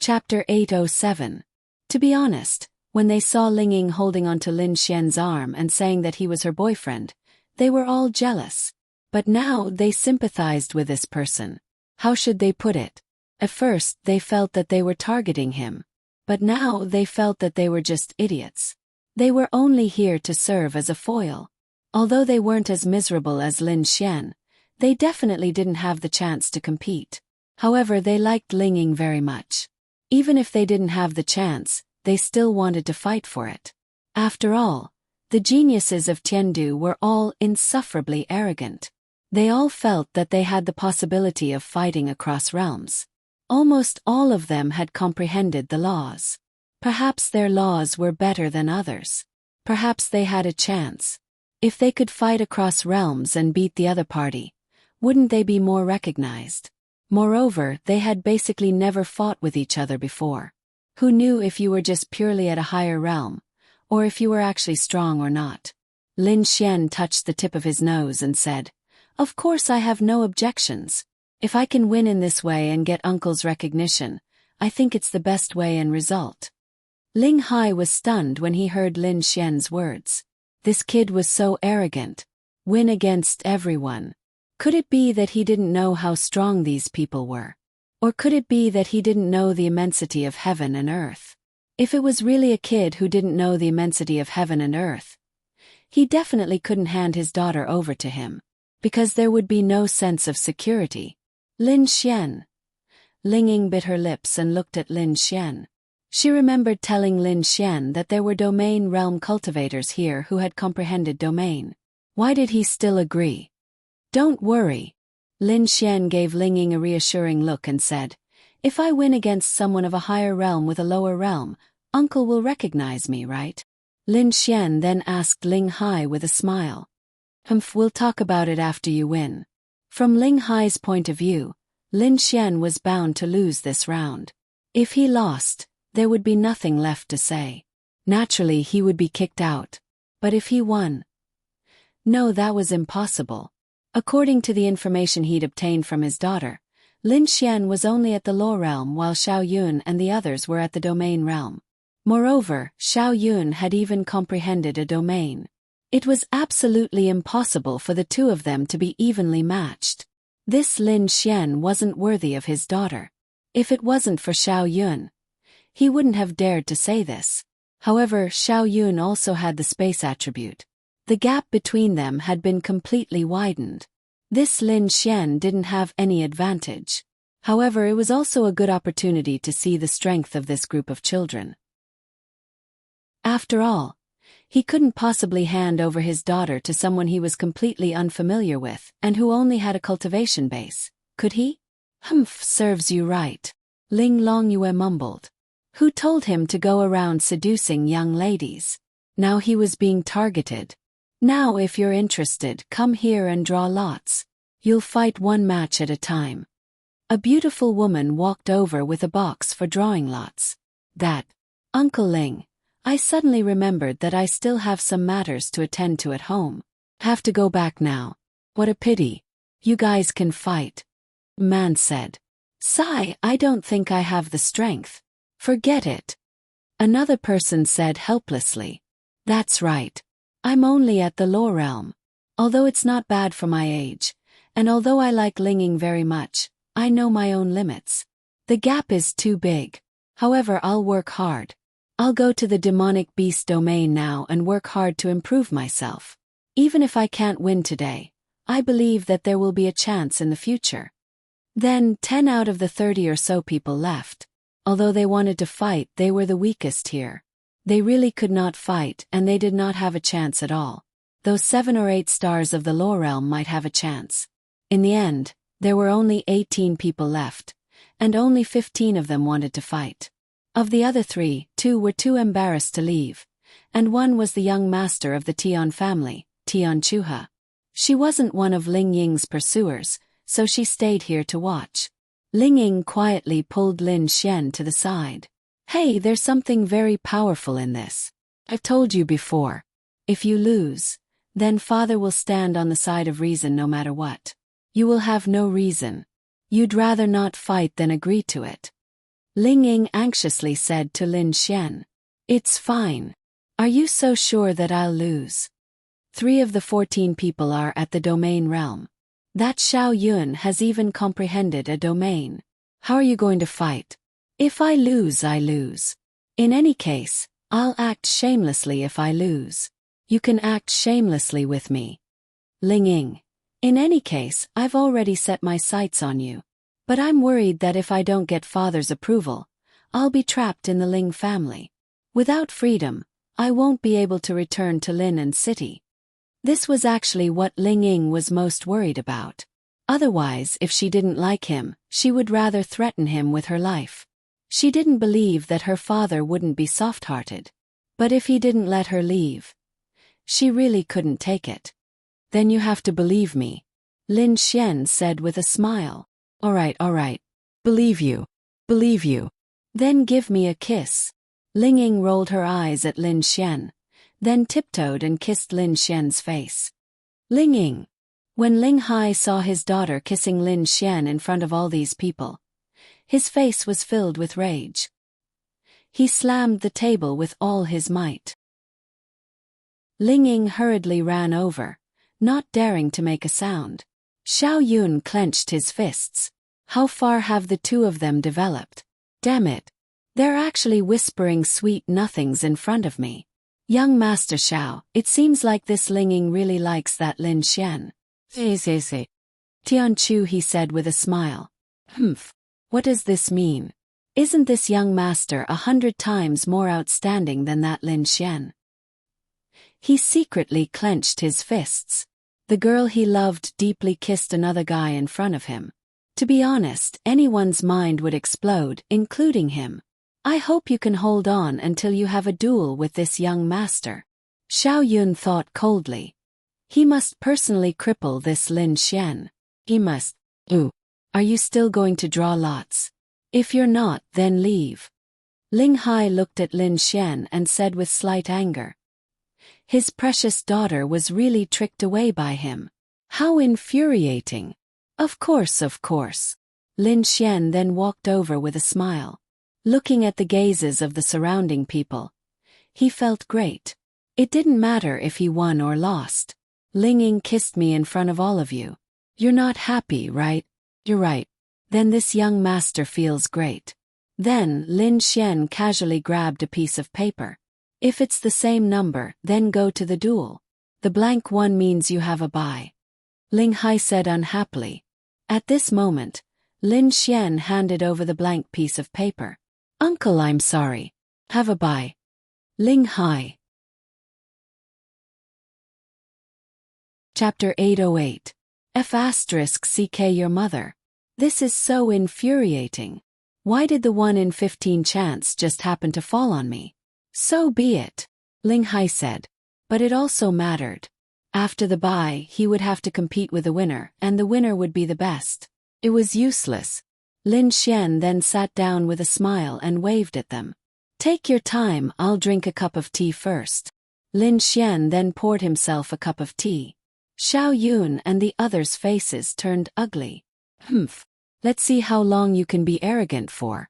Chapter 807. To be honest, when they saw Ling Ying holding onto Lin Xian's arm and saying that he was her boyfriend, they were all jealous. But now they sympathized with this person. How should they put it? At first they felt that they were targeting him. But now they felt that they were just idiots. They were only here to serve as a foil. Although they weren't as miserable as Lin Xian, they definitely didn't have the chance to compete. However, they liked Ling Ying very much. Even if they didn't have the chance, they still wanted to fight for it. After all, the geniuses of Tiandu were all insufferably arrogant. They all felt that they had the possibility of fighting across realms. Almost all of them had comprehended the laws. Perhaps their laws were better than others. Perhaps they had a chance. If they could fight across realms and beat the other party, wouldn't they be more recognized? Moreover, they had basically never fought with each other before. Who knew if you were just purely at a higher realm, or if you were actually strong or not? Lin Xian touched the tip of his nose and said, "Of course I have no objections. If I can win in this way and get Uncle's recognition, I think it's the best way and result." Ling Hai was stunned when he heard Lin Xian's words. This kid was so arrogant. Win against everyone. Could it be that he didn't know how strong these people were? Or could it be that he didn't know the immensity of heaven and earth? If it was really a kid who didn't know the immensity of heaven and earth, he definitely couldn't hand his daughter over to him, because there would be no sense of security. Lin Xian. Ling Ying bit her lips and looked at Lin Xian. She remembered telling Lin Xian that there were domain realm cultivators here who had comprehended domain. Why did he still agree? "Don't worry." Lin Xian gave Ling Ying a reassuring look and said, "If I win against someone of a higher realm with a lower realm, Uncle will recognize me, right?" Lin Xian then asked Ling Hai with a smile. We'll talk about it after you win." From Ling Hai's point of view, Lin Xian was bound to lose this round. If he lost, there would be nothing left to say. Naturally, he would be kicked out. But if he won? No, that was impossible. According to the information he'd obtained from his daughter, Lin Xian was only at the Law realm while Xiao Yun and the others were at the Domain realm. Moreover, Xiao Yun had even comprehended a domain. It was absolutely impossible for the two of them to be evenly matched. This Lin Xian wasn't worthy of his daughter. If it wasn't for Xiao Yun, he wouldn't have dared to say this. However, Xiao Yun also had the space attribute. The gap between them had been completely widened. This Lin Xian didn't have any advantage. However, it was also a good opportunity to see the strength of this group of children. After all, he couldn't possibly hand over his daughter to someone he was completely unfamiliar with and who only had a cultivation base, could he? Serves you right. Ling Longyue mumbled. Who told him to go around seducing young ladies? Now he was being targeted. Now if you're interested, come here and draw lots. You'll fight one match at a time. A beautiful woman walked over with a box for drawing lots. Uncle Ling, I suddenly remembered that I still have some matters to attend to at home. Have to go back now. What a pity. You guys can fight. Man said. Sigh, I don't think I have the strength. Forget it. Another person said helplessly. That's right. I'm only at the Law realm. Although it's not bad for my age, and although I like Ling Ying very much, I know my own limits. The gap is too big. However, I'll work hard. I'll go to the demonic beast domain now and work hard to improve myself. Even if I can't win today, I believe that there will be a chance in the future. Then 10 out of the 30 or so people left. Although they wanted to fight, they were the weakest here. They really could not fight and they did not have a chance at all. Those 7 or 8 stars of the Law realm might have a chance. In the end, there were only 18 people left, and only 15 of them wanted to fight. Of the other 3, 2 were too embarrassed to leave, and one was the young master of the Tian family, Tian Chuha. She wasn't one of Ling Ying's pursuers, so she stayed here to watch. Ling Ying quietly pulled Lin Xian to the side. Hey, there's something very powerful in this. I've told you before. If you lose, then Father will stand on the side of reason no matter what. You will have no reason. You'd rather not fight than agree to it. Ling Ying anxiously said to Lin Xian. It's fine. Are you so sure that I'll lose? 3 of the 14 people are at the domain realm. That Xiao Yun has even comprehended a domain. How are you going to fight? If I lose, I lose. In any case, I'll act shamelessly if I lose. You can act shamelessly with me. Ling Ying. In any case, I've already set my sights on you. But I'm worried that if I don't get father's approval, I'll be trapped in the Ling family. Without freedom, I won't be able to return to Lin City. This was actually what Ling Ying was most worried about. Otherwise, if she didn't like him, she would rather threaten him with her life. She didn't believe that her father wouldn't be soft-hearted. But if he didn't let her leave, she really couldn't take it. Then you have to believe me, Lin Xian said with a smile. All right. Believe you. Then give me a kiss. Ling Ying rolled her eyes at Lin Xian, then tiptoed and kissed Lin Xian's face. Ling Ying. When Ling Hai saw his daughter kissing Lin Xian in front of all these people, his face was filled with rage. He slammed the table with all his might. Ling Ying hurriedly ran over, not daring to make a sound. Xiao Yun clenched his fists. How far have the 2 of them developed? Damn it. They're actually whispering sweet nothings in front of me. Young Master Xiao, it seems like this Ling Ying really likes that Lin Xian. Tian Chu, he said with a smile. What does this mean? Isn't this young master 100 times more outstanding than that Lin Xian? He secretly clenched his fists. The girl he loved deeply kissed another guy in front of him. To be honest, anyone's mind would explode, including him. I hope you can hold on until you have a duel with this young master. Xiao Yun thought coldly. He must personally cripple this Lin Xian. He must. Are you still going to draw lots? If you're not, then leave. Ling Hai looked at Lin Xian and said with slight anger. His precious daughter was really tricked away by him. How infuriating. Of course. Lin Xian then walked over with a smile. Looking at the gazes of the surrounding people, he felt great. It didn't matter if he won or lost. Ling Ying kissed me in front of all of you. You're not happy, right? You're right. Then this young master feels great. Then Lin Xian casually grabbed a piece of paper. If it's the same number, then go to the duel. The blank one means you have a bye. Ling Hai said unhappily. At this moment, Lin Xian handed over the blank piece of paper. Uncle, I'm sorry. Have a bye. Ling Hai. Chapter 808. F***CK your mother. This is so infuriating. Why did the 1 in 15 chance just happen to fall on me? So be it, Ling Hai said. But it also mattered. After the bye, he would have to compete with the winner, and the winner would be the best. It was useless. Lin Xian then sat down with a smile and waved at them. Take your time, I'll drink a cup of tea first. Lin Xian then poured himself a cup of tea. Xiao Yun and the others' faces turned ugly. Let's see how long you can be arrogant for.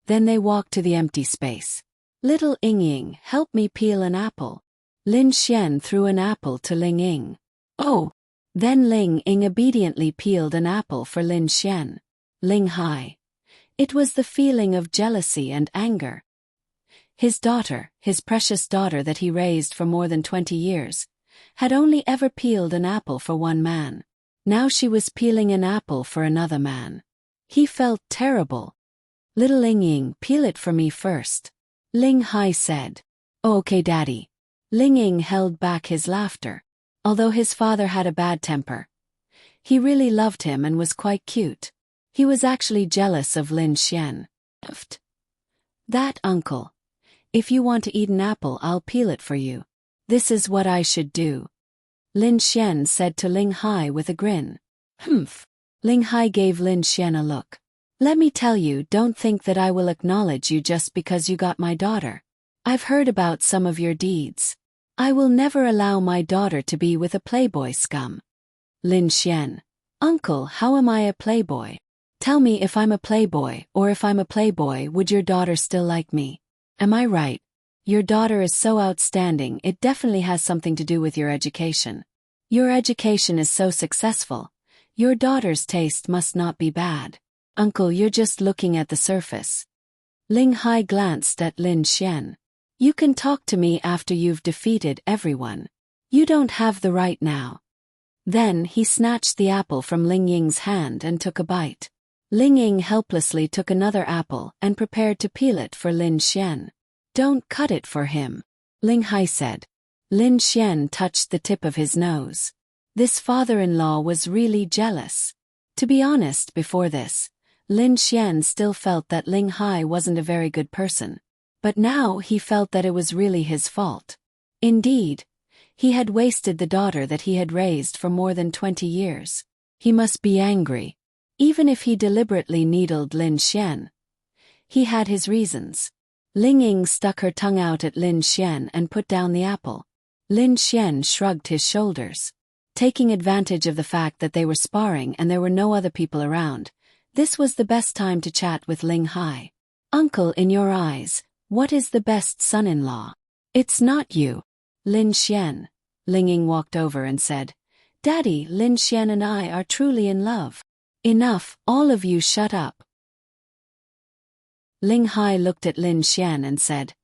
Then they walked to the empty space. Little Ying Ying, help me peel an apple. Lin Xian threw an apple to Ling Ying. Oh! Then Ling Ying obediently peeled an apple for Lin Xian. Ling Hai. It was the feeling of jealousy and anger. His daughter, his precious daughter that he raised for more than 20 years, had only ever peeled an apple for one man. Now she was peeling an apple for another man. He felt terrible. Little Ying Ying, peel it for me first. Ling Hai said. Okay, Daddy. Ling Ying held back his laughter. Although his father had a bad temper, he really loved him and was quite cute. He was actually jealous of Lin Xian. That uncle. If you want to eat an apple, I'll peel it for you. This is what I should do. Lin Xian said to Ling Hai with a grin. Ling Hai gave Lin Xian a look. Let me tell you, don't think that I will acknowledge you just because you got my daughter. I've heard about some of your deeds. I will never allow my daughter to be with a playboy scum. Lin Xian. Uncle, how am I a playboy? Tell me, if I'm a playboy, or if I'm a playboy, would your daughter still like me? Am I right? Your daughter is so outstanding, it definitely has something to do with your education. Your education is so successful. Your daughter's taste must not be bad. Uncle, you're just looking at the surface. Ling Hai glanced at Lin Xian. You can talk to me after you've defeated everyone. You don't have the right now. Then he snatched the apple from Ling Ying's hand and took a bite. Ling Ying helplessly took another apple and prepared to peel it for Lin Xian. Don't cut it for him, Ling Hai said. Lin Xian touched the tip of his nose. This father-in-law was really jealous. To be honest, before this, Lin Xian still felt that Ling Hai wasn't a very good person. But now he felt that it was really his fault. Indeed, he had wasted the daughter that he had raised for more than 20 years. He must be angry. Even if he deliberately needled Lin Xian, he had his reasons. Ling Ying stuck her tongue out at Lin Xian and put down the apple. Lin Xian shrugged his shoulders. Taking advantage of the fact that they were sparring and there were no other people around, this was the best time to chat with Ling Hai. Uncle, in your eyes, what is the best son-in-law? It's not you, Lin Xian. Ling Ying walked over and said, Daddy, Lin Xian and I are truly in love. Enough, all of you shut up. Ling Hai looked at Lin Xian and said,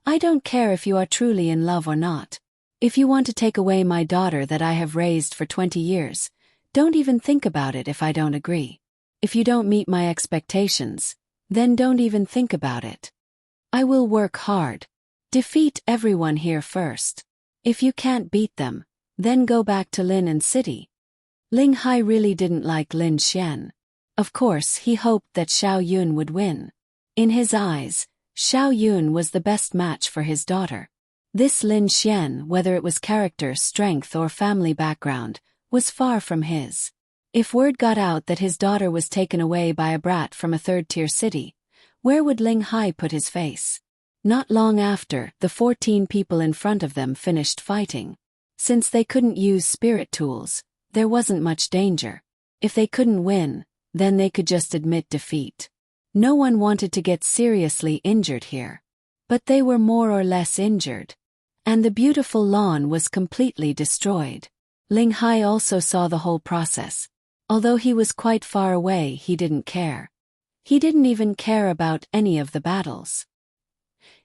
I don't care if you are truly in love or not. If you want to take away my daughter that I have raised for 20 years, don't even think about it if I don't agree. If you don't meet my expectations, then don't even think about it. I will work hard. Defeat everyone here first. If you can't beat them, then go back to Lin and City. Ling Hai really didn't like Lin Xian. Of course, he hoped that Xiao Yun would win. In his eyes, Xiao Yun was the best match for his daughter. This Lin Xian, whether it was character, strength or family background, was far from his. If word got out that his daughter was taken away by a brat from a third-tier city, where would Ling Hai put his face? Not long after, the 14 people in front of them finished fighting. Since they couldn't use spirit tools, there wasn't much danger. If they couldn't win, then they could just admit defeat. No one wanted to get seriously injured here. But they were more or less injured. And the beautiful lawn was completely destroyed. Ling Hai also saw the whole process. Although he was quite far away, he didn't care. He didn't even care about any of the battles.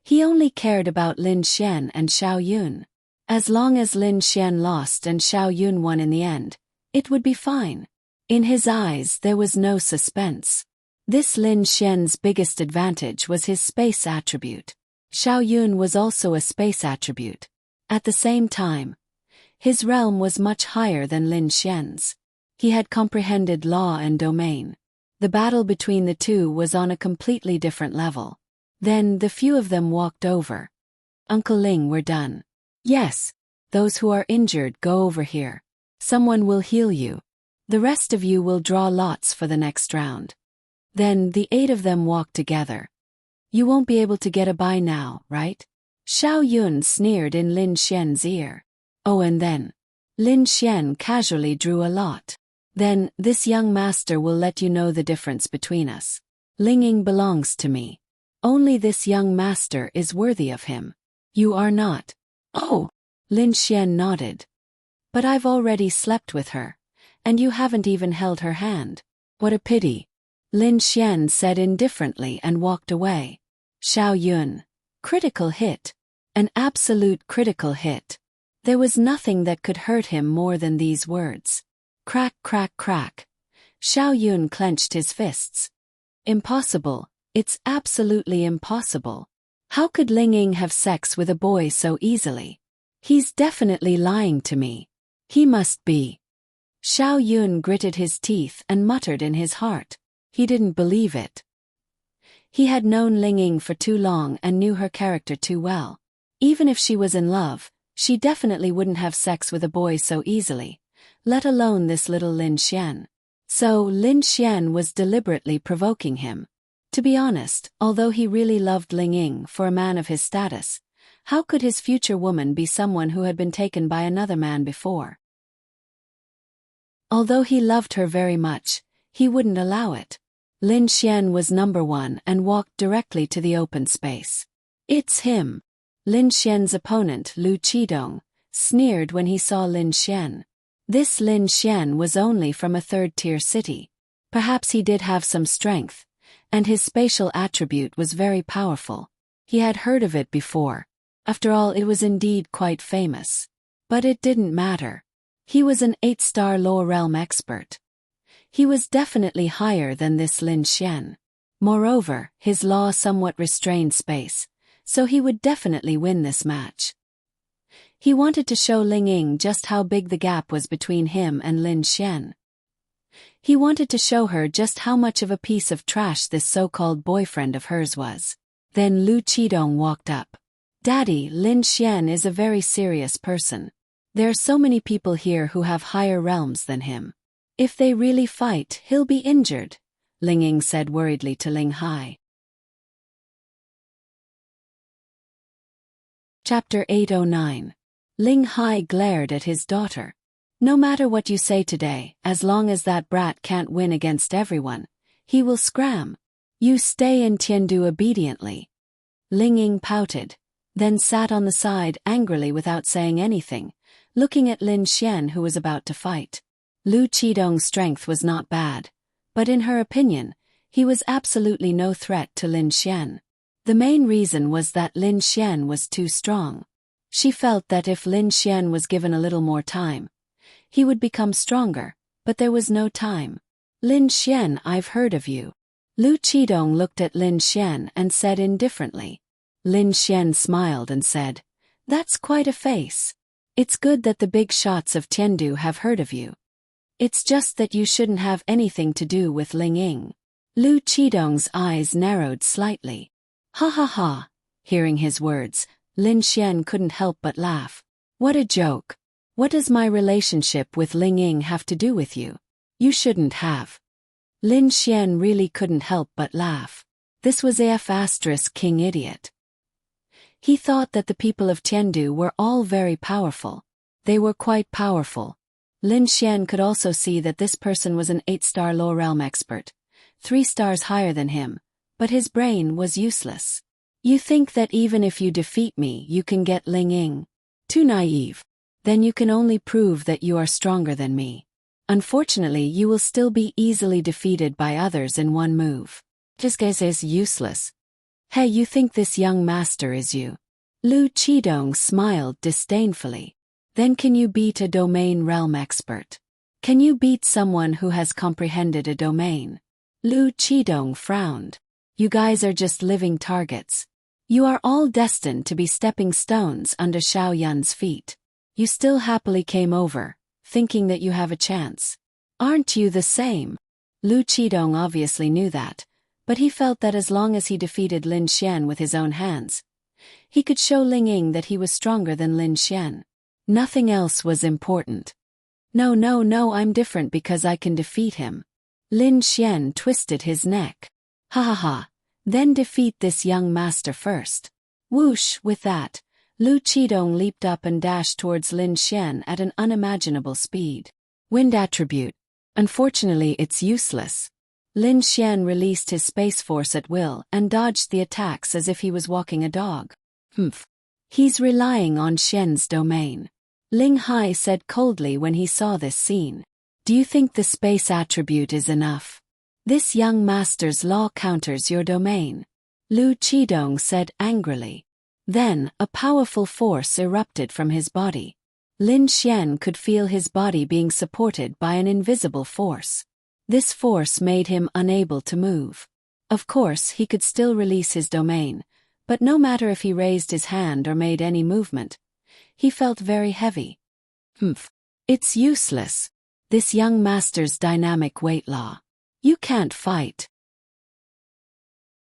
He only cared about Lin Xian and Xiao Yun. As long as Lin Xian lost and Xiao Yun won in the end, it would be fine. In his eyes there was no suspense. This Lin Xian's biggest advantage was his space attribute. Xiao Yun was also a space attribute. At the same time, his realm was much higher than Lin Xian's. He had comprehended law and domain. The battle between the two was on a completely different level. Then the few of them walked over. Uncle Ling, we're done. Yes. Those who are injured, go over here. Someone will heal you. The rest of you will draw lots for the next round. Then the 8 of them walked together. You won't be able to get a bye now, right? Xiao Yun sneered in Lin Xian's ear. Oh, and then Lin Xian casually drew a lot. Then, this young master will let you know the difference between us. Ling Ying belongs to me. Only this young master is worthy of him. You are not. Oh, Lin Xian nodded. But I've already slept with her. And you haven't even held her hand. What a pity. Lin Xian said indifferently and walked away. Xiao Yun. Critical hit. An absolute critical hit. There was nothing that could hurt him more than these words. Crack, crack, crack. Xiao Yun clenched his fists. Impossible. It's absolutely impossible. How could Ling Ying have sex with a boy so easily? He's definitely lying to me. He must be. Xiao Yun gritted his teeth and muttered in his heart. He didn't believe it. He had known Ling Ying for too long and knew her character too well. Even if she was in love, she definitely wouldn't have sex with a boy so easily, let alone this little Lin Xian. So Lin Xian was deliberately provoking him. To be honest, although he really loved Ling Ying for a man of his status, how could his future woman be someone who had been taken by another man before? Although he loved her very much, he wouldn't allow it. Lin Xian was number one and walked directly to the open space. It's him. Lin Xian's opponent, Lu Qidong, sneered when he saw Lin Xian. This Lin Xian was only from a third-tier city. Perhaps he did have some strength, and his spatial attribute was very powerful. He had heard of it before. After all, it was indeed quite famous. But it didn't matter. He was an 8-star Law Realm expert. He was definitely higher than this Lin Xian. Moreover, his law somewhat restrained space, so he would definitely win this match. He wanted to show Ling Ying just how big the gap was between him and Lin Xian. He wanted to show her just how much of a piece of trash this so-called boyfriend of hers was. Then Lu Qidong walked up. Daddy, Lin Xian is a very serious person. There are so many people here who have higher realms than him. If they really fight, he'll be injured, Ling Ying said worriedly to Ling Hai. Chapter 809. Ling Hai glared at his daughter. No matter what you say today, as long as that brat can't win against everyone, he will scram. You stay in Tiandu obediently. Ling Ying pouted, then sat on the side angrily without saying anything, looking at Lin Xian who was about to fight. Lu Qidong's strength was not bad, but in her opinion, he was absolutely no threat to Lin Xian. The main reason was that Lin Xian was too strong. She felt that if Lin Xian was given a little more time, he would become stronger, but there was no time. Lin Xian, I've heard of you. Lu Qidong looked at Lin Xian and said indifferently. Lin Xian smiled and said, That's quite a face. It's good that the big shots of Tiandu have heard of you. It's just that you shouldn't have anything to do with Ling Ying. Lu Qidong's eyes narrowed slightly. Ha ha ha. Hearing his words, Lin Xian couldn't help but laugh. What a joke. What does my relationship with Ling Ying have to do with you? You shouldn't have. Lin Xian really couldn't help but laugh. This was King idiot. He thought that the people of Tiandu were all very powerful. They were quite powerful. Lin Xian could also see that this person was an 8-star Law Realm expert, 3 stars higher than him, but his brain was useless. You think that even if you defeat me you can get Ling Ying? Too naive. Then you can only prove that you are stronger than me. Unfortunately, you will still be easily defeated by others in one move. This guy is useless. Hey, you think this young master is you? Lu Qidong smiled disdainfully. Then can you beat a domain realm expert? Can you beat someone who has comprehended a domain? Lu Qidong frowned. You guys are just living targets. You are all destined to be stepping stones under Xiao Yun's feet. You still happily came over, thinking that you have a chance. Aren't you the same? Lu Qidong obviously knew that, but he felt that as long as he defeated Lin Xian with his own hands, he could show Ling Ying that he was stronger than Lin Xian. Nothing else was important. No, I'm different because I can defeat him. Lin Xian twisted his neck. Ha ha ha. Then defeat this young master first. Whoosh, with that, Lu Qidong leaped up and dashed towards Lin Xian at an unimaginable speed. Wind attribute. Unfortunately, it's useless. Lin Xian released his space force at will and dodged the attacks as if he was walking a dog. Humph. He's relying on Xian's domain. Ling Hai said coldly when he saw this scene. Do you think the space attribute is enough? This young master's law counters your domain. Lu Qidong said angrily. Then, a powerful force erupted from his body. Lin Xian could feel his body being supported by an invisible force. This force made him unable to move. Of course, he could still release his domain, but no matter if he raised his hand or made any movement, he felt very heavy. Humph. It's useless. This young master's dynamic weight law. You can't fight.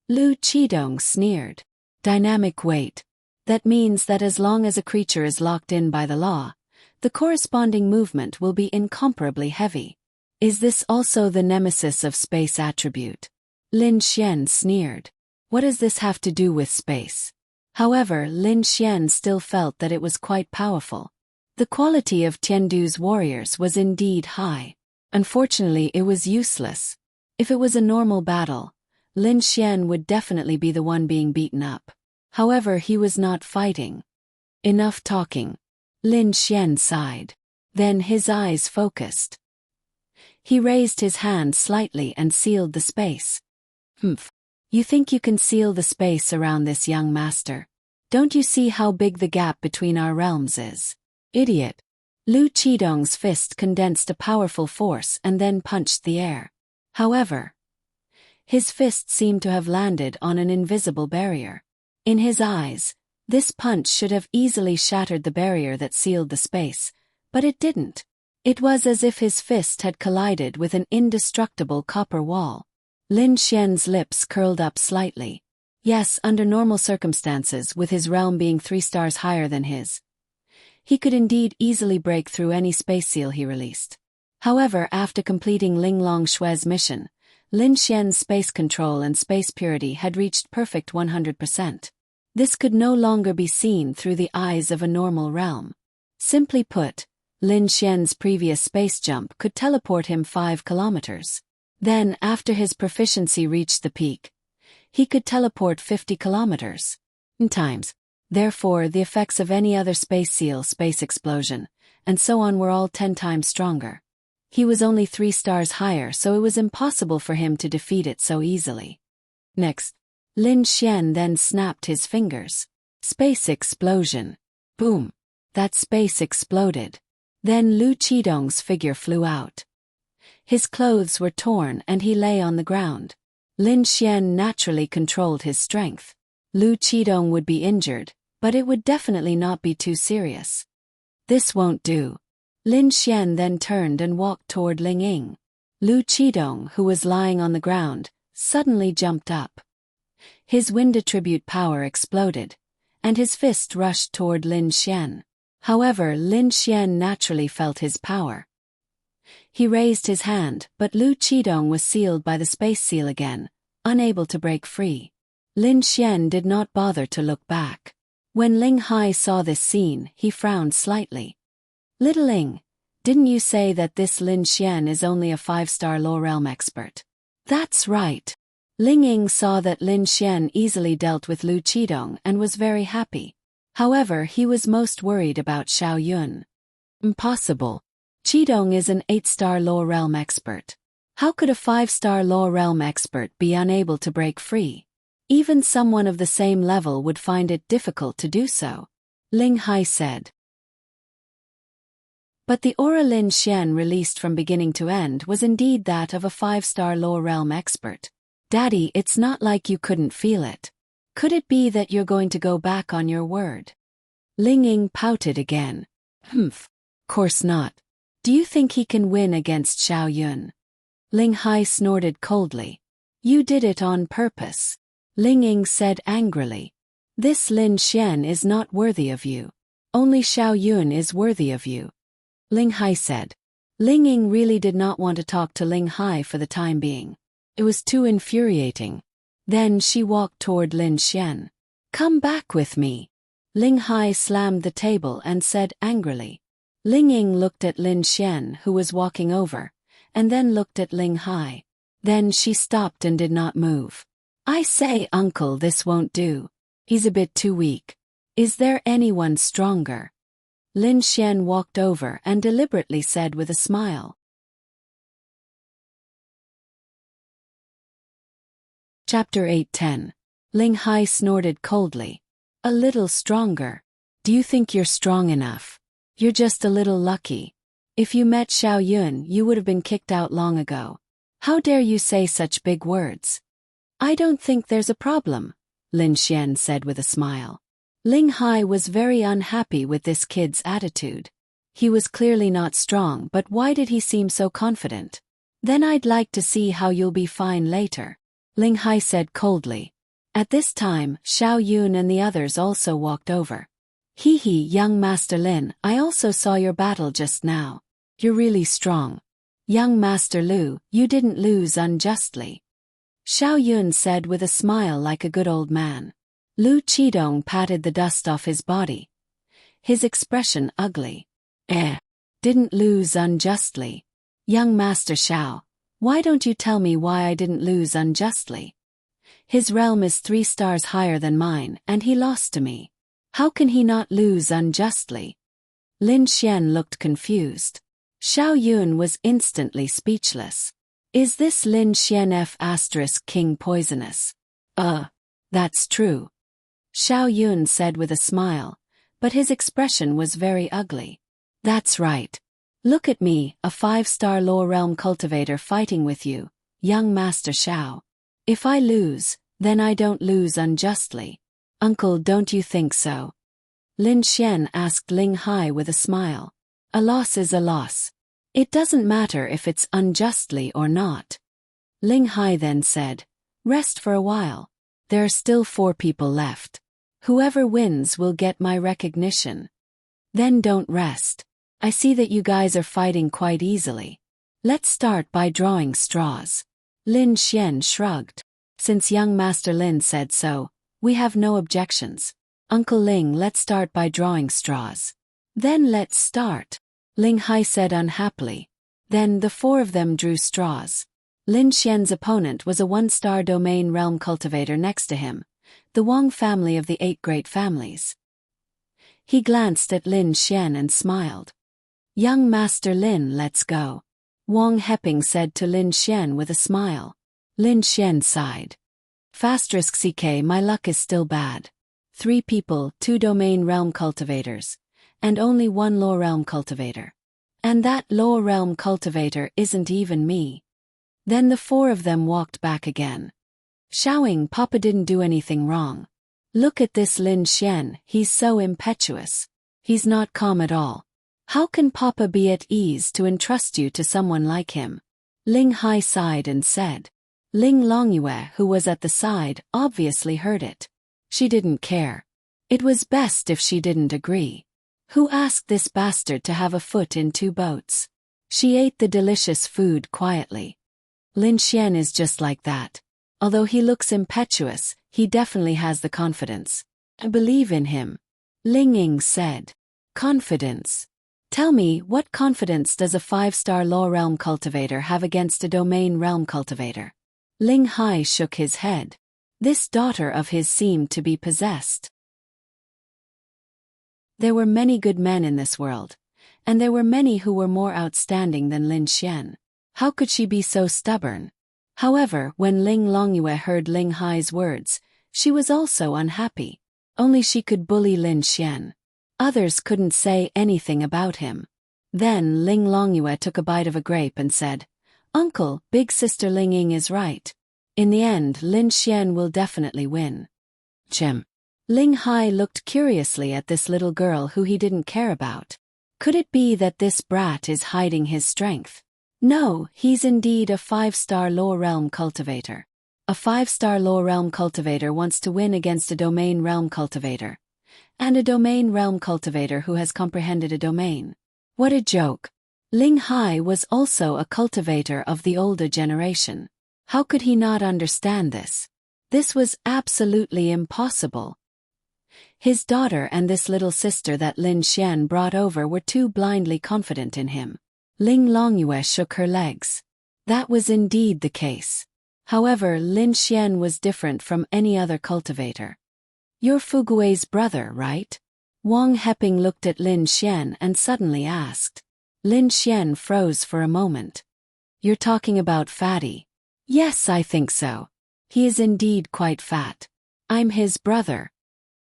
Lu Qidong sneered. Dynamic weight. That means that as long as a creature is locked in by the law, the corresponding movement will be incomparably heavy. Is this also the nemesis of space attribute? Lin Xian sneered. What does this have to do with space? However, Lin Xian still felt that it was quite powerful. The quality of Tiandu's warriors was indeed high. Unfortunately, it was useless. If it was a normal battle, Lin Xian would definitely be the one being beaten up. However, he was not fighting. Enough talking. Lin Xian sighed. Then his eyes focused. He raised his hand slightly and sealed the space. Humph. You think you can seal the space around this young master? Don't you see how big the gap between our realms is? Idiot. Lu Qidong's fist condensed a powerful force and then punched the air. However, his fist seemed to have landed on an invisible barrier. In his eyes, this punch should have easily shattered the barrier that sealed the space, but it didn't. It was as if his fist had collided with an indestructible copper wall. Lin Xian's lips curled up slightly. Yes, under normal circumstances, with his realm being 3 stars higher than his, he could indeed easily break through any space seal he released. However, after completing Ling Longshue's mission, Lin Xian's space control and space purity had reached perfect 100%. This could no longer be seen through the eyes of a normal realm. Simply put, Lin Xian's previous space jump could teleport him 5 kilometers. Then, after his proficiency reached the peak, he could teleport 50 kilometers. Times. Therefore, the effects of any other space seal, space explosion, and so on were all 10 times stronger. He was only 3 stars higher, so it was impossible for him to defeat it so easily. Next, Lin Xian then snapped his fingers. Space explosion. Boom. That space exploded. Then Lu Qidong's figure flew out. His clothes were torn and he lay on the ground. Lin Xian naturally controlled his strength. Lu Qidong would be injured, but it would definitely not be too serious. This won't do. Lin Xian then turned and walked toward Ling Ying. Lu Qidong, who was lying on the ground, suddenly jumped up. His wind attribute power exploded, and his fist rushed toward Lin Xian. However, Lin Xian naturally felt his power. He raised his hand, but Lu Qidong was sealed by the space seal again, unable to break free. Lin Xian did not bother to look back. When Ling Hai saw this scene, he frowned slightly. Little Ling, didn't you say that this Lin Xian is only a 5-star low realm expert? That's right. Ling Ying saw that Lin Xian easily dealt with Lu Qidong and was very happy. However, he was most worried about Xiao Yun. Impossible. Qidong is an 8-star low realm expert. How could a 5-star low realm expert be unable to break free? Even someone of the same level would find it difficult to do so, Ling Hai said. But the aura Lin Xian released from beginning to end was indeed that of a 5-star low realm expert. Daddy, it's not like you couldn't feel it. Could it be that you're going to go back on your word? Ling Ying pouted again. Humph. Course not. Do you think he can win against Xiao Yun? Ling Hai snorted coldly. You did it on purpose. Ling Ying said angrily. This Lin Xian is not worthy of you. Only Xiao Yun is worthy of you. Ling Hai said. Ling Ying really did not want to talk to Ling Hai for the time being. It was too infuriating. Then she walked toward Lin Xian. Come back with me. Ling Hai slammed the table and said angrily. Ling Ying looked at Lin Xian, who was walking over, and then looked at Ling Hai. Then she stopped and did not move. I say, uncle, this won't do. He's a bit too weak. Is there anyone stronger? Lin Xian walked over and deliberately said with a smile. Chapter 8:10. Ling Hai snorted coldly. A little stronger. Do you think you're strong enough? You're just a little lucky. If you met Xiao Yun, you would have been kicked out long ago. How dare you say such big words? I don't think there's a problem, Lin Xian said with a smile. Ling Hai was very unhappy with this kid's attitude. He was clearly not strong, but why did he seem so confident? Then I'd like to see how you'll be fine later, Ling Hai said coldly. At this time, Xiao Yun and the others also walked over. Hee hee, young Master Lin, I also saw your battle just now. You're really strong. Young Master Lu, you didn't lose unjustly. Xiao Yun said with a smile like a good old man. Lu Qidong patted the dust off his body. His expression ugly. Didn't lose unjustly. Young Master Xiao, Why don't you tell me why I didn't lose unjustly? His realm is 3 stars higher than mine, and he lost to me. How can he not lose unjustly? Lin Xian looked confused. Xiao Yun was instantly speechless. Is this Lin Xian F** king poisonous? That's true. Xiao Yun said with a smile, but his expression was very ugly. That's right. Look at me, a 5-star lower realm cultivator fighting with you, young Master Xiao. If I lose, then I don't lose unjustly. Uncle, don't you think so? Lin Xian asked Ling Hai with a smile. A loss is a loss. It doesn't matter if it's unjustly or not. Ling Hai then said, rest for a while. There are still 4 people left. Whoever wins will get my recognition. Then don't rest. I see that you guys are fighting quite easily. Let's start by drawing straws. Lin Xian shrugged. Since young Master Lin said so, we have no objections. Uncle Ling, let's start by drawing straws. Then let's start. Ling Hai said unhappily. Then the 4 of them drew straws. Lin Xian's opponent was a 1-star domain realm cultivator next to him, the Wang family of the 8 great families. He glanced at Lin Xian and smiled. Young Master Lin, let's go. Wang Heping said to Lin Xian with a smile. Lin Xian sighed. *CK, my luck is still bad. 3 people, 2 domain realm cultivators, and only 1 lower realm cultivator. And that lower realm cultivator isn't even me. Then the 4 of them walked back again. Xiaoying, Papa didn't do anything wrong. Look at this Lin Xian, he's so impetuous. He's not calm at all. How can Papa be at ease to entrust you to someone like him? Ling Hai sighed and said. Ling Longyue, who was at the side, obviously heard it. She didn't care. It was best if she didn't agree. Who asked this bastard to have a foot in 2 boats? She ate the delicious food quietly. Lin Xian is just like that. Although he looks impetuous, he definitely has the confidence. I believe in him. Ling Ying said. Confidence. Tell me, what confidence does a 5-star lower realm cultivator have against a domain realm cultivator? Ling Hai shook his head. This daughter of his seemed to be possessed. There were many good men in this world, and there were many who were more outstanding than Lin Xian. How could she be so stubborn? However, when Ling Longyue heard Ling Hai's words, she was also unhappy. Only she could bully Lin Xian. Others couldn't say anything about him. Then Ling Longyue took a bite of a grape and said, Uncle, big sister Ling Ying is right. In the end, Lin Xian will definitely win. Chim. Ling Hai looked curiously at this little girl who he didn't care about. Could it be that this brat is hiding his strength? No, he's indeed a 5-star lower realm cultivator. A 5-star lower realm cultivator wants to win against a domain realm cultivator. And a domain realm cultivator who has comprehended a domain. What a joke. Ling Hai was also a cultivator of the older generation. How could he not understand this? This was absolutely impossible. His daughter and this little sister that Lin Xian brought over were too blindly confident in him. Ling Longyue shook her legs. That was indeed the case. However, Lin Xian was different from any other cultivator. You're Fugue's brother, right? Wang Heping looked at Lin Xian and suddenly asked. Lin Xian froze for a moment. You're talking about Fatty? Yes, I think so. He is indeed quite fat. I'm his brother.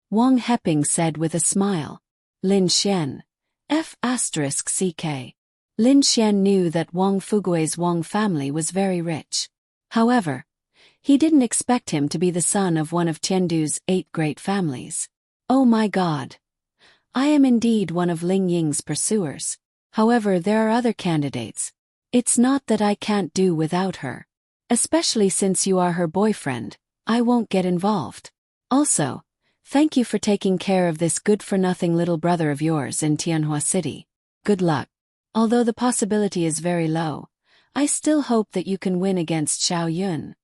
Wang Heping said with a smile. Lin Xian. *CK. Lin Xian knew that Wang Fugue's Wang family was very rich. However, he didn't expect him to be the son of one of Chengdu's 8 great families. Oh my God. I am indeed one of Ling Ying's pursuers. However, there are other candidates. It's not that I can't do without her. Especially since you are her boyfriend, I won't get involved. Also, thank you for taking care of this good-for-nothing little brother of yours in Tianhua City. Good luck. Although the possibility is very low, I still hope that you can win against Xiao Yun.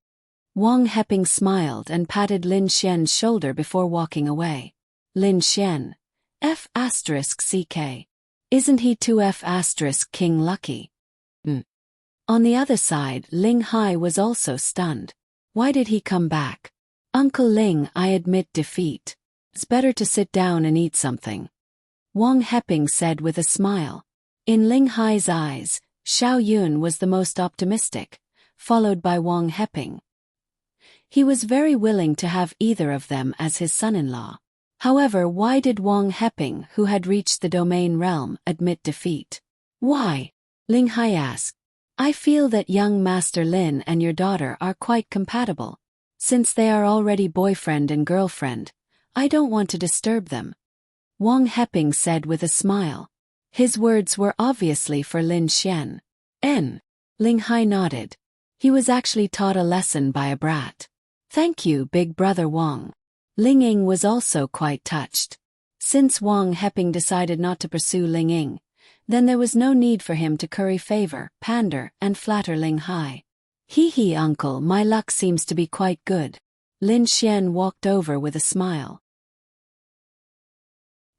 Wang Heping smiled and patted Lin Xian's shoulder before walking away. Lin Xian. *CK. Isn't he too King lucky? On the other side, Ling Hai was also stunned. Why did he come back? Uncle Ling, I admit defeat. It's better to sit down and eat something. Wang Heping said with a smile. In Ling Hai's eyes, Xiao Yun was the most optimistic, followed by Wang Heping. He was very willing to have either of them as his son-in-law. However, why did Wang Heping, who had reached the domain realm, admit defeat? Why? Ling Hai asked. I feel that young Master Lin and your daughter are quite compatible. Since they are already boyfriend and girlfriend, I don't want to disturb them. Wang Heping said with a smile. His words were obviously for Lin Xian. Ling Hai nodded. He was actually taught a lesson by a brat. Thank you, big brother Wang. Ling Ying was also quite touched. Since Wang Heping decided not to pursue Ling Ying, then there was no need for him to curry favor, pander, and flatter Ling Hai. Hee uncle, my luck seems to be quite good. Lin Xian walked over with a smile.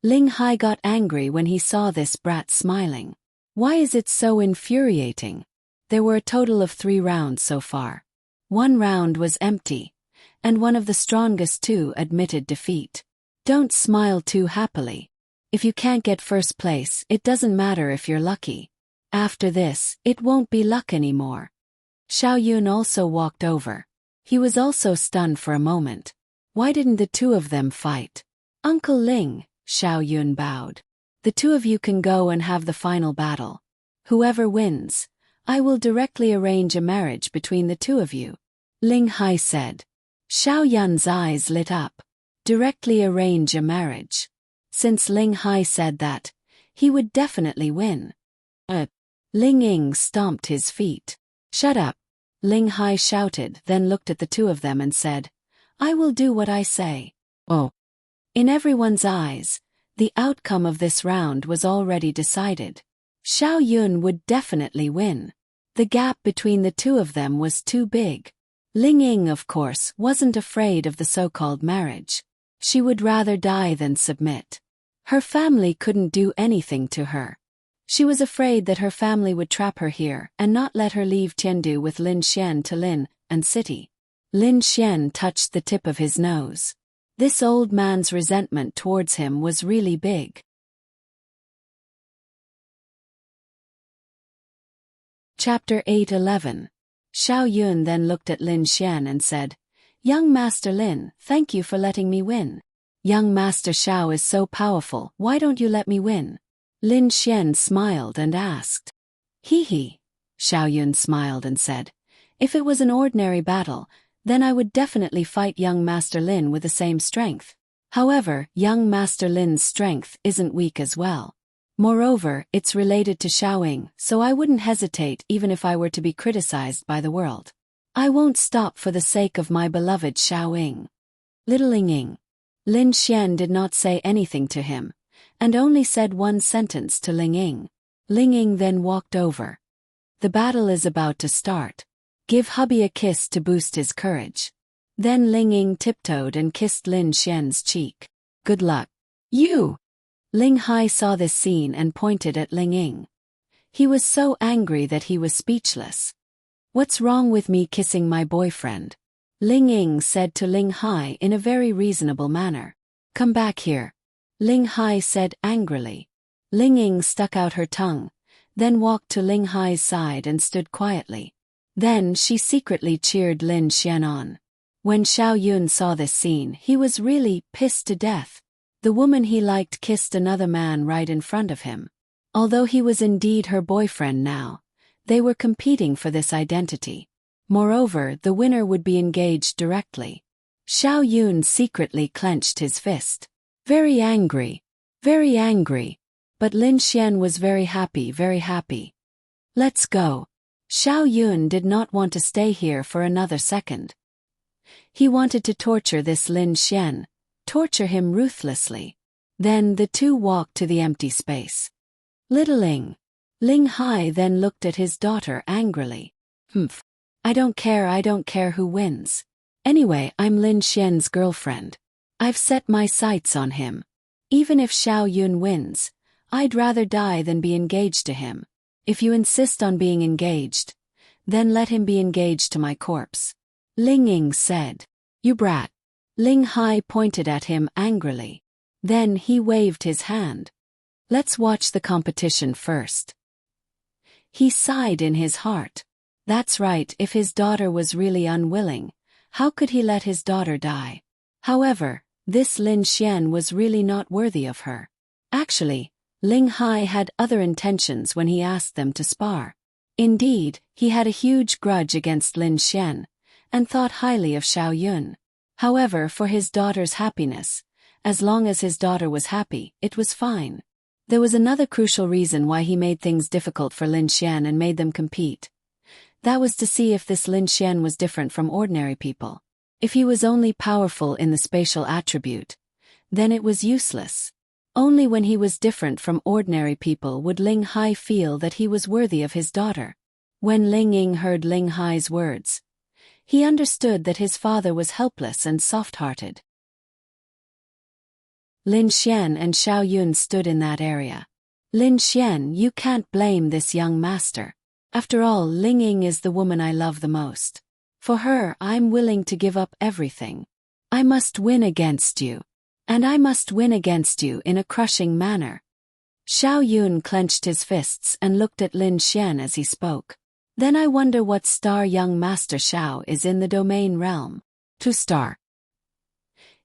Ling Hai got angry when he saw this brat smiling. Why is it so infuriating? There were a total of 3 rounds so far. 1 round was empty, and one of the strongest 2 admitted defeat. Don't smile too happily. If you can't get first place, it doesn't matter if you're lucky. After this, it won't be luck anymore. Xiao Yun also walked over. He was also stunned for a moment. Why didn't the 2 of them fight? Uncle Ling, Xiao Yun bowed. The 2 of you can go and have the final battle. Whoever wins, I will directly arrange a marriage between the 2 of you. Ling Hai said. Xiao Yun's eyes lit up. Directly arrange a marriage. Since Ling Hai said that, he would definitely win. Ling Ying stomped his feet. Shut up. Ling Hai shouted, then looked at the 2 of them and said, I will do what I say. Oh. In everyone's eyes, the outcome of this round was already decided. Xiao Yun would definitely win. The gap between the 2 of them was too big. Ling Ying, of course, wasn't afraid of the so-called marriage. She would rather die than submit. Her family couldn't do anything to her. She was afraid that her family would trap her here and not let her leave Tiandu with Lin Xian to Lin and city. Lin Xian touched the tip of his nose. This old man's resentment towards him was really big. Chapter 8:11. Xiao Yun then looked at Lin Xian and said, Young Master Lin, thank you for letting me win. Young Master Xiao is so powerful, why don't you let me win? Lin Xian smiled and asked. Hee. Xiao Yun smiled and said, if it was an ordinary battle, then I would definitely fight young Master Lin with the same strength. However, young Master Lin's strength isn't weak as well. Moreover, it's related to Xiao Ying, so I wouldn't hesitate even if I were to be criticized by the world. I won't stop for the sake of my beloved Xiao Ying. Little Ling Ying. Lin Xian did not say anything to him, and only said 1 sentence to Ling Ying. Ling Ying then walked over. The battle is about to start. Give hubby a kiss to boost his courage. Then Ling Ying tiptoed and kissed Lin Xian's cheek. Good luck. You! Ling Hai saw this scene and pointed at Ling Ying. He was so angry that he was speechless. What's wrong with me kissing my boyfriend? Ling Ying said to Ling Hai in a very reasonable manner. Come back here. Ling Hai said angrily. Ling Ying stuck out her tongue, then walked to Ling Hai's side and stood quietly. Then she secretly cheered Lin Xian on. When Xiao Yun saw this scene, he was really pissed to death. The woman he liked kissed another man right in front of him. Although he was indeed her boyfriend now, they were competing for this identity. Moreover, the winner would be engaged directly. Xiao Yun secretly clenched his fist. Very angry. Very angry. But Lin Xian was very happy, very happy. Let's go. Xiao Yun did not want to stay here for another second. He wanted to torture this Lin Xian, torture him ruthlessly. Then the 2 walked to the empty space. Little Ling. Ling Hai then looked at his daughter angrily. I don't care who wins. Anyway, I'm Lin Xian's girlfriend. I've set my sights on him. Even if Xiao Yun wins, I'd rather die than be engaged to him. If you insist on being engaged, then let him be engaged to my corpse. Ling Ying said. You brat. Ling Hai pointed at him angrily. Then he waved his hand. Let's watch the competition first. He sighed in his heart. That's right, if his daughter was really unwilling, how could he let his daughter die? However, this Lin Xian was really not worthy of her. Actually, Ling Hai had other intentions when he asked them to spar. Indeed, he had a huge grudge against Lin Xian, and thought highly of Xiao Yun. However, for his daughter's happiness, as long as his daughter was happy, it was fine. There was another crucial reason why he made things difficult for Lin Xian and made them compete. That was to see if this Lin Xian was different from ordinary people. If he was only powerful in the spatial attribute, then it was useless. Only when he was different from ordinary people would Ling Hai feel that he was worthy of his daughter. When Ling Ying heard Ling Hai's words, he understood that his father was helpless and soft-hearted. Lin Xian and Xiao Yun stood in that area. Lin Xian, you can't blame this young master. After all, Ling Ying is the woman I love the most. For her, I'm willing to give up everything. I must win against you. And I must win against you in a crushing manner. Xiao Yun clenched his fists and looked at Lin Xian as he spoke. Then I wonder what star young Master Xiao is in the domain realm. 2-star.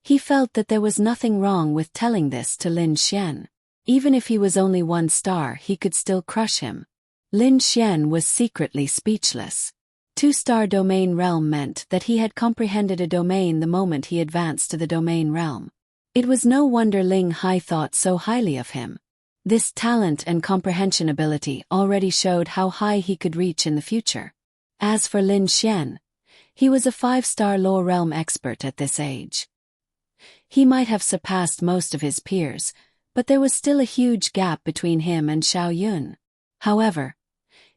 He felt that there was nothing wrong with telling this to Lin Xian. Even if he was only 1 star, he could still crush him. Lin Xian was secretly speechless. 2-star domain realm meant that he had comprehended a domain the moment he advanced to the domain realm. It was no wonder Ling Hai thought so highly of him. This talent and comprehension ability already showed how high he could reach in the future. As for Lin Xian, he was a 5-star low realm expert at this age. He might have surpassed most of his peers, but there was still a huge gap between him and Xiao Yun. However,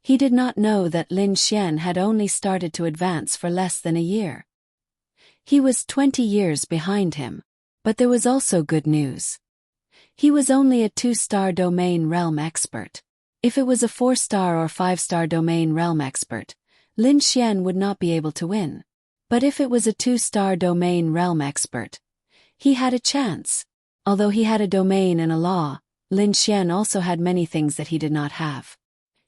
he did not know that Lin Xian had only started to advance for less than a year. He was 20 years behind him. But there was also good news. He was only a 2-star domain realm expert. If it was a 4-star or 5-star domain realm expert, Lin Xian would not be able to win. But if it was a 2-star domain realm expert, he had a chance. Although he had a domain and a law, Lin Xian also had many things that he did not have.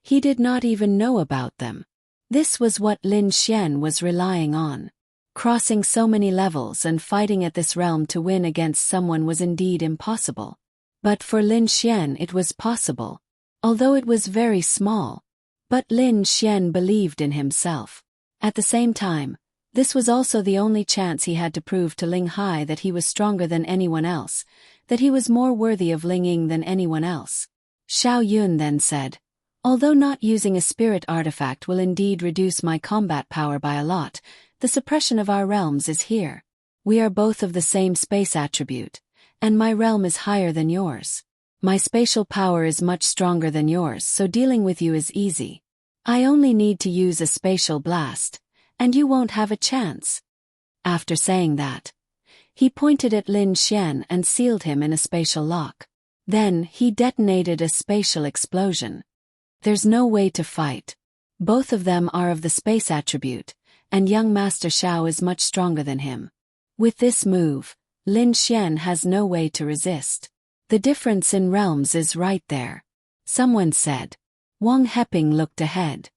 He did not even know about them. This was what Lin Xian was relying on. Crossing so many levels and fighting at this realm to win against someone was indeed impossible. But for Lin Xian it was possible, although it was very small. But Lin Xian believed in himself. At the same time, this was also the only chance he had to prove to Ling Hai that he was stronger than anyone else, that he was more worthy of Ling Ying than anyone else. Xiao Yun then said, although not using a spirit artifact will indeed reduce my combat power by a lot, the suppression of our realms is here. We are both of the same space attribute, and my realm is higher than yours. My spatial power is much stronger than yours, so dealing with you is easy. I only need to use a spatial blast, and you won't have a chance. After saying that, he pointed at Lin Xian and sealed him in a spatial lock. Then he detonated a spatial explosion. There's no way to fight. Both of them are of the space attribute, and young Master Xiao is much stronger than him. With this move, Lin Xian has no way to resist. The difference in realms is right there. Someone said. Wang Heping looked ahead.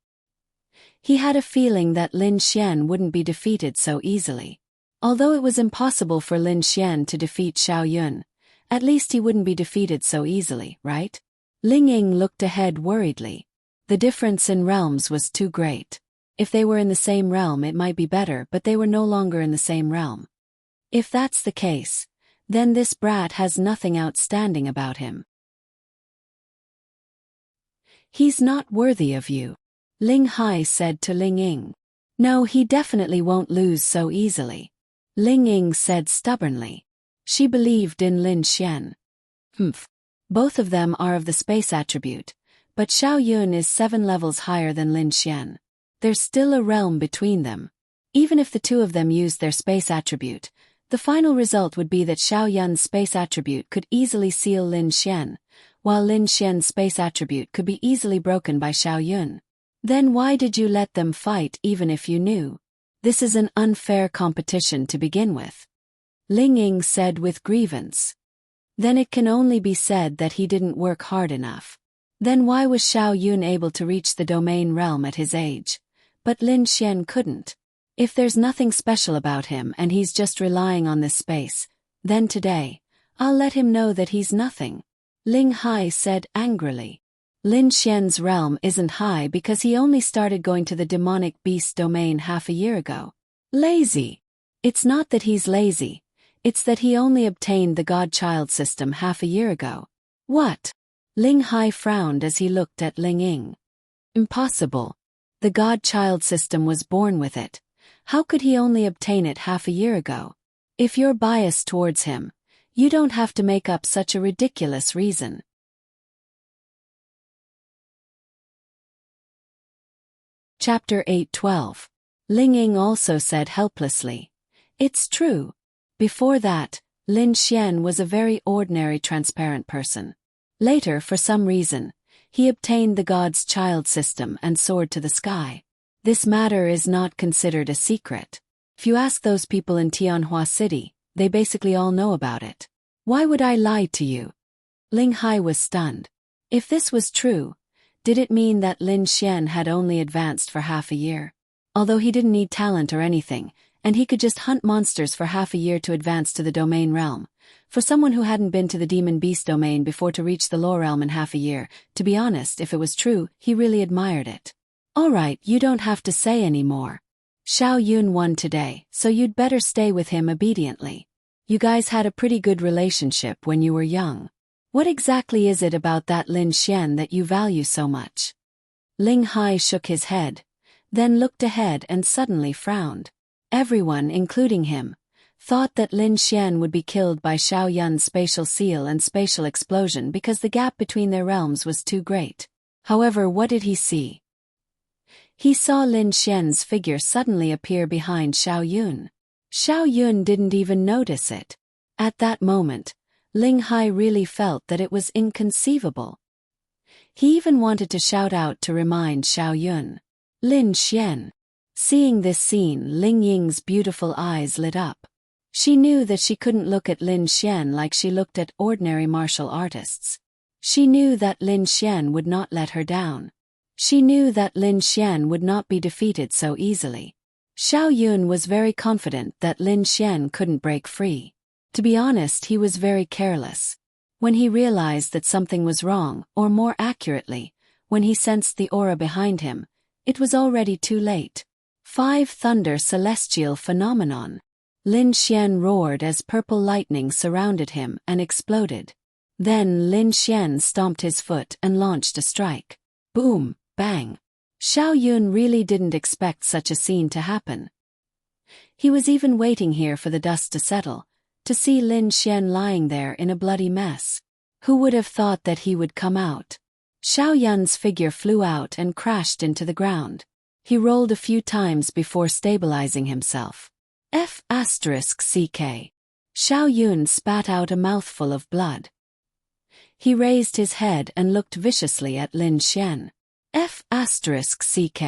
He had a feeling that Lin Xian wouldn't be defeated so easily. Although it was impossible for Lin Xian to defeat Xiao Yun, at least he wouldn't be defeated so easily, right? Ling Ying looked ahead worriedly. The difference in realms was too great. If they were in the same realm it might be better, but they were no longer in the same realm. If that's the case, then this brat has nothing outstanding about him. He's not worthy of you, Ling Hai said to Ling Ying. No, he definitely won't lose so easily, Ling Ying said stubbornly. She believed in Lin Xian. Both of them are of the space attribute, but Xiao Yun is 7 levels higher than Lin Xian. There's still a realm between them. Even if the two of them used their space attribute, the final result would be that Xiao Yun's space attribute could easily seal Lin Xian, while Lin Xian's space attribute could be easily broken by Xiao Yun. Then why did you let them fight even if you knew? This is an unfair competition to begin with. Ling Ying said with grievance. Then it can only be said that he didn't work hard enough. Then why was Xiao Yun able to reach the domain realm at his age? But Lin Xian couldn't. If there's nothing special about him and he's just relying on this space, then today, I'll let him know that he's nothing. Ling Hai said angrily. Lin Xian's realm isn't high because he only started going to the demonic beast domain half a year ago. Lazy. It's not that he's lazy. It's that he only obtained the God-Child system half a year ago. What? Ling Hai frowned as he looked at Ling Ying. Impossible. The God-Child system was born with it. How could he only obtain it half a year ago? If you're biased towards him, you don't have to make up such a ridiculous reason. Chapter 8:12. Ling Ying also said helplessly. It's true. Before that, Lin Xian was a very ordinary transparent person. Later, for some reason, he obtained the God's Child system and soared to the sky. This matter is not considered a secret. If you ask those people in Tianhua City, they basically all know about it. Why would I lie to you? Ling Hai was stunned. If this was true, did it mean that Lin Xian had only advanced for half a year? Although he didn't need talent or anything, and he could just hunt monsters for half a year to advance to the domain realm. For someone who hadn't been to the demon beast domain before to reach the lower realm in half a year, to be honest, if it was true, he really admired it. Alright, you don't have to say any more. Xiao Yun won today, so you'd better stay with him obediently. You guys had a pretty good relationship when you were young. What exactly is it about that Lin Xian that you value so much? Ling Hai shook his head, then looked ahead and suddenly frowned. Everyone, including him, thought that Lin Xian would be killed by Xiao Yun's spatial seal and spatial explosion because the gap between their realms was too great. However, what did he see? He saw Lin Xian's figure suddenly appear behind Xiao Yun. Xiao Yun didn't even notice it. At that moment, Ling Hai really felt that it was inconceivable. He even wanted to shout out to remind Xiao Yun. Lin Xian. Seeing this scene, Ling Ying's beautiful eyes lit up. She knew that she couldn't look at Lin Xian like she looked at ordinary martial artists. She knew that Lin Xian would not let her down. She knew that Lin Xian would not be defeated so easily. Xiao Yun was very confident that Lin Xian couldn't break free. To be honest, he was very careless. When he realized that something was wrong, or more accurately, when he sensed the aura behind him, it was already too late. 5 Thunder Celestial Phenomenon. Lin Xian roared as purple lightning surrounded him and exploded. Then Lin Xian stomped his foot and launched a strike. Boom, bang. Xiao Yun really didn't expect such a scene to happen. He was even waiting here for the dust to settle, to see Lin Xian lying there in a bloody mess. Who would have thought that he would come out? Xiao Yun's figure flew out and crashed into the ground. He rolled a few times before stabilizing himself. F***CK. Xiao Yun spat out a mouthful of blood. He raised his head and looked viciously at Lin Xian. F***CK.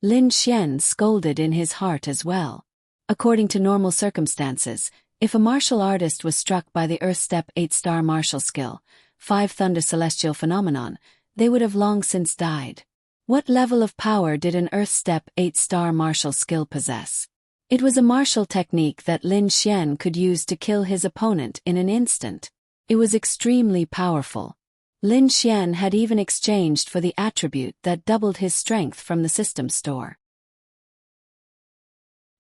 Lin Xian scolded in his heart as well. According to normal circumstances, if a martial artist was struck by the Earth Step 8-star martial skill, 5 Thunder Celestial Phenomenon, they would have long since died. What level of power did an Earth Step 8-star martial skill possess? It was a martial technique that Lin Xian could use to kill his opponent in an instant. It was extremely powerful. Lin Xian had even exchanged for the attribute that doubled his strength from the system store.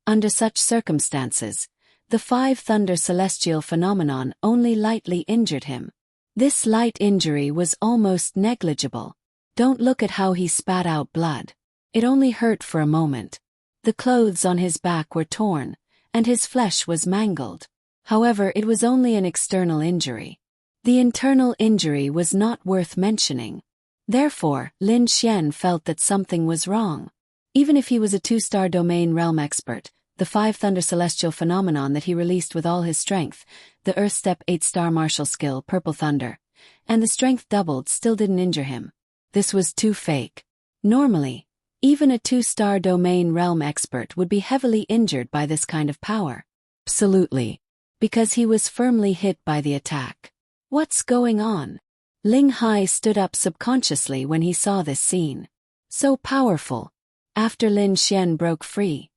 Under such circumstances, the 5 Thunder Celestial Phenomenon only lightly injured him. This light injury was almost negligible. Don't look at how he spat out blood. It only hurt for a moment. The clothes on his back were torn, and his flesh was mangled. However, it was only an external injury. The internal injury was not worth mentioning. Therefore, Lin Xian felt that something was wrong. Even if he was a 2-star domain realm expert, the 5 Thunder Celestial Phenomenon that he released with all his strength, the Earth Step 8-star martial skill Purple Thunder, and the strength doubled still didn't injure him. This was too fake. Normally, Even a 2-star domain realm expert would be heavily injured by this kind of power. Absolutely. Because he was firmly hit by the attack. What's going on? Ling Hai stood up subconsciously when he saw this scene. So powerful. After Lin Xian broke free,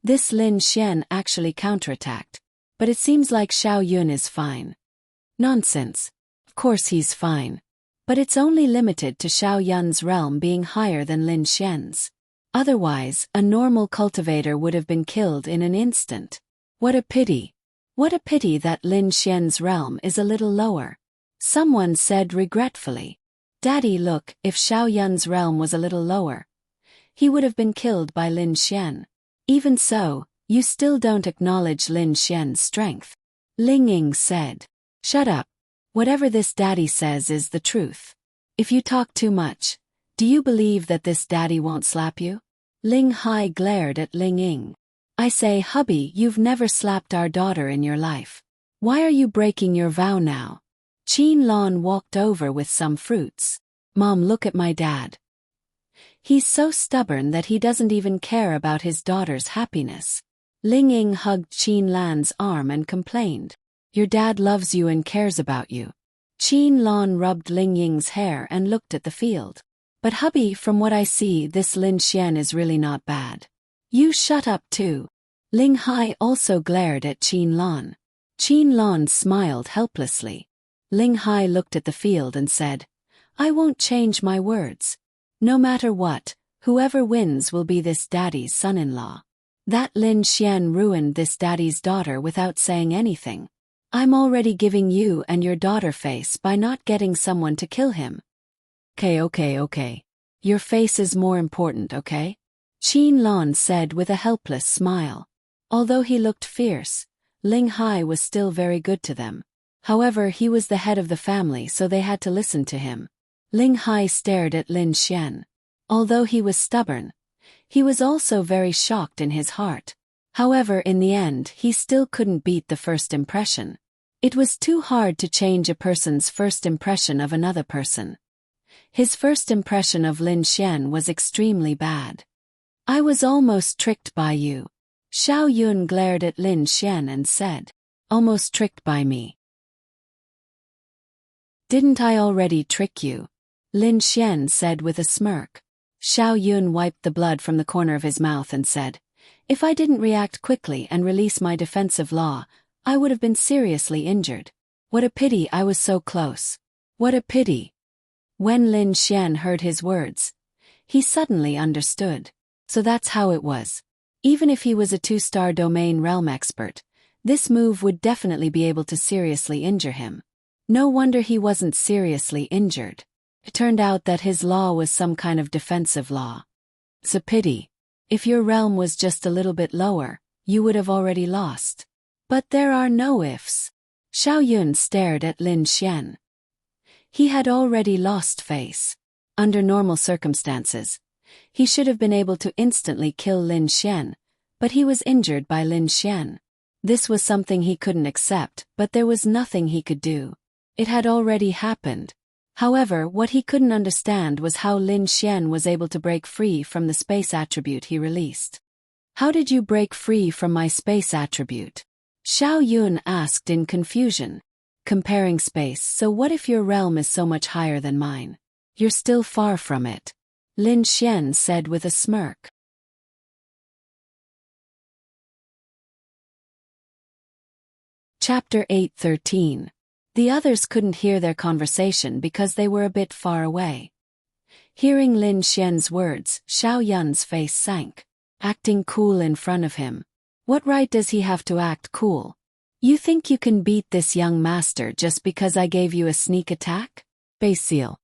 this Lin Xian actually counterattacked. But it seems like Xiao Yun is fine. Nonsense. Of course he's fine. But it's only limited to Xiao Yun's realm being higher than Lin Xian's. Otherwise, a normal cultivator would have been killed in an instant. What a pity. What a pity that Lin Xian's realm is a little lower. Someone said regretfully. Daddy, look, if Xiao Yun's realm was a little lower, he would have been killed by Lin Xian. Even so, you still don't acknowledge Lin Xian's strength. Ling Ying said. Shut up. Whatever this daddy says is the truth. If you talk too much, do you believe that this daddy won't slap you? Ling Hai glared at Ling Ying. I say, hubby, you've never slapped our daughter in your life. Why are you breaking your vow now? Qin Lan walked over with some fruits. Mom, look at my dad. He's so stubborn that he doesn't even care about his daughter's happiness. Ling Ying hugged Qin Lan's arm and complained. Your dad loves you and cares about you. Qin Lan rubbed Ling Ying's hair and looked at the field. But hubby, from what I see, this Lin Xian is really not bad. You shut up too. Ling Hai also glared at Qin Lan. Qin Lan smiled helplessly. Ling Hai looked at the field and said, I won't change my words. No matter what, whoever wins will be this daddy's son-in-law. That Lin Xian ruined this daddy's daughter without saying anything. I'm already giving you and your daughter face by not getting someone to kill him. Okay. Your face is more important, okay? Qin Lan said with a helpless smile. Although he looked fierce, Ling Hai was still very good to them. However, he was the head of the family, so they had to listen to him. Ling Hai stared at Lin Xian. Although he was stubborn, he was also very shocked in his heart. However, in the end, he still couldn't beat the first impression. It was too hard to change a person's first impression of another person. His first impression of Lin Xian was extremely bad. I was almost tricked by you. Xiao Yun glared at Lin Xian and said, almost tricked by me. Didn't I already trick you? Lin Xian said with a smirk. Xiao Yun wiped the blood from the corner of his mouth and said, if I didn't react quickly and release my defensive law, I would have been seriously injured. What a pity I was so close. What a pity. When Lin Xian heard his words, he suddenly understood. So that's how it was. Even if he was a 2-star domain realm expert, this move would definitely be able to seriously injure him. No wonder he wasn't seriously injured. It turned out that his law was some kind of defensive law. It's a pity. If your realm was just a little bit lower, you would have already lost. But there are no ifs. Xiao Yun stared at Lin Xian. He had already lost face. Under normal circumstances, he should have been able to instantly kill Lin Xian, but he was injured by Lin Xian. This was something he couldn't accept, but there was nothing he could do. It had already happened. However, what he couldn't understand was how Lin Xian was able to break free from the space attribute he released. How did you break free from my space attribute? Xiao Yun asked in confusion. Comparing space, so what if your realm is so much higher than mine? You're still far from it. Lin Xian said with a smirk. Chapter 8:13. The others couldn't hear their conversation because they were a bit far away. Hearing Lin Xian's words, Xiao Yun's face sank. Acting cool in front of him. What right does he have to act cool? You think you can beat this young master just because I gave you a sneak attack? Space Seal.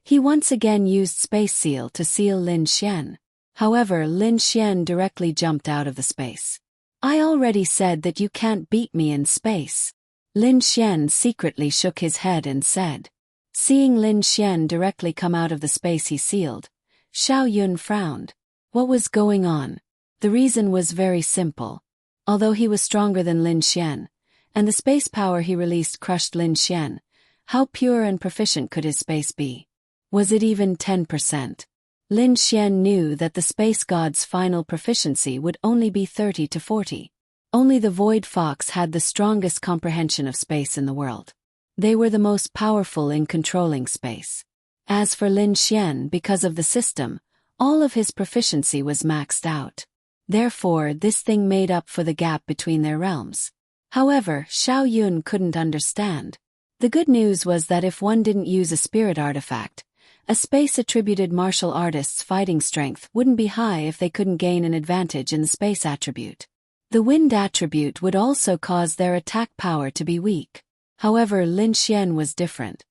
He once again used Space Seal to seal Lin Xian. However, Lin Xian directly jumped out of the space. I already said that you can't beat me in space. Lin Xian secretly shook his head and said. Seeing Lin Xian directly come out of the space he sealed, Xiao Yun frowned. What was going on? The reason was very simple. Although he was stronger than Lin Xian, and the space power he released crushed Lin Xian, how pure and proficient could his space be? Was it even 10%? Lin Xian knew that the space god's final proficiency would only be 30 to 40. Only the Void Fox had the strongest comprehension of space in the world. They were the most powerful in controlling space. As for Lin Xian, because of the system, all of his proficiency was maxed out. Therefore, this thing made up for the gap between their realms. However, Xiao Yun couldn't understand. The good news was that if one didn't use a spirit artifact, a space-attributed martial artist's fighting strength wouldn't be high if they couldn't gain an advantage in the space attribute. The wind attribute would also cause their attack power to be weak. However, Lin Xian was different.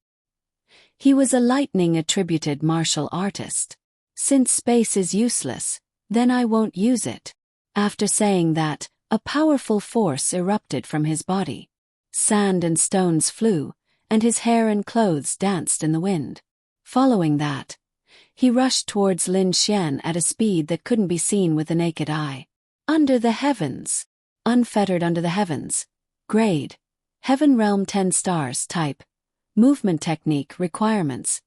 He was a lightning-attributed martial artist. Since space is useless, then I won't use it. After saying that, a powerful force erupted from his body. Sand and stones flew, and his hair and clothes danced in the wind. Following that, he rushed towards Lin Xian at a speed that couldn't be seen with the naked eye. Under the heavens. Unfettered under the heavens. Grade. Heaven Realm 10 stars type. Movement technique requirements.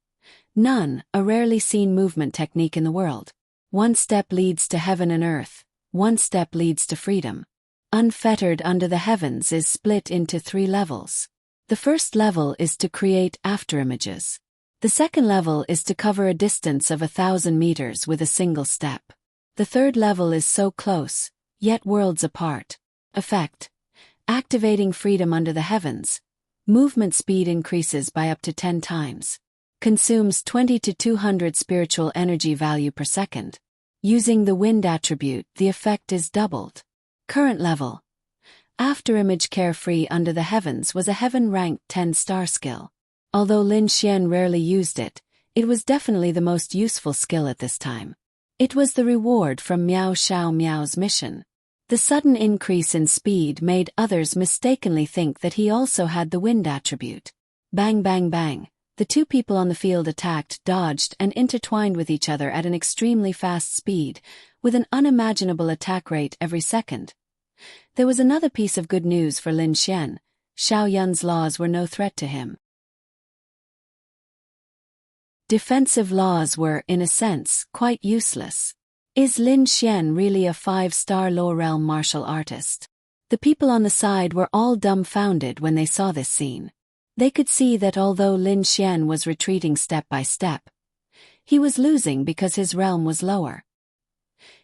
None, a rarely seen movement technique in the world. One step leads to heaven and earth. One step leads to freedom. Unfettered under the heavens is split into 3 levels. The first level is to create afterimages. The second level is to cover a distance of 1,000 meters with a single step. The third level is so close, yet worlds apart. Effect. Activating freedom under the heavens. Movement speed increases by up to 10 times. Consumes 20 to 200 spiritual energy value per second. Using the wind attribute, the effect is doubled. Current level. Afterimage Carefree under the heavens was a heaven-ranked 10-star skill. Although Lin Xian rarely used it, it was definitely the most useful skill at this time. It was the reward from Miao Xiao Miao's mission. The sudden increase in speed made others mistakenly think that he also had the wind attribute. Bang bang bang, the two people on the field attacked, dodged, and intertwined with each other at an extremely fast speed, with an unimaginable attack rate every second. There was another piece of good news for Lin Xian. Xiao Yun's laws were no threat to him. Defensive laws were, in a sense, quite useless. Is Lin Xian really a 5-star low-realm martial artist? The people on the side were all dumbfounded when they saw this scene. They could see that although Lin Xian was retreating step by step, he was losing because his realm was lower.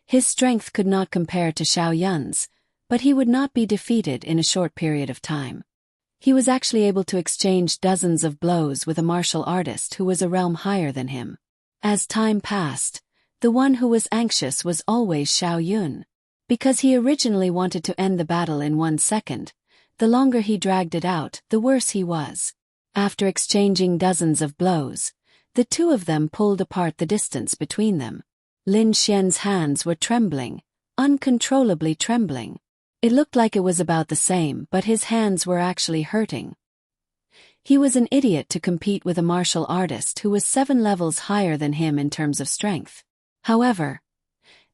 His strength could not compare to Xiao Yun's, but he would not be defeated in a short period of time. He was actually able to exchange dozens of blows with a martial artist who was a realm higher than him. As time passed, the one who was anxious was always Xiao Yun. Because he originally wanted to end the battle in 1 second, the longer he dragged it out, the worse he was. After exchanging dozens of blows, the two of them pulled apart the distance between them. Lin Xian's hands were trembling, uncontrollably trembling. It looked like it was about the same, but his hands were actually hurting. He was an idiot to compete with a martial artist who was 7 levels higher than him in terms of strength. However,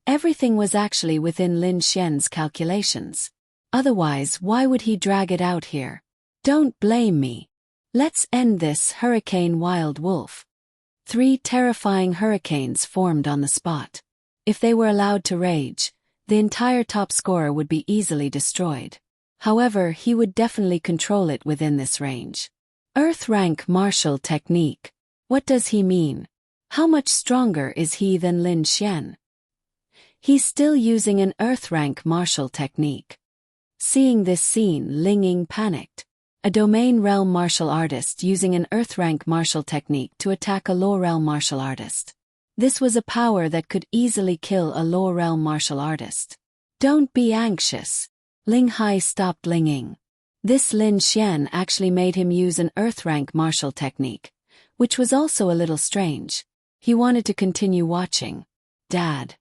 everything was actually within Lin Xian's calculations. Otherwise, why would he drag it out here? Don't blame me. Let's end this, Hurricane Wild Wolf. 3 terrifying hurricanes formed on the spot. If they were allowed to rage, the entire top scorer would be easily destroyed. However, he would definitely control it within this range. Earth rank martial technique. What does he mean? How much stronger is he than Lin Xian? He's still using an Earth rank martial technique. Seeing this scene, Ling Ying panicked. A domain realm martial artist using an Earth rank martial technique to attack a low realm martial artist. This was a power that could easily kill a low realm martial artist. Don't be anxious. Ling Hai stopped Ling Ying. This Lin Xian actually made him use an Earth rank martial technique, which was also a little strange. He wanted to continue watching. Dad.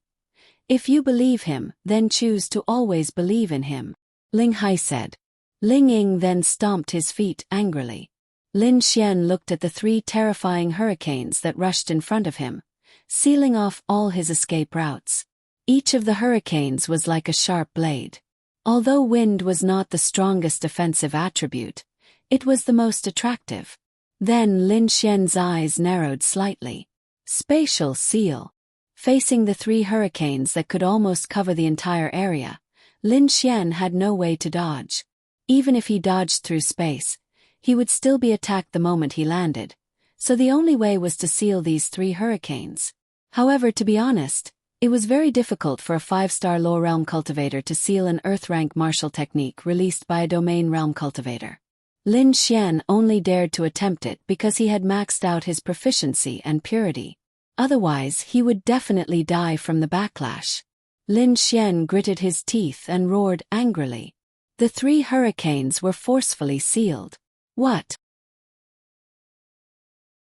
If you believe him, then choose to always believe in him, Ling Hai said. Ling Ying then stomped his feet angrily. Lin Xian looked at the 3 terrifying hurricanes that rushed in front of him, sealing off all his escape routes. Each of the hurricanes was like a sharp blade. Although wind was not the strongest defensive attribute, it was the most attractive. Then Lin Xian's eyes narrowed slightly. Spatial seal. Facing the 3 hurricanes that could almost cover the entire area, Lin Xian had no way to dodge. Even if he dodged through space, he would still be attacked the moment he landed, so the only way was to seal these 3 hurricanes. However, to be honest, it was very difficult for a 5-star low realm cultivator to seal an Earth rank martial technique released by a domain realm cultivator. Lin Xian only dared to attempt it because he had maxed out his proficiency and purity. Otherwise, he would definitely die from the backlash. Lin Xian gritted his teeth and roared angrily. The 3 hurricanes were forcefully sealed. What?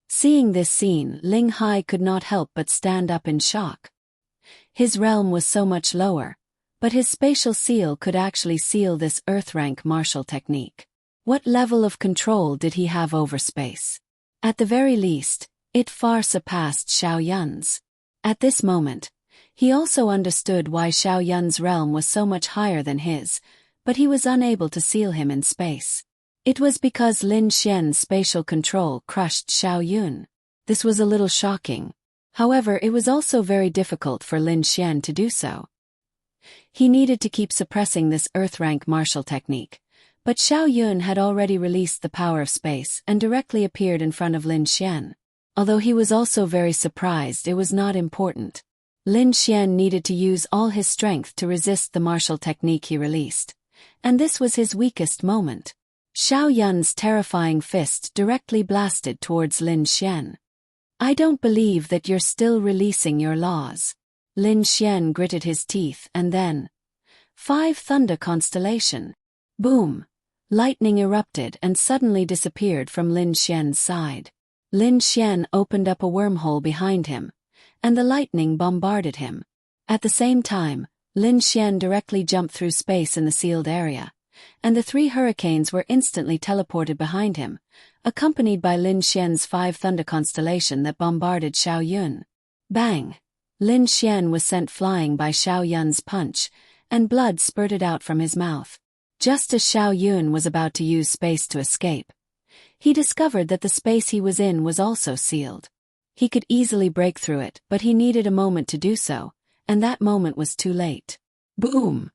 Seeing this scene, Ling Hai could not help but stand up in shock. His realm was so much lower, but his spatial seal could actually seal this Earth rank martial technique. What level of control did he have over space? At the very least, it far surpassed Xiao Yun's. At this moment, he also understood why Xiao Yun's realm was so much higher than his, but he was unable to seal him in space. It was because Lin Xian's spatial control crushed Xiao Yun. This was a little shocking. However, it was also very difficult for Lin Xian to do so. He needed to keep suppressing this Earth rank martial technique, but Xiao Yun had already released the power of space and directly appeared in front of Lin Xian. Although he was also very surprised, it was not important. Lin Xian needed to use all his strength to resist the martial technique he released, and this was his weakest moment. Xiao Yun's terrifying fist directly blasted towards Lin Xian. I don't believe that you're still releasing your laws. Lin Xian gritted his teeth and then... 5 Thunder Constellation. Boom! Lightning erupted and suddenly disappeared from Lin Xian's side. Lin Xian opened up a wormhole behind him, and the lightning bombarded him. At the same time, Lin Xian directly jumped through space in the sealed area, and the 3 hurricanes were instantly teleported behind him, accompanied by Lin Xian's 5 Thunder Constellation that bombarded Xiao Yun. Bang! Lin Xian was sent flying by Xiao Yun's punch, and blood spurted out from his mouth. Just as Xiao Yun was about to use space to escape, he discovered that the space he was in was also sealed. He could easily break through it, but he needed a moment to do so, and that moment was too late. Boom!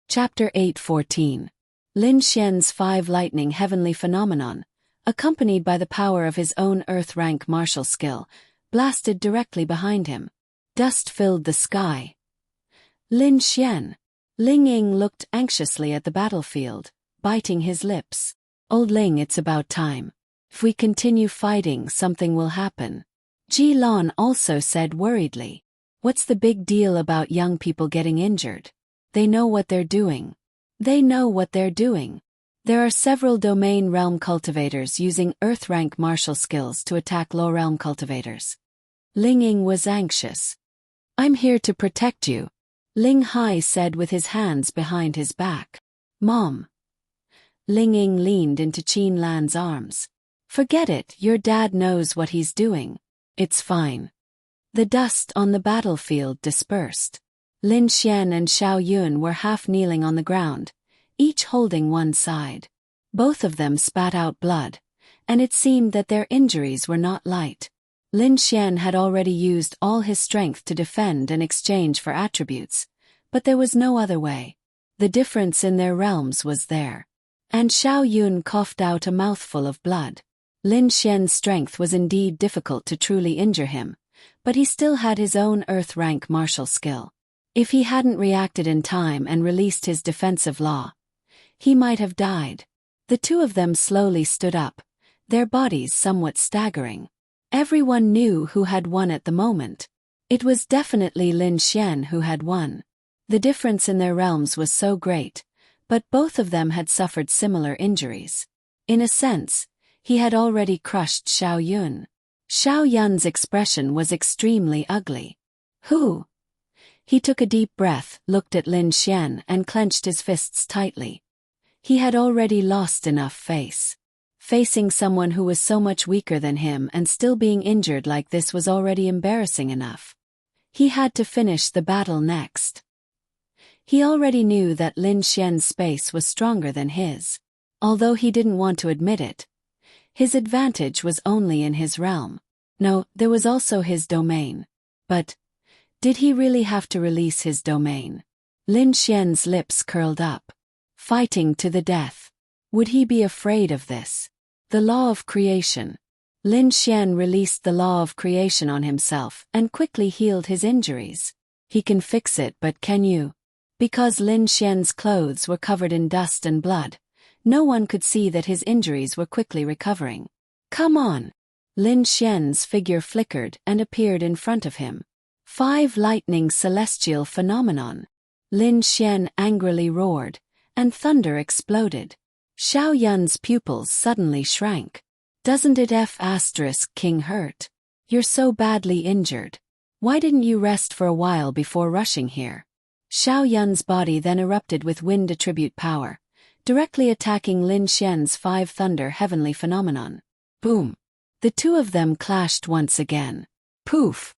Chapter 8:14. Lin Xian's 5 Lightning Heavenly Phenomenon, accompanied by the power of his own Earth rank martial skill, blasted directly behind him. Dust filled the sky. Lin Xian. Ling Ying looked anxiously at the battlefield, biting his lips. Old Ling, it's about time. If we continue fighting, something will happen. Ji Lan also said worriedly. What's the big deal about young people getting injured? They know what they're doing. They know what they're doing. There are several domain realm cultivators using Earth rank martial skills to attack low realm cultivators. Ling Ying was anxious. I'm here to protect you, Ling Hai said with his hands behind his back. Mom. Ling Ying leaned into Qin Lan's arms. Forget it, your dad knows what he's doing. It's fine. The dust on the battlefield dispersed. Lin Xian and Xiao Yun were half kneeling on the ground, each holding one side. Both of them spat out blood, and it seemed that their injuries were not light. Lin Xian had already used all his strength to defend and exchange for attributes, but there was no other way. The difference in their realms was there. And Xiao Yun coughed out a mouthful of blood. Lin Xian's strength was indeed difficult to truly injure him, but he still had his own Earth rank martial skill. If he hadn't reacted in time and released his defensive law, he might have died. The two of them slowly stood up, their bodies somewhat staggering. Everyone knew who had won at the moment. It was definitely Lin Xian who had won. The difference in their realms was so great, but both of them had suffered similar injuries. In a sense, he had already crushed Xiao Yun. Xiao Yun's expression was extremely ugly. Who? He took a deep breath, looked at Lin Xian and clenched his fists tightly. He had already lost enough face. Facing someone who was so much weaker than him and still being injured like this was already embarrassing enough. He had to finish the battle next. He already knew that Lin Xian's space was stronger than his. Although he didn't want to admit it, His advantage was only in his realm. No, there was also his domain. But did he really have to release his domain? Lin Xian's lips curled up. Fighting to the death. Would he be afraid of this? The law of creation. Lin Xian released the law of creation on himself and quickly healed his injuries. He can fix it, but can you? Because Lin Xian's clothes were covered in dust and blood, no one could see that his injuries were quickly recovering. Come on! Lin Xian's figure flickered and appeared in front of him. 5 lightning celestial phenomenon. Lin Xian angrily roared, and thunder exploded. Xiao Yun's pupils suddenly shrank. Doesn't it King hurt? You're so badly injured. Why didn't you rest for a while before rushing here? Xiao Yun's body then erupted with wind attribute power, directly attacking Lin Xian's 5 thunder heavenly phenomenon. Boom! The two of them clashed once again. Poof!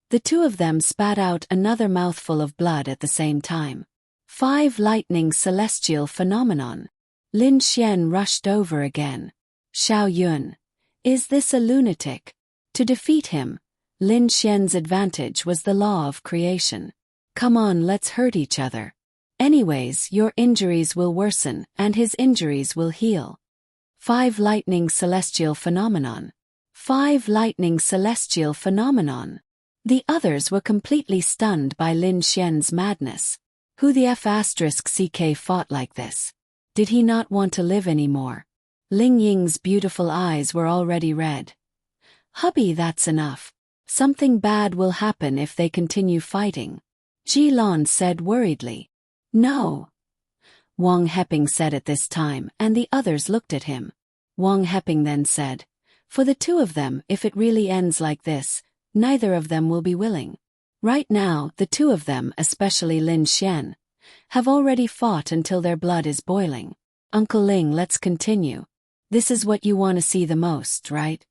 The two of them spat out another mouthful of blood at the same time. 5 lightning celestial phenomenon. Lin Xian rushed over again. Xiao Yun. Is this a lunatic? To defeat him, Lin Xian's advantage was the law of creation. Come on, let's hurt each other. Anyways, your injuries will worsen and his injuries will heal. 5 lightning celestial phenomenon. 5 lightning celestial phenomenon. The others were completely stunned by Lin Xian's madness. Who the CK fought like this? Did he not want to live anymore? Ling Ying's beautiful eyes were already red. Hubby, that's enough. Something bad will happen if they continue fighting. Ji Lan said worriedly. No. Wang Heping said at this time, and the others looked at him. Wang Heping then said, for the two of them, if it really ends like this, neither of them will be willing. Right now, the two of them, especially Lin Xian, have already fought until their blood is boiling. Uncle Ling, let's continue. This is what you want to see the most, right?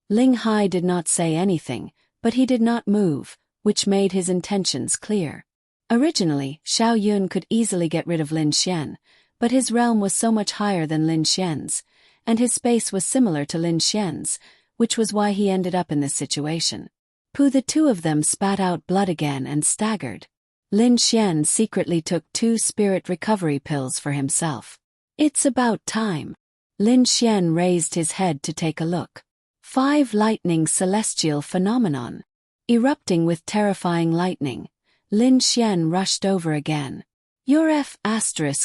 Ling Hai did not say anything, but he did not move, which made his intentions clear. Originally, Xiao Yun could easily get rid of Lin Xian, but his realm was so much higher than Lin Xian's, and his space was similar to Lin Xian's, which was why he ended up in this situation. The two of them spat out blood again and staggered. Lin Xian secretly took 2 spirit recovery pills for himself. It's about time. Lin Xian raised his head to take a look. 5 lightning celestial phenomenon. Erupting with terrifying lightning, Lin Xian rushed over again. You're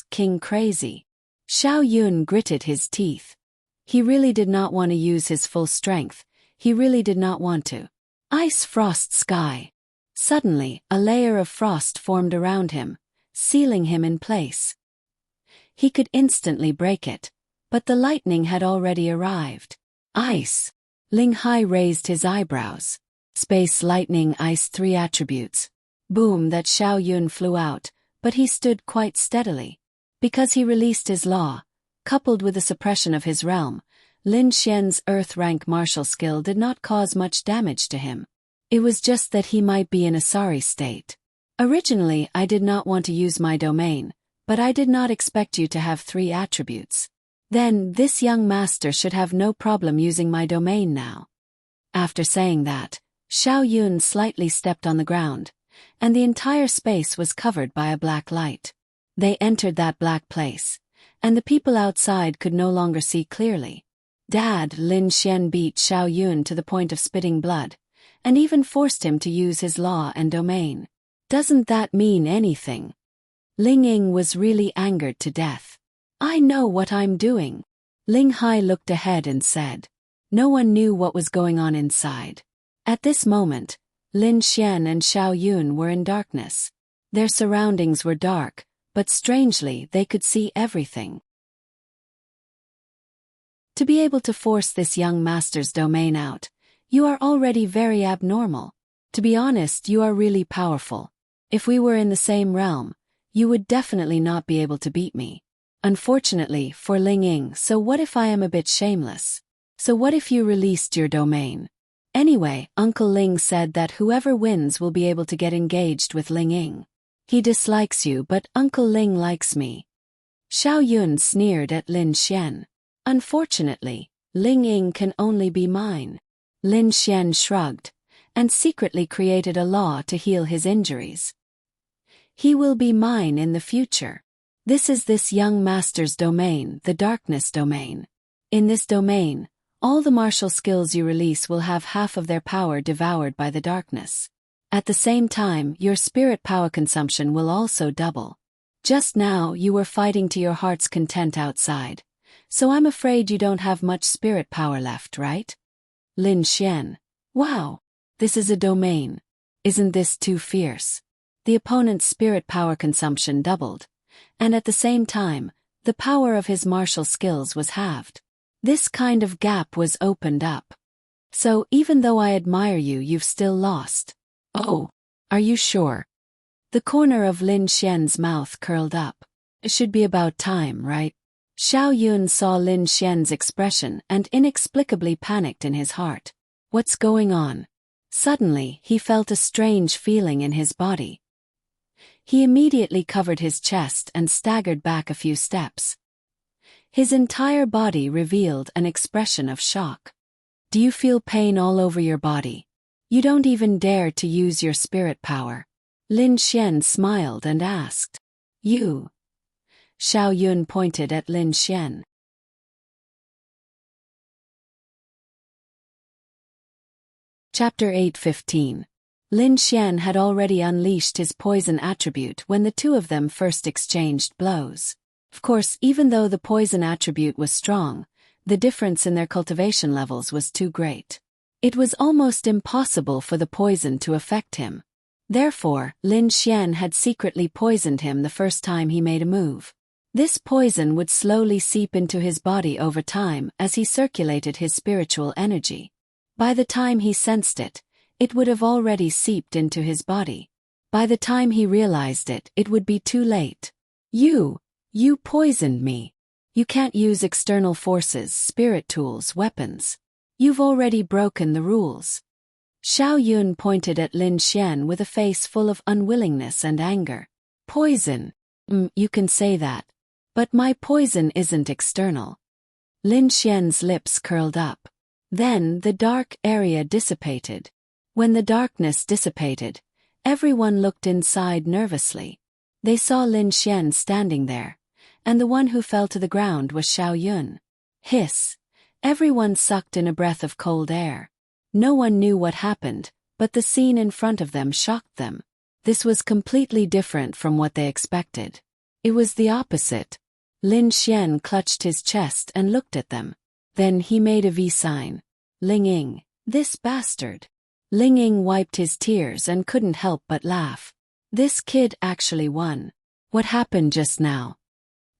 King crazy. Xiao Yun gritted his teeth. He really did not want to use his full strength, he really did not want to. Ice frost sky. Suddenly, a layer of frost formed around him, sealing him in place. He could instantly break it, but the lightning had already arrived. Ice. Ling Hai raised his eyebrows. Space lightning ice 3 attributes. Boom, that Xiao Yun flew out, but he stood quite steadily. Because he released his law, coupled with the suppression of his realm, Lin Xian's earth rank martial skill did not cause much damage to him. It was just that he might be in a sorry state. Originally, I did not want to use my domain, but I did not expect you to have 3 attributes. Then, this young master should have no problem using my domain now. After saying that, Xiao Yun slightly stepped on the ground, and the entire space was covered by a black light. They entered that black place, and the people outside could no longer see clearly. Dad, Lin Xian beat Xiao Yun to the point of spitting blood, and even forced him to use his law and domain. Doesn't that mean anything? Ling Ying was really angered to death. I know what I'm doing. Ling Hai looked ahead and said. No one knew what was going on inside. At this moment, Lin Xian and Xiao Yun were in darkness. Their surroundings were dark, but strangely they could see everything. To be able to force this young master's domain out, you are already very abnormal. To be honest, you are really powerful. If we were in the same realm, you would definitely not be able to beat me. Unfortunately for Ling Ying, so what if I am a bit shameless? So what if you released your domain? Anyway, Uncle Ling said that whoever wins will be able to get engaged with Ling Ying. He dislikes you, but Uncle Ling likes me. Xiao Yun sneered at Lin Xian. Unfortunately, Ling Ying can only be mine. Lin Xian shrugged, and secretly created a law to heal his injuries. He will be mine in the future. This is this young master's domain, the darkness domain. In this domain, all the martial skills you release will have half of their power devoured by the darkness. At the same time, your spirit power consumption will also double. Just now you were fighting to your heart's content outside, so I'm afraid you don't have much spirit power left, right? Lin Xian. Wow. This is a domain. Isn't this too fierce? The opponent's spirit power consumption doubled, and at the same time, the power of his martial skills was halved. This kind of gap was opened up. So even though I admire you, you've still lost. Oh, are you sure? The corner of Lin Xian's mouth curled up. It should be about time, right? Xiao Yun saw Lin Xian's expression and inexplicably panicked in his heart. What's going on? Suddenly, he felt a strange feeling in his body. He immediately covered his chest and staggered back a few steps. His entire body revealed an expression of shock. Do you feel pain all over your body? You don't even dare to use your spirit power. Lin Xian smiled and asked. You? Xiao Yun pointed at Lin Xian. Chapter 8:15. Lin Xian had already unleashed his poison attribute when the two of them first exchanged blows. Of course, even though the poison attribute was strong, the difference in their cultivation levels was too great. It was almost impossible for the poison to affect him. Therefore, Lin Xian had secretly poisoned him the first time he made a move. This poison would slowly seep into his body over time as he circulated his spiritual energy. By the time he sensed it, it would have already seeped into his body. By the time he realized it, it would be too late. You poisoned me. You can't use external forces, spirit tools, weapons. You've already broken the rules. Xiao Yun pointed at Lin Xian with a face full of unwillingness and anger. Poison? You can say that. But my poison isn't external. Lin Xian's lips curled up. Then the dark area dissipated. When the darkness dissipated, everyone looked inside nervously. They saw Lin Xian standing there, and the one who fell to the ground was Xiao Yun. Hiss! Everyone sucked in a breath of cold air. No one knew what happened, but the scene in front of them shocked them. This was completely different from what they expected. It was the opposite. Lin Xian clutched his chest and looked at them. Then he made a V sign. Ling Ying, this bastard. Ling Ying wiped his tears and couldn't help but laugh. This kid actually won. What happened just now?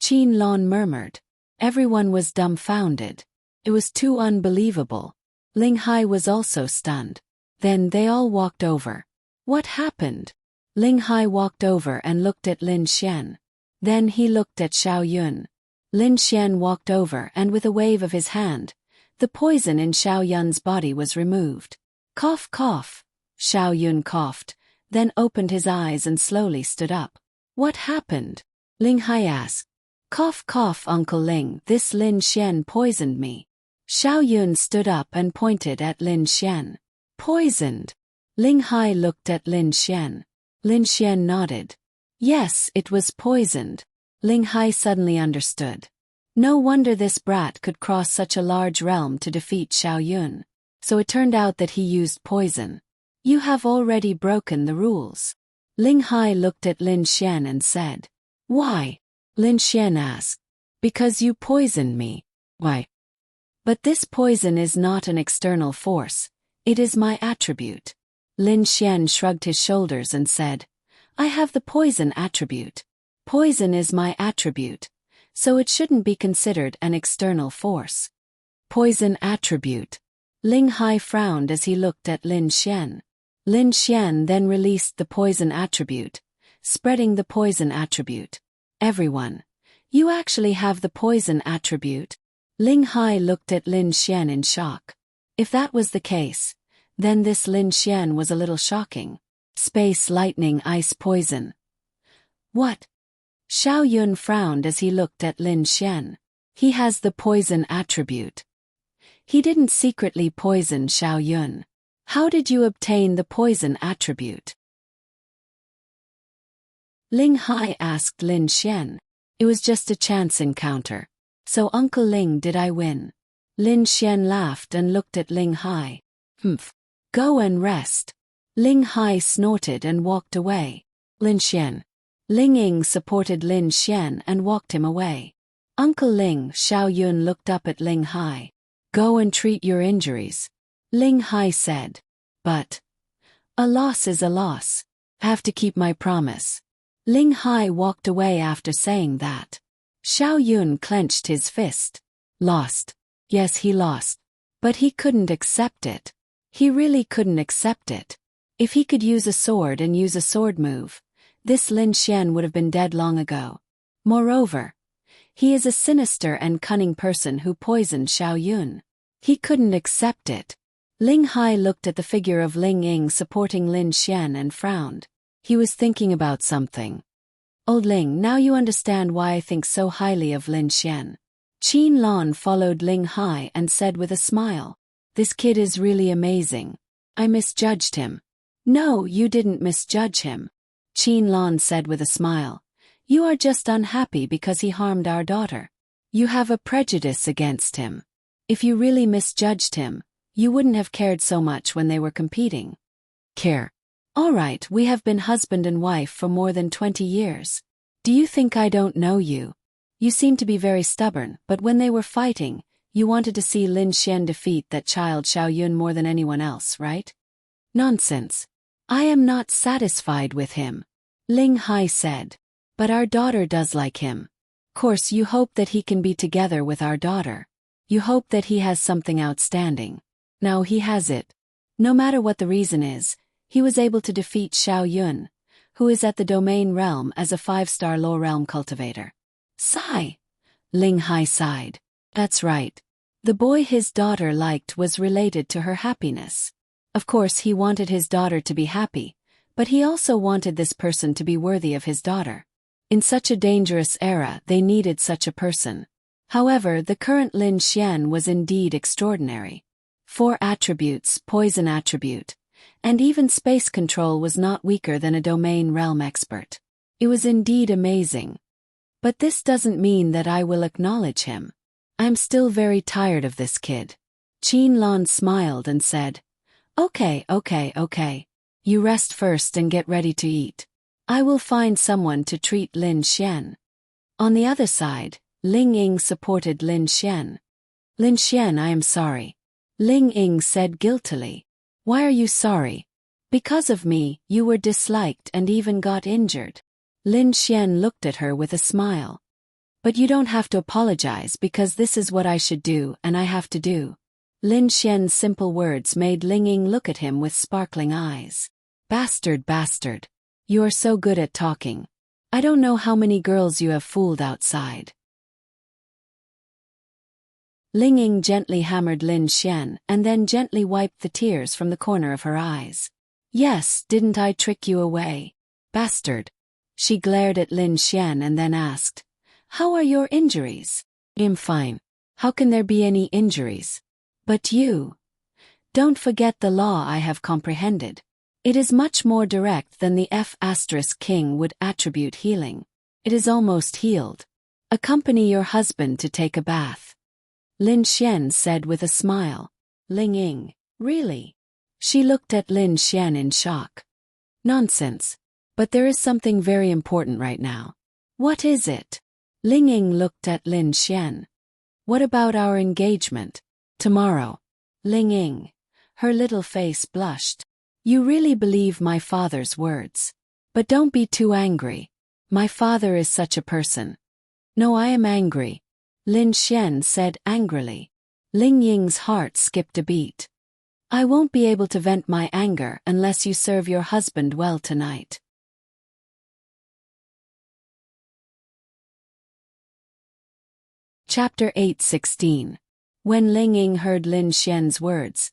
Qin Lon murmured. Everyone was dumbfounded. It was too unbelievable. Ling Hai was also stunned. Then they all walked over. What happened? Ling Hai walked over and looked at Lin Xian. Then he looked at Xiao Yun. Lin Xian walked over and with a wave of his hand, the poison in Xiao Yun's body was removed. Cough, cough. Xiao Yun coughed, then opened his eyes and slowly stood up. What happened? Ling Hai asked. Cough, cough, Uncle Ling, this Lin Xian poisoned me. Xiao Yun stood up and pointed at Lin Xian. Poisoned? Ling Hai looked at Lin Xian. Lin Xian nodded. Yes, it was poisoned. Ling Hai suddenly understood. No wonder this brat could cross such a large realm to defeat Xiao Yun. So it turned out that he used poison. You have already broken the rules. Ling Hai looked at Lin Xian and said. Why? Lin Xian asked. Because you poisoned me. Why? But this poison is not an external force. It is my attribute. Lin Xian shrugged his shoulders and said. I have the poison attribute. Poison is my attribute, so it shouldn't be considered an external force. Poison attribute. Ling Hai frowned as he looked at Lin Xian. Lin Xian then released the poison attribute, spreading the poison attribute. Everyone. You actually have the poison attribute? Ling Hai looked at Lin Xian in shock. If that was the case, then this Lin Xian was a little shocking. Space lightning ice poison. What? Xiao Yun frowned as he looked at Lin Xian. He has the poison attribute. He didn't secretly poison Xiao Yun. How did you obtain the poison attribute? Ling Hai asked Lin Xian. It was just a chance encounter. So Uncle Ling, did I win? Lin Xian laughed and looked at Ling Hai. Humph. Go and rest. Ling Hai snorted and walked away. Lin Xian. Ling Ying supported Lin Xian and walked him away. Uncle Ling, Xiao Yun looked up at Ling Hai. Go and treat your injuries. Ling Hai said. But a loss is a loss. I have to keep my promise. Ling Hai walked away after saying that. Xiao Yun clenched his fist. Lost. Yes, he lost. But he couldn't accept it. He really couldn't accept it. If he could use a sword and use a sword move, this Lin Xian would have been dead long ago. Moreover, he is a sinister and cunning person who poisoned Xiao Yun. He couldn't accept it. Ling Hai looked at the figure of Ling Ying supporting Lin Xian and frowned. He was thinking about something. Old Ling, now you understand why I think so highly of Lin Xian. Qin Lan followed Ling Hai and said with a smile. This kid is really amazing. I misjudged him. No, you didn't misjudge him. Qin Lan said with a smile. You are just unhappy because he harmed our daughter. You have a prejudice against him. If you really misjudged him, you wouldn't have cared so much when they were competing. Care. All right, we have been husband and wife for more than 20 years. Do you think I don't know you? You seem to be very stubborn, but when they were fighting, you wanted to see Lin Xian defeat that child Xiao Yun more than anyone else, right? Nonsense. I am not satisfied with him. Ling Hai said. But our daughter does like him. Of course you hope that he can be together with our daughter. You hope that he has something outstanding. Now he has it. No matter what the reason is, he was able to defeat Xiao Yun, who is at the domain realm as a 5-star low realm cultivator. Sigh. Ling Hai sighed. That's right. The boy his daughter liked was related to her happiness. Of course he wanted his daughter to be happy, but he also wanted this person to be worthy of his daughter. In such a dangerous era they needed such a person. However, the current Lin Xian was indeed extraordinary. 4 attributes, poison attribute, and even space control was not weaker than a domain realm expert. It was indeed amazing. But this doesn't mean that I will acknowledge him. I'm still very tired of this kid. Qin Lan smiled and said, Okay. You rest first and get ready to eat. I will find someone to treat Lin Xian. On the other side, Ling Ying supported Lin Xian. Lin Xian, I am sorry. Ling Ying said guiltily. Why are you sorry? Because of me, you were disliked and even got injured. Lin Xian looked at her with a smile. But you don't have to apologize because this is what I should do and I have to do. Lin Xian's simple words made Ling Ying look at him with sparkling eyes. Bastard. You are so good at talking. I don't know how many girls you have fooled outside. Ling Ying gently hammered Lin Xian and then gently wiped the tears from the corner of her eyes. Yes, didn't I trick you away? Bastard. She glared at Lin Xian and then asked, How are your injuries? I'm fine. How can there be any injuries? But you. Don't forget the law I have comprehended. It is much more direct than the F** king would attribute healing. It is almost healed. Accompany your husband to take a bath. Lin Xian said with a smile. Ling Ying, really? She looked at Lin Xian in shock. Nonsense. But there is something very important right now. What is it? Ling Ying looked at Lin Xian. What about our engagement? Tomorrow. Ling Ying. Her little face blushed. You really believe my father's words. But don't be too angry. My father is such a person. No, I am angry. Lin Xian said angrily. Ling Ying's heart skipped a beat. I won't be able to vent my anger unless you serve your husband well tonight. Chapter 8:16. When Ling Ying heard Lin Xian's words,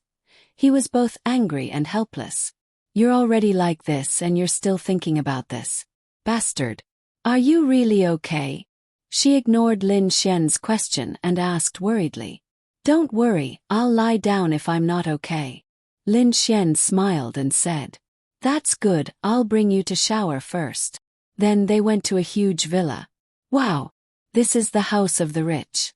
he was both angry and helpless. You're already like this and you're still thinking about this. Bastard. Are you really okay? She ignored Lin Xian's question and asked worriedly. Don't worry, I'll lie down if I'm not okay. Lin Xian smiled and said. That's good, I'll bring you to shower first. Then they went to a huge villa. Wow! This is the house of the rich.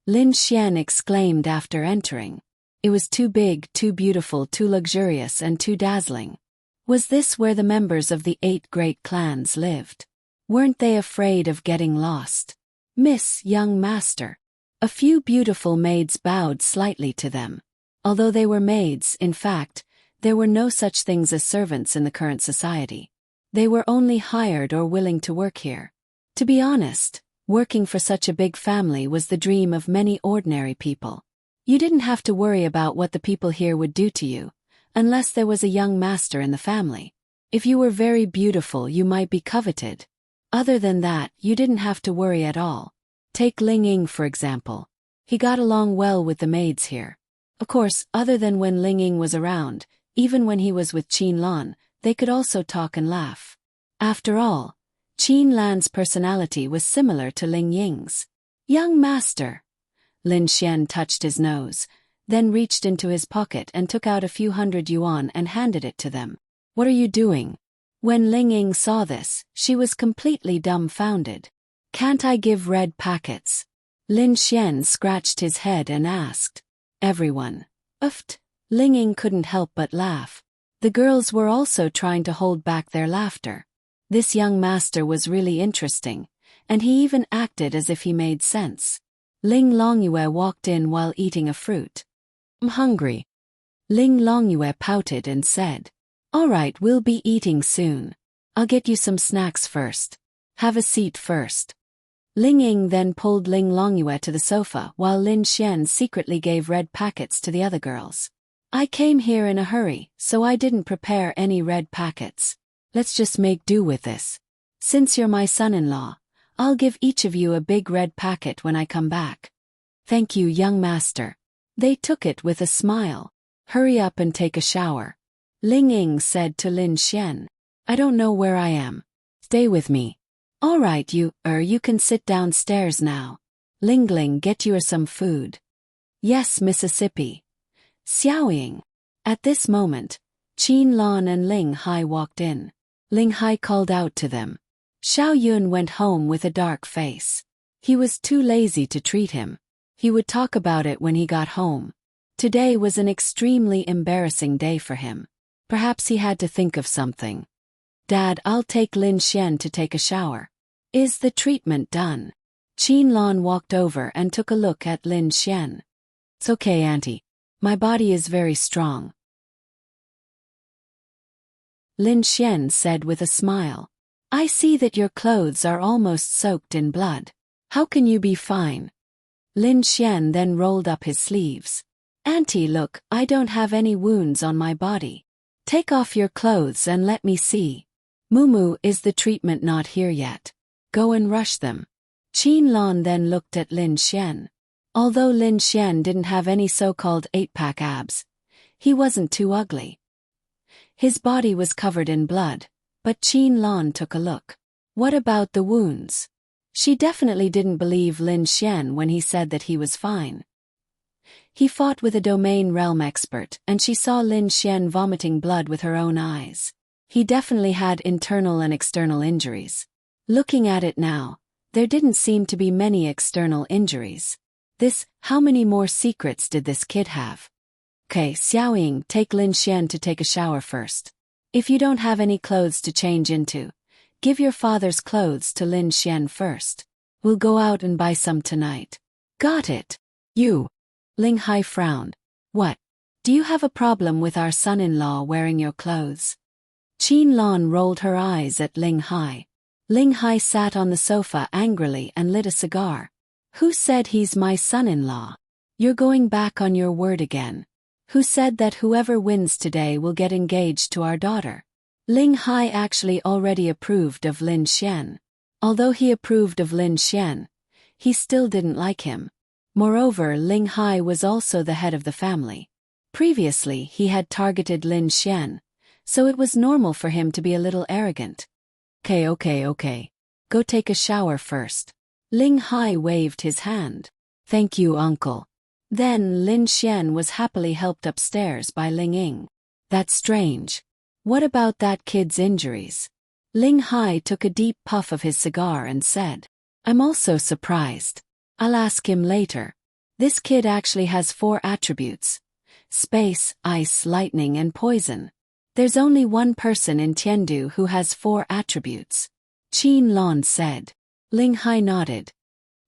Lin Xian exclaimed after entering. It was too big, too beautiful, too luxurious and too dazzling. Was this where the members of the 8 great clans lived? Weren't they afraid of getting lost? Miss, young master. A few beautiful maids bowed slightly to them. Although they were maids, in fact, there were no such things as servants in the current society. They were only hired or willing to work here. To be honest, working for such a big family was the dream of many ordinary people. You didn't have to worry about what the people here would do to you, unless there was a young master in the family. If you were very beautiful, you might be coveted. Other than that, you didn't have to worry at all. Take Ling Ying for example. He got along well with the maids here. Of course, other than when Ling Ying was around, even when he was with Qin Lan, they could also talk and laugh. After all, Qin Lan's personality was similar to Ling Ying's. Young master. Lin Xian touched his nose, then reached into his pocket and took out a few hundred yuan and handed it to them. What are you doing? When Ling Ying saw this, she was completely dumbfounded. Can't I give red packets? Lin Xian scratched his head and asked. Everyone. Uft. Ling Ying couldn't help but laugh. The girls were also trying to hold back their laughter. This young master was really interesting, and he even acted as if he made sense. Ling Longyue walked in while eating a fruit. I'm hungry. Ling Longyue pouted and said. All right, we'll be eating soon. I'll get you some snacks first. Have a seat first. Ling Ying then pulled Ling Longyue to the sofa while Lin Xian secretly gave red packets to the other girls. I came here in a hurry, so I didn't prepare any red packets. Let's just make do with this. Since you're my son-in-law, I'll give each of you a big red packet when I come back. Thank you, young master. They took it with a smile. Hurry up and take a shower. Ling Ying said to Lin Xian. I don't know where I am. Stay with me. All right, you can sit downstairs now. Ling Ling, get you some food. Yes, Mississippi. Xiaoying. At this moment, Qin Lan and Ling Hai walked in. Ling Hai called out to them. Xiao Yun went home with a dark face. He was too lazy to treat him. He would talk about it when he got home. Today was an extremely embarrassing day for him. Perhaps he had to think of something. Dad, I'll take Lin Xian to take a shower. Is the treatment done? Qin Lan walked over and took a look at Lin Xian. It's okay, Auntie. My body is very strong. Lin Xian said with a smile. I see that your clothes are almost soaked in blood. How can you be fine? Lin Xian then rolled up his sleeves. Auntie, look, I don't have any wounds on my body. Take off your clothes and let me see. Mumu, is the treatment not here yet? Go and rush them. Qin Lan then looked at Lin Xian. Although Lin Xian didn't have any so-called 8-pack abs, he wasn't too ugly. His body was covered in blood, but Qin Lan took a look. What about the wounds? She definitely didn't believe Lin Xian when he said that he was fine. He fought with a domain realm expert and she saw Lin Xian vomiting blood with her own eyes. He definitely had internal and external injuries. Looking at it now, there didn't seem to be many external injuries. How many more secrets did this kid have? Okay, Xiaoying, take Lin Xian to take a shower first. If you don't have any clothes to change into, give your father's clothes to Lin Xian first. We'll go out and buy some tonight. Got it. You. Ling Hai frowned. What? Do you have a problem with our son-in-law wearing your clothes? Qin Lan rolled her eyes at Ling Hai. Ling Hai sat on the sofa angrily and lit a cigar. Who said he's my son-in-law? You're going back on your word again. Who said that whoever wins today will get engaged to our daughter? Ling Hai actually already approved of Lin Xian. Although he approved of Lin Xian, he still didn't like him. Moreover, Ling Hai was also the head of the family. Previously, he had targeted Lin Xian, so it was normal for him to be a little arrogant. Okay. Go take a shower first. Ling Hai waved his hand. Thank you, uncle. Then Lin Xian was happily helped upstairs by Ling Ying. That's strange. What about that kid's injuries? Ling Hai took a deep puff of his cigar and said, I'm also surprised. I'll ask him later. This kid actually has 4 attributes: space, ice, lightning, and poison. There's only one person in Tiandu who has 4 attributes. Qin Lan said. Ling Hai nodded.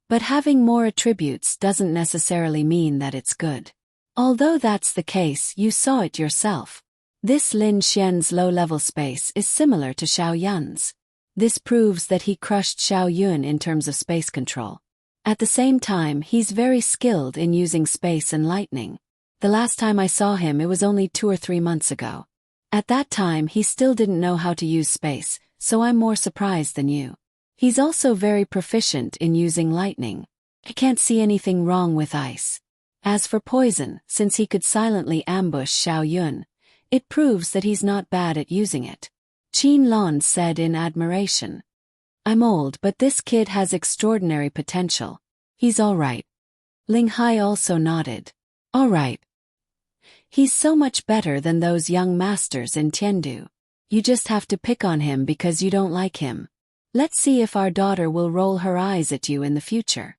But having more attributes doesn't necessarily mean that it's good. Although that's the case, you saw it yourself. This Lin Xian's low-level space is similar to Xiao Yun's. This proves that he crushed Xiao Yun in terms of space control. At the same time, he's very skilled in using space and lightning. The last time I saw him, it was only 2 or 3 months ago. At that time, he still didn't know how to use space, so I'm more surprised than you. He's also very proficient in using lightning. I can't see anything wrong with ice. As for poison, since he could silently ambush Xiao Yun, it proves that he's not bad at using it. Qin Lan said in admiration. I'm old, but this kid has extraordinary potential. He's all right. Ling Hai also nodded. All right. He's so much better than those young masters in Tiandu. You just have to pick on him because you don't like him. Let's see if our daughter will roll her eyes at you in the future.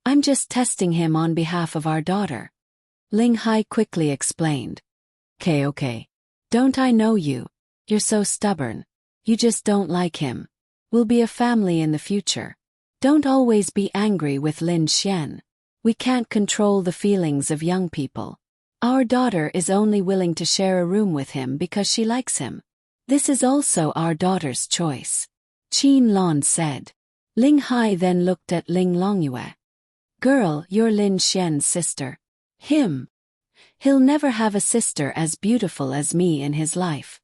I'm just testing him on behalf of our daughter. Ling Hai quickly explained. Okay. Don't I know you? You're so stubborn. You just don't like him. We'll be a family in the future. Don't always be angry with Lin Xian. We can't control the feelings of young people. Our daughter is only willing to share a room with him because she likes him. This is also our daughter's choice. Qin Lan said. Ling Hai then looked at Ling Longyue. Girl, you're Lin Xian's sister. Him. He'll never have a sister as beautiful as me in his life.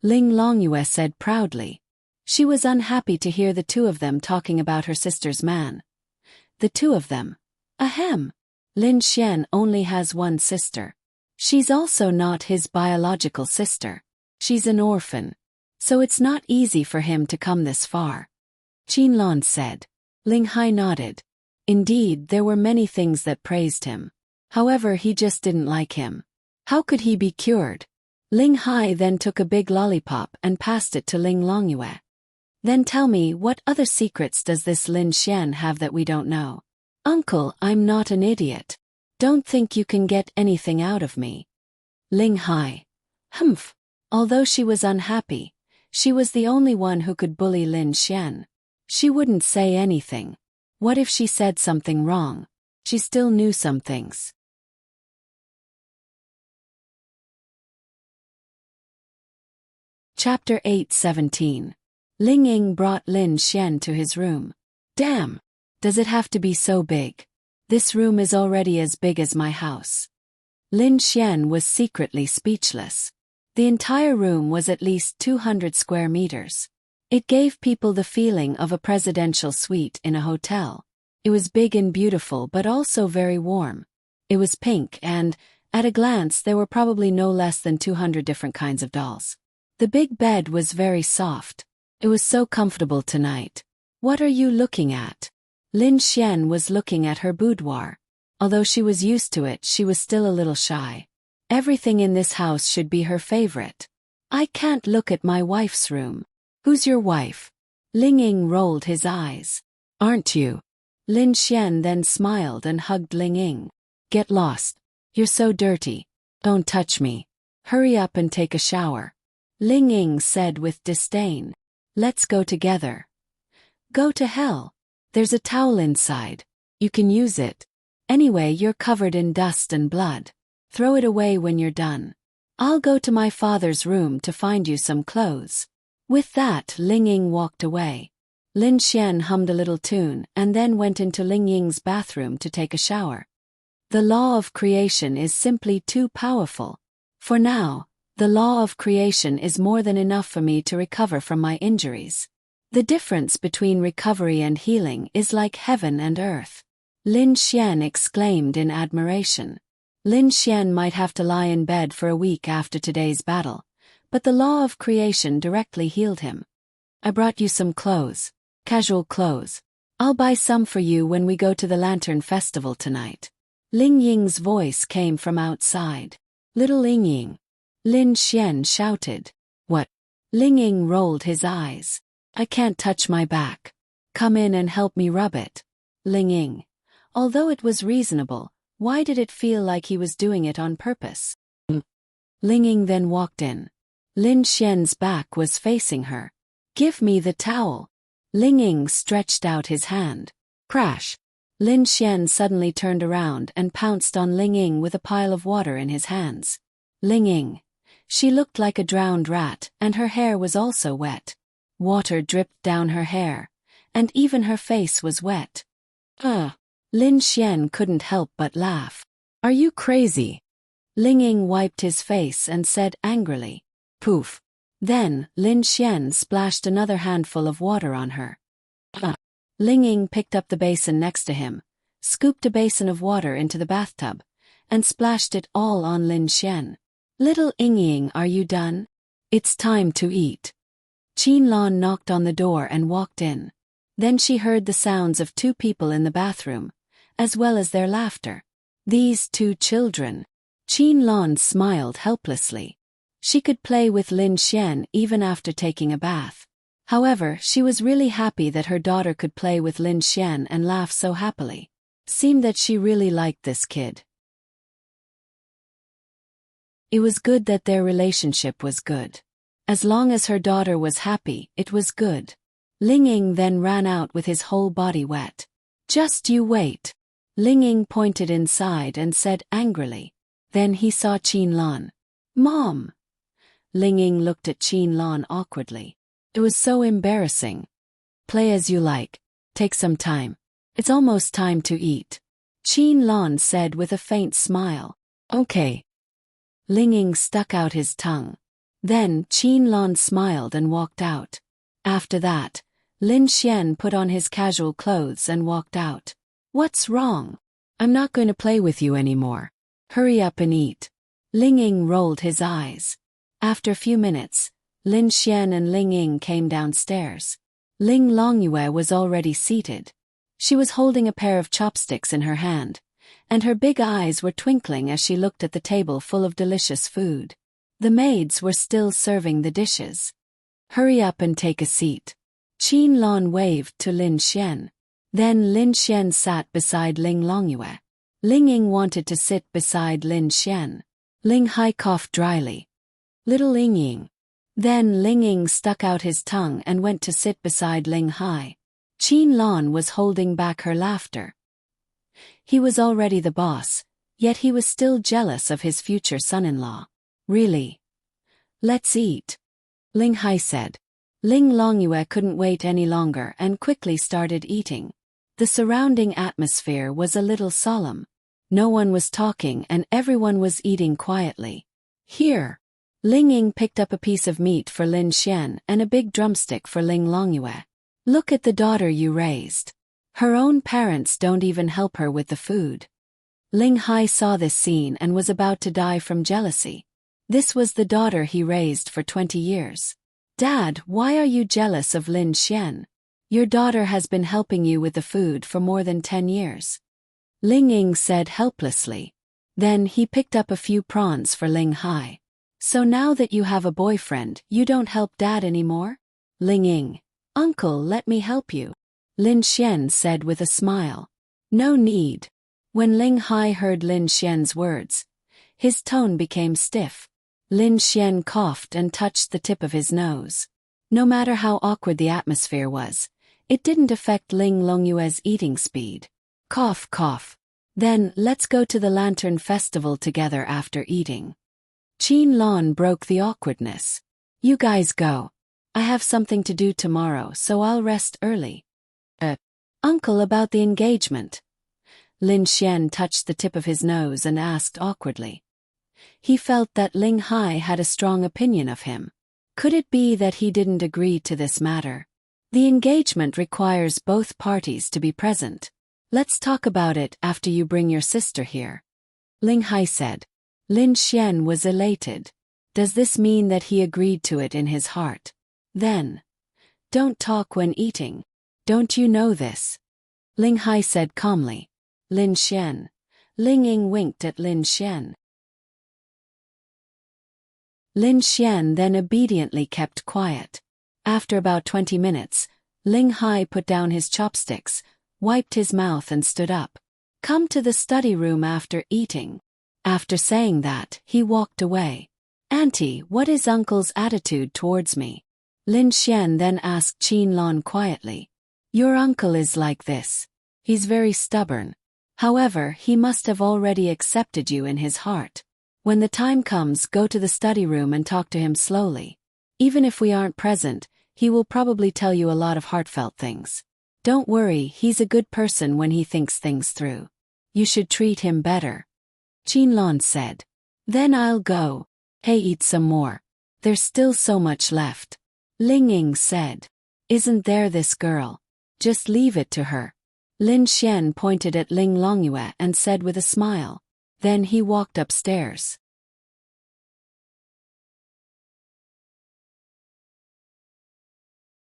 Ling Longyue said proudly. She was unhappy to hear the 2 of them talking about her sister's man. The 2 of them. Ahem. Lin Xian only has 1 sister. She's also not his biological sister. She's an orphan. So it's not easy for him to come this far. Qin Lan said. Ling Hai nodded. Indeed, there were many things that praised him. However, he just didn't like him. How could he be cured? Ling Hai then took a big lollipop and passed it to Ling Longyue. Then tell me, what other secrets does this Lin Xian have that we don't know? Uncle, I'm not an idiot. Don't think you can get anything out of me. Ling Hai. Humph. Although she was unhappy, she was the only one who could bully Lin Xian. She wouldn't say anything. What if she said something wrong? She still knew some things. Chapter 8:17. Ling Ying brought Lin Xian to his room. Damn! Does it have to be so big? This room is already as big as my house. Lin Xian was secretly speechless. The entire room was at least 200 square meters. It gave people the feeling of a presidential suite in a hotel. It was big and beautiful but also very warm. It was pink and, at a glance, there were probably no less than 200 different kinds of dolls. The big bed was very soft. It was so comfortable tonight. What are you looking at? Lin Xian was looking at her boudoir. Although she was used to it, she was still a little shy. Everything in this house should be her favorite. I can't look at my wife's room. Who's your wife? Ling Ying rolled his eyes. Aren't you? Lin Xian then smiled and hugged Ling Ying. Get lost. You're so dirty. Don't touch me. Hurry up and take a shower. Ling Ying said with disdain. Let's go together. Go to hell. There's a towel inside. You can use it. Anyway, you're covered in dust and blood. Throw it away when you're done. I'll go to my father's room to find you some clothes. With that, Ling Ying walked away. Lin Xian hummed a little tune and then went into Ling Ying's bathroom to take a shower. The law of creation is simply too powerful. For now, the law of creation is more than enough for me to recover from my injuries. The difference between recovery and healing is like heaven and earth. Lin Xian exclaimed in admiration. Lin Xian might have to lie in bed for a week after today's battle, but the law of creation directly healed him. I brought you some clothes. Casual clothes. I'll buy some for you when we go to the Lantern Festival tonight. Ling Ying's voice came from outside. Little Ling Ying. Lin Xian shouted. What? Ling Ying rolled his eyes. I can't touch my back. Come in and help me rub it. Ling Ying. Although it was reasonable, why did it feel like he was doing it on purpose? Ling Ying then walked in. Lin Xian's back was facing her. Give me the towel. Ling Ying stretched out his hand. Crash! Lin Xian suddenly turned around and pounced on Ling Ying with a pile of water in his hands. Ling Ying. She looked like a drowned rat, and her hair was also wet. Water dripped down her hair, and even her face was wet. Lin Xian couldn't help but laugh. Are you crazy? Ling Ying wiped his face and said angrily. Poof. Then, Lin Xian splashed another handful of water on her. Ling Ying picked up the basin next to him, scooped a basin of water into the bathtub, and splashed it all on Lin Xian. Little Ying Ying, are you done? It's time to eat. Qin Lan knocked on the door and walked in. Then she heard the sounds of two people in the bathroom, as well as their laughter. These two children. Qin Lan smiled helplessly. She could play with Lin Xian even after taking a bath. However, she was really happy that her daughter could play with Lin Xian and laugh so happily. Seemed that she really liked this kid. It was good that their relationship was good. As long as her daughter was happy, it was good. Ling Ying then ran out with his whole body wet. Just you wait. Ling Ying pointed inside and said angrily. Then he saw Qin Lan. Mom! Ling Ying looked at Qin Lan awkwardly. It was so embarrassing. Play as you like. Take some time. It's almost time to eat. Qin Lan said with a faint smile. Okay. Ling Ying stuck out his tongue. Then Qin Lan smiled and walked out. After that, Lin Xian put on his casual clothes and walked out. What's wrong? I'm not going to play with you anymore. Hurry up and eat. Ling Ying rolled his eyes. After a few minutes, Lin Xian and Ling Ying came downstairs. Ling Longyue was already seated. She was holding a pair of chopsticks in her hand, and her big eyes were twinkling as she looked at the table full of delicious food. The maids were still serving the dishes. Hurry up and take a seat. Qin Lan waved to Lin Xian. Then Lin Xian sat beside Ling Longyue. Ling Ying wanted to sit beside Lin Xian. Ling Hai coughed dryly. Little Ling Ying. Then Ling Ying stuck out his tongue and went to sit beside Ling Hai. Qin Lan was holding back her laughter. He was already the boss, yet he was still jealous of his future son-in-law. Really? Let's eat. Ling Hai said. Ling Longyue couldn't wait any longer and quickly started eating. The surrounding atmosphere was a little solemn. No one was talking and everyone was eating quietly. Here. Ling Ying picked up a piece of meat for Lin Xian and a big drumstick for Ling Longyue. Look at the daughter you raised. Her own parents don't even help her with the food. Ling Hai saw this scene and was about to die from jealousy. This was the daughter he raised for 20 years. Dad, why are you jealous of Lin Xian? Your daughter has been helping you with the food for more than 10 years. Ling Ying said helplessly. Then he picked up a few prawns for Ling Hai. So now that you have a boyfriend, you don't help Dad anymore? Ling Ying. Uncle, let me help you. Lin Xian said with a smile. No need. When Ling Hai heard Lin Xian's words, his tone became stiff. Lin Xian coughed and touched the tip of his nose. No matter how awkward the atmosphere was, it didn't affect Ling Longyue's eating speed. Cough, cough. Then, let's go to the Lantern Festival together after eating. Qin Lan broke the awkwardness. You guys go. I have something to do tomorrow, so I'll rest early. Uncle, about the engagement. Lin Xian touched the tip of his nose and asked awkwardly. He felt that Ling Hai had a strong opinion of him. Could it be that he didn't agree to this matter? The engagement requires both parties to be present. Let's talk about it after you bring your sister here. Ling Hai said. Lin Xian was elated. Does this mean that he agreed to it in his heart? Then, Don't talk when eating. Don't you know this? Ling Hai said calmly. Lin Xian. Ling Ying winked at Lin Xian. Lin Xian then obediently kept quiet. After about 20 minutes, Ling Hai put down his chopsticks, wiped his mouth and stood up. Come to the study room after eating. After saying that, he walked away. Auntie, what is uncle's attitude towards me? Lin Xian then asked Qin Lan quietly. Your uncle is like this. He's very stubborn. However, he must have already accepted you in his heart. When the time comes, go to the study room and talk to him slowly. Even if we aren't present, he will probably tell you a lot of heartfelt things. Don't worry, he's a good person when he thinks things through. You should treat him better. Qin Lan said. Then I'll go. Hey, eat some more. There's still so much left. Ling Ying said. Isn't there this girl? Just leave it to her. Lin Xian pointed at Ling Longyue and said with a smile. Then he walked upstairs.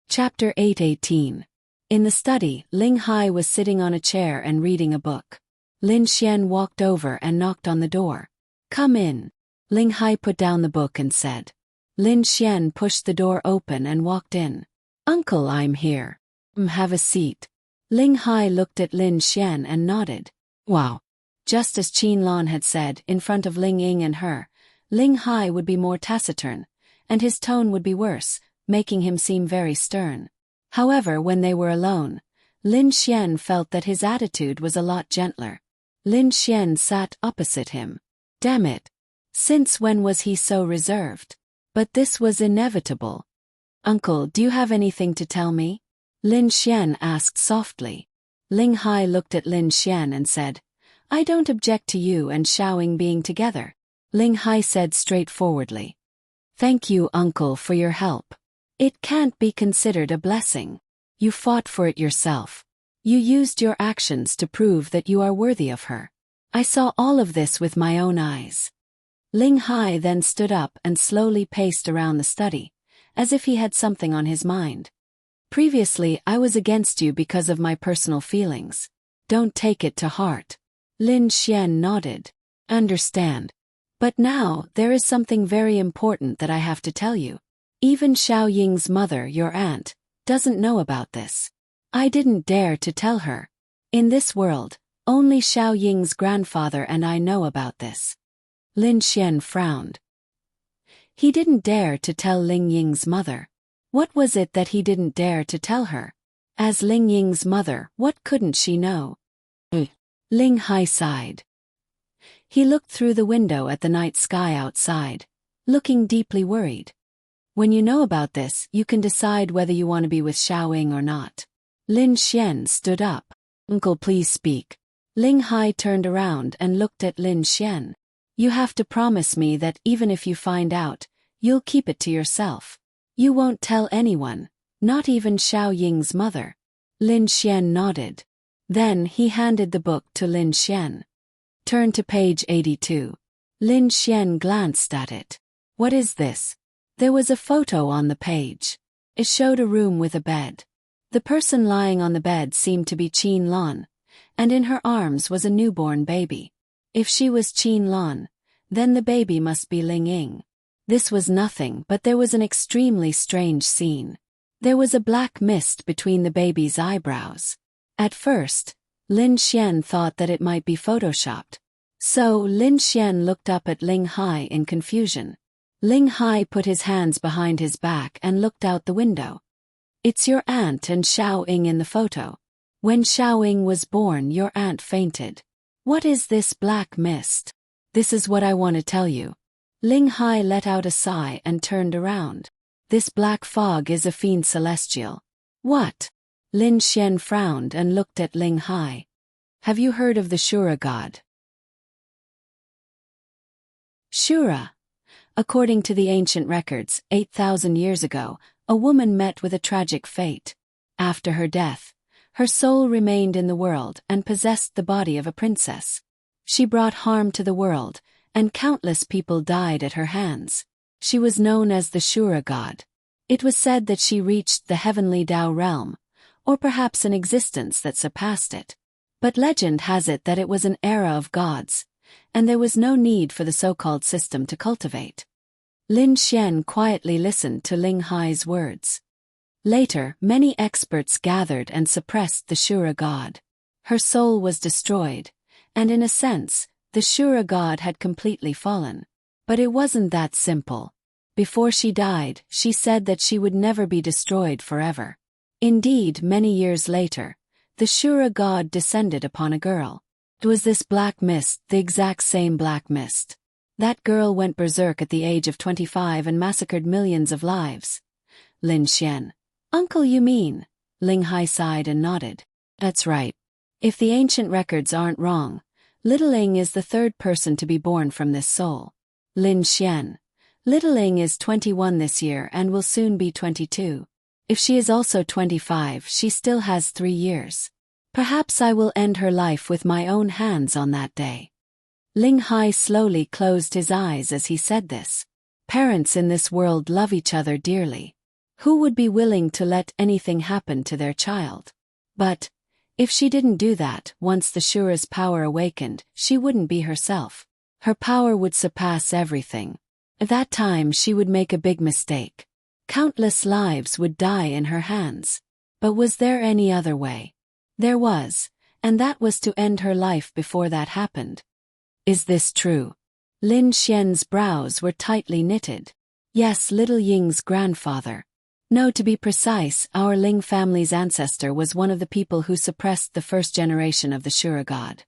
Chapter 8:18. In the study, Ling Hai was sitting on a chair and reading a book. Lin Xian walked over and knocked on the door. Come in. Ling Hai put down the book and said. Lin Xian pushed the door open and walked in. Uncle, I'm here. Have a seat. Ling Hai looked at Lin Xian and nodded. Wow. Just as Qin Lan had said, in front of Ling Ying and her, Ling Hai would be more taciturn, and his tone would be worse, making him seem very stern. However, when they were alone, Lin Xian felt that his attitude was a lot gentler. Lin Xian sat opposite him. Damn it. Since when was he so reserved? But this was inevitable. Uncle, do you have anything to tell me? Lin Xian asked softly. Ling Hai looked at Lin Xian and said, I don't object to you and Xiaoying being together. Ling Hai said straightforwardly. Thank you, uncle, for your help. It can't be considered a blessing. You fought for it yourself. You used your actions to prove that you are worthy of her. I saw all of this with my own eyes. Ling Hai then stood up and slowly paced around the study, as if he had something on his mind. Previously, I was against you because of my personal feelings. Don't take it to heart. Lin Xian nodded. Understand. But now, there is something very important that I have to tell you. Even Xiaoying's mother, your aunt, doesn't know about this. I didn't dare to tell her. In this world, only Xiaoying's grandfather and I know about this. Lin Xian frowned. He didn't dare to tell Ling Ying's mother. What was it that he didn't dare to tell her? As Ling Ying's mother, what couldn't she know? Ling Hai sighed. He looked through the window at the night sky outside, looking deeply worried. When you know about this, you can decide whether you want to be with Xiaoying or not. Lin Xian stood up. Uncle, please speak. Ling Hai turned around and looked at Lin Xian. You have to promise me that even if you find out, you'll keep it to yourself. You won't tell anyone, not even Xiaoying's mother. Lin Xian nodded. Then he handed the book to Lin Xian. Turn to page 82. Lin Xian glanced at it. What is this? There was a photo on the page. It showed a room with a bed. The person lying on the bed seemed to be Qin Lan, and in her arms was a newborn baby. If she was Qin Lan, then the baby must be Ling Ying. This was nothing, but there was an extremely strange scene. There was a black mist between the baby's eyebrows. At first, Lin Xian thought that it might be photoshopped. So Lin Xian looked up at Ling Hai in confusion. Ling Hai put his hands behind his back and looked out the window. It's your aunt and Xiaoying in the photo. When Xiaoying was born, your aunt fainted. What is this black mist? This is what I want to tell you. Ling Hai let out a sigh and turned around. This black fog is a fiend celestial. What? Lin Xian frowned and looked at Ling Hai. Have you heard of the Shura god? Shura. According to the ancient records, 8,000 years ago, a woman met with a tragic fate. After her death, her soul remained in the world and possessed the body of a princess. She brought harm to the world, and countless people died at her hands. She was known as the Shura god. It was said that she reached the heavenly Tao realm, or perhaps an existence that surpassed it. But legend has it that it was an era of gods, and there was no need for the so-called system to cultivate. Lin Xian quietly listened to Ling Hai's words. Later, many experts gathered and suppressed the Shura god. Her soul was destroyed, and in a sense, the Shura god had completely fallen. But it wasn't that simple. Before she died, she said that she would never be destroyed forever. Indeed, many years later, the Shura god descended upon a girl. It was this black mist, the exact same black mist. That girl went berserk at the age of 25 and massacred millions of lives. Lin Xian. Uncle, you mean? Ling Hai sighed and nodded. That's right. If the ancient records aren't wrong, Little Ling is the third person to be born from this soul. Lin Xian. Little Ling is 21 this year and will soon be 22. If she is also 25, she still has 3 years. Perhaps I will end her life with my own hands on that day. Ling Hai slowly closed his eyes as he said this. Parents in this world love each other dearly. Who would be willing to let anything happen to their child? But, if she didn't do that, once the Shura's power awakened, she wouldn't be herself. Her power would surpass everything. At that time she would make a big mistake. Countless lives would die in her hands. But was there any other way? There was, and that was to end her life before that happened. Is this true? Lin Xian's brows were tightly knitted. Yes, Little Ying's grandfather. No, to be precise, our Ling family's ancestor was one of the people who suppressed the first generation of the Shura god.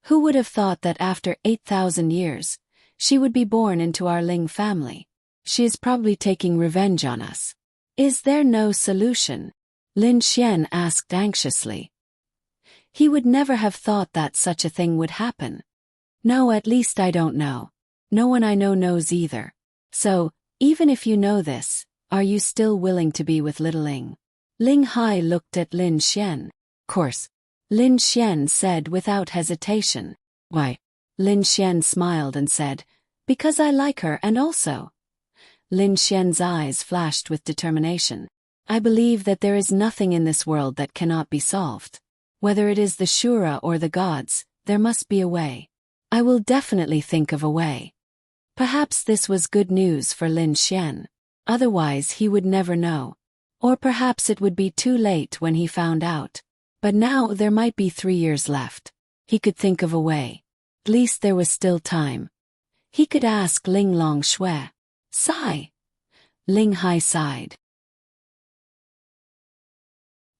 Who would have thought that after 8,000 years, she would be born into our Ling family? She is probably taking revenge on us. Is there no solution? Lin Xian asked anxiously. He would never have thought that such a thing would happen. No, at least I don't know. No one I know knows either. So, even if you know this, are you still willing to be with Little Ling? Ling Hai looked at Lin Xian. Course. Lin Xian said without hesitation. Why? Lin Xian smiled and said, because I like her and also. Lin Xian's eyes flashed with determination. I believe that there is nothing in this world that cannot be solved. Whether it is the Shura or the gods, there must be a way. I will definitely think of a way. Perhaps this was good news for Lin Xian. Otherwise he would never know. Or perhaps it would be too late when he found out. But now there might be 3 years left. He could think of a way. At least there was still time. He could ask Ling Long Shui. Sigh. Ling Hai sighed.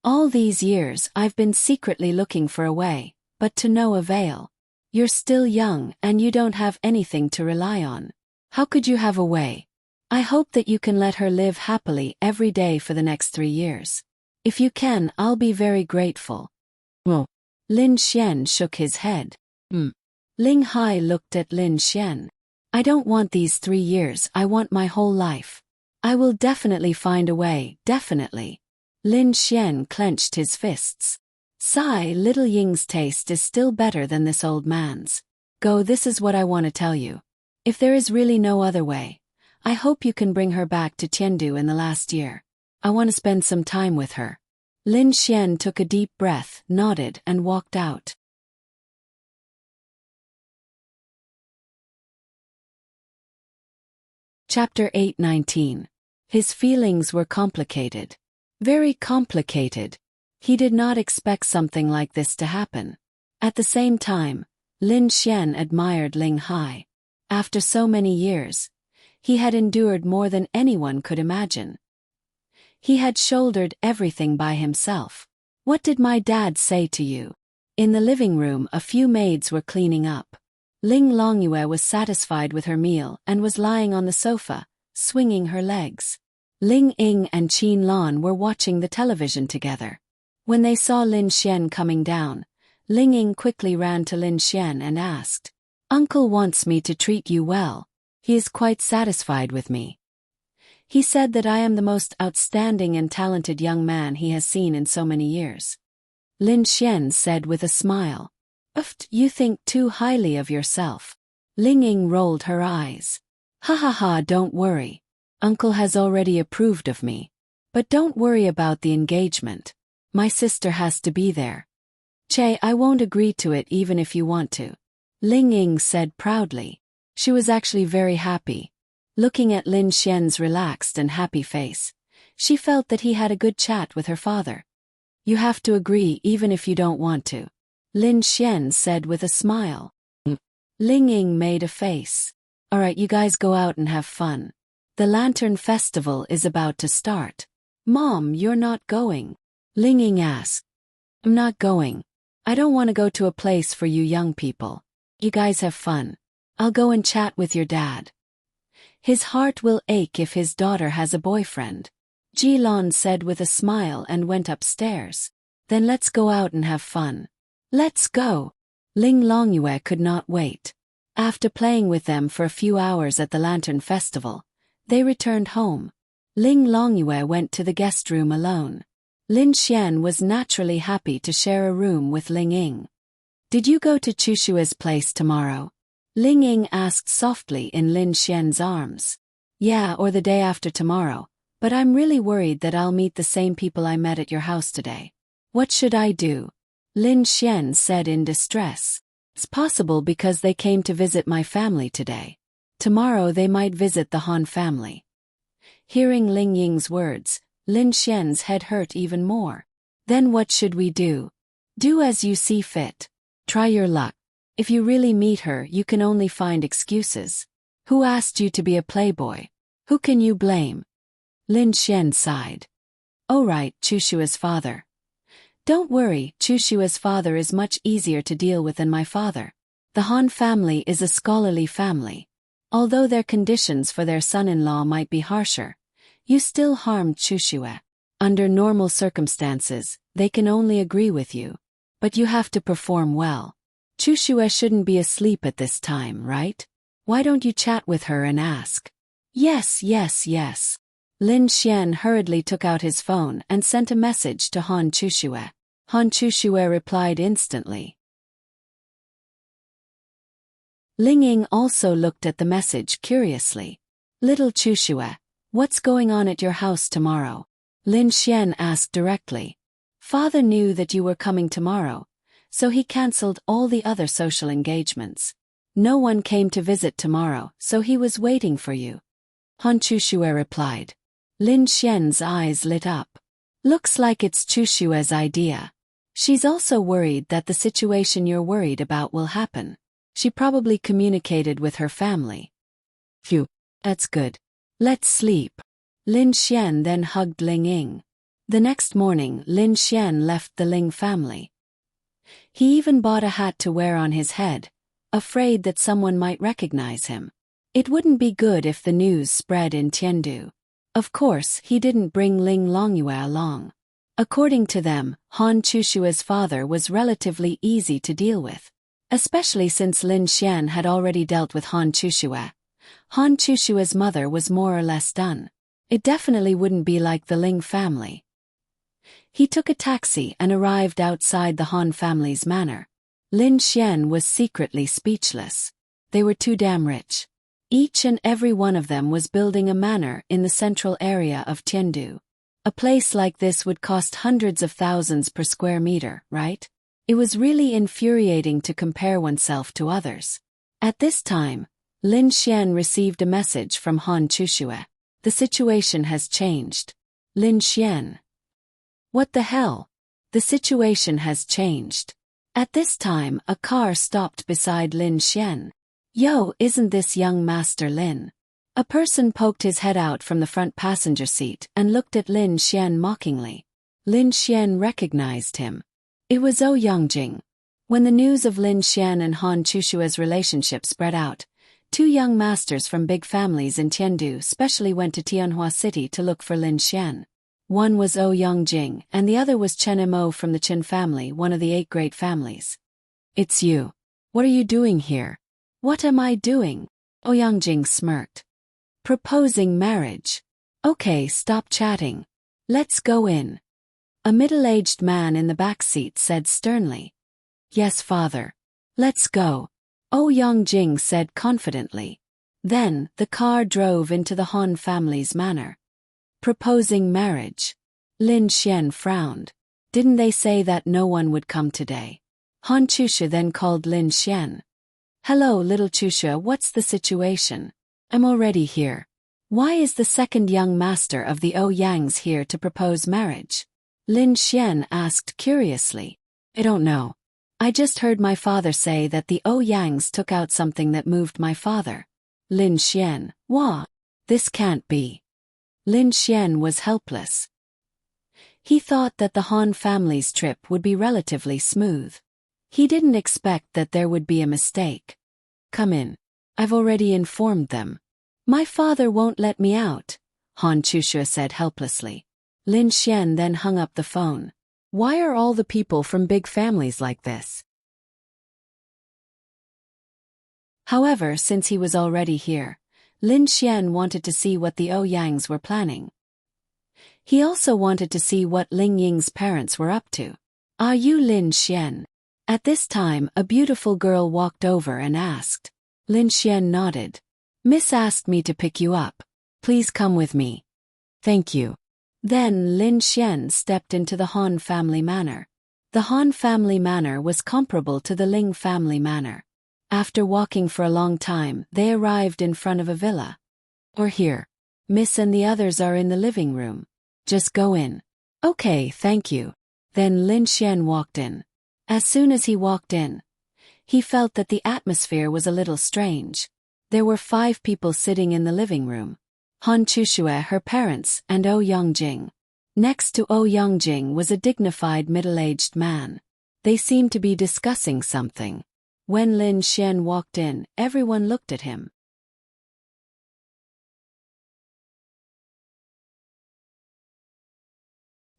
All these years I've been secretly looking for a way, but to no avail. You're still young and you don't have anything to rely on. How could you have a way? I hope that you can let her live happily every day for the next 3 years. If you can, I'll be very grateful. Well, Lin Xian shook his head. Ling Hai looked at Lin Xian. I don't want these 3 years, I want my whole life. I will definitely find a way, definitely. Lin Xian clenched his fists. Sigh, Little Ying's taste is still better than this old man's. Go, this is what I want to tell you. If there is really no other way, I hope you can bring her back to Tiandu in the last year. I want to spend some time with her. Lin Xian took a deep breath, nodded, and walked out. Chapter 8:19. His feelings were complicated. Very complicated. He did not expect something like this to happen. At the same time, Lin Xian admired Ling Hai. After so many years, he had endured more than anyone could imagine. He had shouldered everything by himself. What did my dad say to you? In the living room, a few maids were cleaning up. Ling Longyue was satisfied with her meal and was lying on the sofa, swinging her legs. Ling Ying and Qin Lan were watching the television together. When they saw Lin Xian coming down, Ling Ying quickly ran to Lin Xian and asked, Uncle wants me to treat you well. He is quite satisfied with me. He said that I am the most outstanding and talented young man he has seen in so many years. Lin Xian said with a smile. You think too highly of yourself. Ling Ying rolled her eyes. Ha ha ha, don't worry. Uncle has already approved of me. But don't worry about the engagement. My sister has to be there. Che, I won't agree to it even if you want to. Ling Ying said proudly. She was actually very happy. Looking at Lin Xian's relaxed and happy face, she felt that he had a good chat with her father. You have to agree even if you don't want to, Lin Xian said with a smile. Ling Ying made a face. Alright, you guys go out and have fun. The Lantern Festival is about to start. Mom, you're not going? Ling Ying asked. I'm not going. I don't want to go to a place for you young people. You guys have fun. I'll go and chat with your dad. His heart will ache if his daughter has a boyfriend, Ji Lan said with a smile and went upstairs. Then let's go out and have fun. Let's go. Ling Longyue could not wait. After playing with them for a few hours at the Lantern Festival, they returned home. Ling Longyue went to the guest room alone. Lin Xian was naturally happy to share a room with Ling Ying. Did you go to Chushua's place tomorrow? Ling Ying asked softly in Lin Xian's arms. Yeah, or the day after tomorrow, but I'm really worried that I'll meet the same people I met at your house today. What should I do? Lin Xian said in distress. It's possible because they came to visit my family today. Tomorrow they might visit the Han family. Hearing Ling Ying's words, Lin Xian's head hurt even more. Then what should we do? Do as you see fit. Try your luck. If you really meet her, you can only find excuses. Who asked you to be a playboy? Who can you blame? Lin Xian sighed. Oh right, Chushua's father. Don't worry, Chushua's father is much easier to deal with than my father. The Han family is a scholarly family. Although their conditions for their son-in-law might be harsher, you still harmed Chushua. Under normal circumstances, they can only agree with you. But you have to perform well. Chushua shouldn't be asleep at this time, right? Why don't you chat with her and ask? Yes. Lin Xian hurriedly took out his phone and sent a message to Han Chushua. Han Chushua replied instantly. Ling Ying also looked at the message curiously. Little Chushua, what's going on at your house tomorrow? Lin Xian asked directly. Father knew that you were coming tomorrow, so he cancelled all the other social engagements. No one came to visit tomorrow, so he was waiting for you. Han Chushua replied. Lin Xian's eyes lit up. Looks like it's Chushua's idea. She's also worried that the situation you're worried about will happen. She probably communicated with her family. Phew, that's good. Let's sleep. Lin Xian then hugged Ling Ying. The next morning, Lin Xian left the Ling family. He even bought a hat to wear on his head, afraid that someone might recognize him. It wouldn't be good if the news spread in Tiandu. Of course, he didn't bring Ling Longyue along. According to them, Han Chushua's father was relatively easy to deal with, especially since Lin Xian had already dealt with Han Chushua. Han Chushua's mother was more or less done. It definitely wouldn't be like the Ling family. He took a taxi and arrived outside the Han family's manor. Lin Xian was secretly speechless. They were too damn rich. Each and every one of them was building a manor in the central area of Tiandu. A place like this would cost hundreds of thousands per square meter, right? It was really infuriating to compare oneself to others. At this time, Lin Xian received a message from Han Chushua. The situation has changed. Lin Xian. What the hell? The situation has changed. At this time, a car stopped beside Lin Xian. Yo, isn't this young Master Lin? A person poked his head out from the front passenger seat and looked at Lin Xian mockingly. Lin Xian recognized him. It was Zhou Yongjing. When the news of Lin Xian and Han Chushua's relationship spread out, two young masters from big families in Tiandu specially went to Tianhua City to look for Lin Xian. One was Zhou Yongjing and the other was Chen Mo from the Qin family, one of the 8 great families. It's you. What are you doing here? What am I doing? Ouyang smirked. Proposing marriage. Okay, stop chatting. Let's go in. A middle-aged man in the back seat said sternly. Yes, father. Let's go. Ouyang said confidently. Then, the car drove into the Han family's manor. Proposing marriage. Lin Xian frowned. Didn't they say that no one would come today? Han Chusha then called Lin Xian. Hello little Chusha, what's the situation? I'm already here. Why is the second young master of the Ouyang's here to propose marriage? Lin Xian asked curiously. I don't know. I just heard my father say that the Ouyang's took out something that moved my father. Lin Xian, what? This can't be. Lin Xian was helpless. He thought that the Han family's trip would be relatively smooth. He didn't expect that there would be a mistake. Come in. I've already informed them. My father won't let me out, Han Chusha said helplessly. Lin Xian then hung up the phone. Why are all the people from big families like this? However, since he was already here, Lin Xian wanted to see what the Ouyang's were planning. He also wanted to see what Ling Ying's parents were up to. Are you Lin Xian? At this time, a beautiful girl walked over and asked. Lin Xian nodded. Miss asked me to pick you up. Please come with me. Thank you. Then Lin Xian stepped into the Han family manor. The Han family manor was comparable to the Ling family manor. After walking for a long time, they arrived in front of a villa. Or here. Miss and the others are in the living room. Just go in. Okay, thank you. Then Lin Xian walked in. As soon as he walked in, he felt that the atmosphere was a little strange. There were 5 people sitting in the living room. Han Chushue, her parents, and Ouyang. Next to Ouyang was a dignified middle-aged man. They seemed to be discussing something. When Lin Xian walked in, everyone looked at him.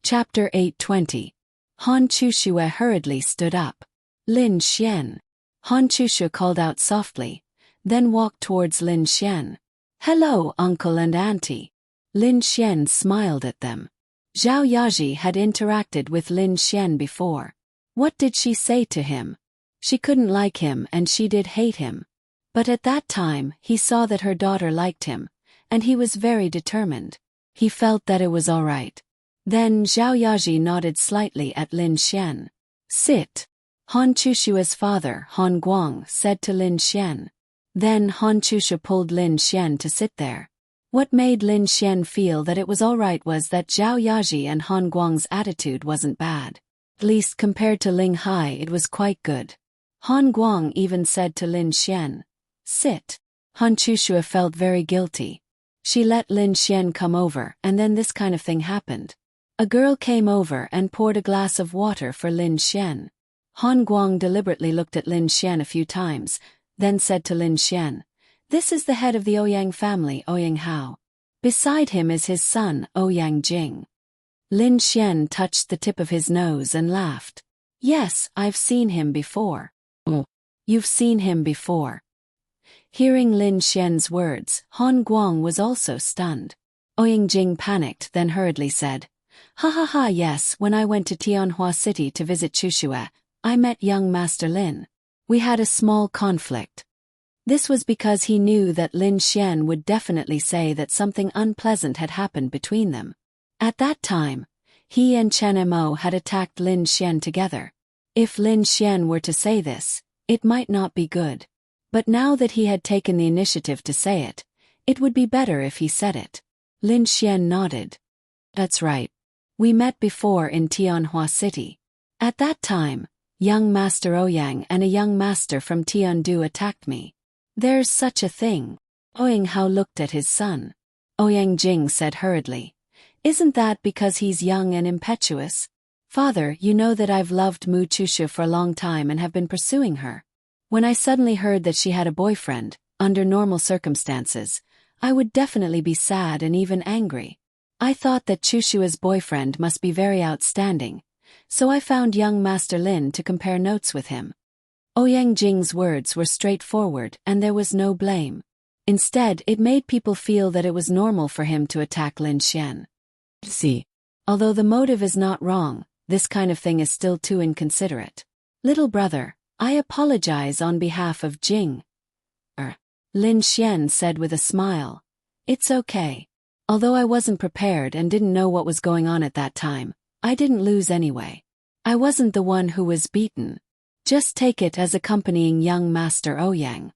Chapter 820. Han Chushue hurriedly stood up. Lin Xian. Han Chushu called out softly, then walked towards Lin Xian. Hello, uncle and auntie. Lin Xian smiled at them. Zhao Yaji had interacted with Lin Xian before. What did she say to him? She couldn't like him and she did hate him. But at that time, he saw that her daughter liked him, and he was very determined. He felt that it was all right. Then Zhao Yaji nodded slightly at Lin Xian. Sit. Han Chushua's father, Han Guang, said to Lin Xian. Then Han Chushu pulled Lin Xian to sit there. What made Lin Xian feel that it was all right was that Zhao Yaji and Han Guang's attitude wasn't bad. At least compared to Ling Hai it was quite good. Han Guang even said to Lin Xian, sit. Han Chushua felt very guilty. She let Lin Xian come over and then this kind of thing happened. A girl came over and poured a glass of water for Lin Xian. Han Guang deliberately looked at Lin Xian a few times, then said to Lin Xian, this is the head of the Ouyang family, Ouyang Hao. Beside him is his son, Ouyang. Lin Xian touched the tip of his nose and laughed. Yes, I've seen him before. Oh, you've seen him before. Hearing Lin Xian's words, Han Guang was also stunned. Ouyang panicked, then hurriedly said, ha ha ha, yes, when I went to Tianhua City to visit Chushue, I met young Master Lin. We had a small conflict. This was because he knew that Lin Xian would definitely say that something unpleasant had happened between them. At that time, he and Chen Mo had attacked Lin Xian together. If Lin Xian were to say this, it might not be good. But now that he had taken the initiative to say it, it would be better if he said it. Lin Xian nodded. That's right. We met before in Tianhua City. At that time, young Master Ouyang and a young master from Tiandu attacked me. There's such a thing. Ouyang Hao looked at his son. Ouyang said hurriedly. Isn't that because he's young and impetuous? Father, you know that I've loved Mu Chushu for a long time and have been pursuing her. When I suddenly heard that she had a boyfriend, under normal circumstances, I would definitely be sad and even angry. I thought that Chushua's boyfriend must be very outstanding, so I found young Master Lin to compare notes with him. Ouyang words were straightforward and there was no blame. Instead, it made people feel that it was normal for him to attack Lin Xian. See, although the motive is not wrong, this kind of thing is still too inconsiderate. Little brother, I apologize on behalf of Jing. Lin Xian said with a smile. It's okay. Although I wasn't prepared and didn't know what was going on at that time, I didn't lose anyway. I wasn't the one who was beaten. Just take it as accompanying young Master Ouyang.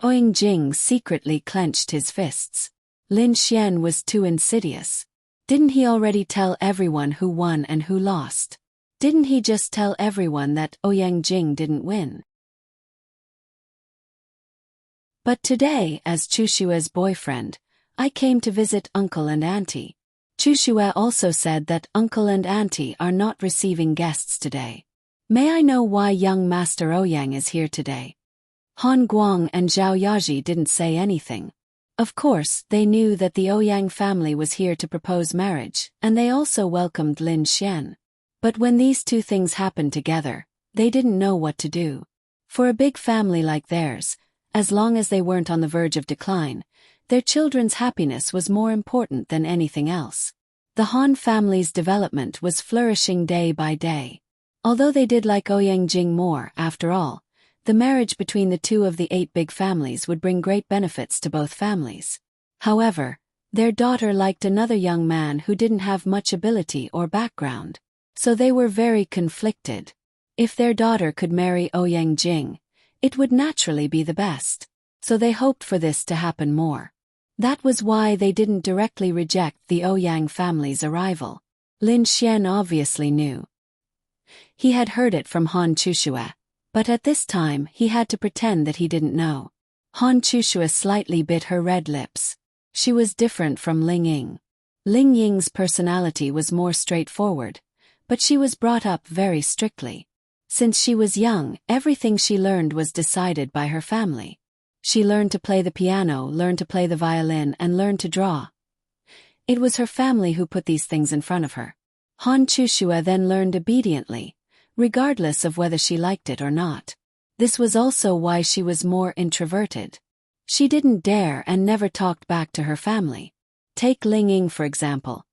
Ouyang Jing secretly clenched his fists. Lin Xian was too insidious. Didn't he already tell everyone who won and who lost? Didn't he just tell everyone that Ouyang Jing didn't win? But today, as Chushua's boyfriend, I came to visit Uncle and Auntie. Chushua also said that Uncle and Auntie are not receiving guests today. May I know why young Master Ouyang is here today? Han Guang and Zhao Yaji didn't say anything. Of course, they knew that the Ouyang family was here to propose marriage, and they also welcomed Lin Xian. But when these two things happened together, they didn't know what to do. For a big family like theirs, as long as they weren't on the verge of decline, their children's happiness was more important than anything else. The Han family's development was flourishing day by day. Although they did like Ouyang Jing more, after all, the marriage between the two of the 8 big families would bring great benefits to both families. However, their daughter liked another young man who didn't have much ability or background. So they were very conflicted. If their daughter could marry Ouyang Jing, it would naturally be the best. So they hoped for this to happen more. That was why they didn't directly reject the Ouyang family's arrival. Lin Xian obviously knew. He had heard it from Han Chushua, but at this time he had to pretend that he didn't know. Han Chushua slightly bit her red lips. She was different from Ling Ying. Ling Ying's personality was more straightforward, but she was brought up very strictly. Since she was young, everything she learned was decided by her family. She learned to play the piano, learned to play the violin, and learned to draw. It was her family who put these things in front of her. Han Chushua then learned obediently, regardless of whether she liked it or not. This was also why she was more introverted. She didn't dare and never talked back to her family. Take Ling Ying for example.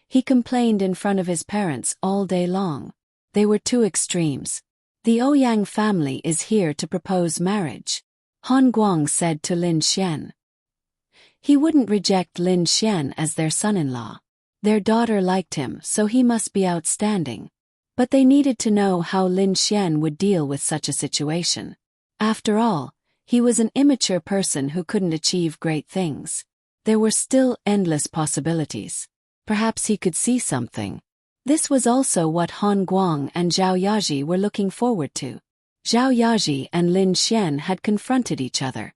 He complained in front of his parents all day long. They were two extremes. The Ouyang family is here to propose marriage, Han Guang said to Lin Xian. He wouldn't reject Lin Xian as their son-in-law. Their daughter liked him, so he must be outstanding. But they needed to know how Lin Xian would deal with such a situation. After all, he was an immature person who couldn't achieve great things. There were still endless possibilities. Perhaps he could see something. This was also what Han Guang and Zhao Yaji were looking forward to. Zhao Yaji and Lin Xian had confronted each other.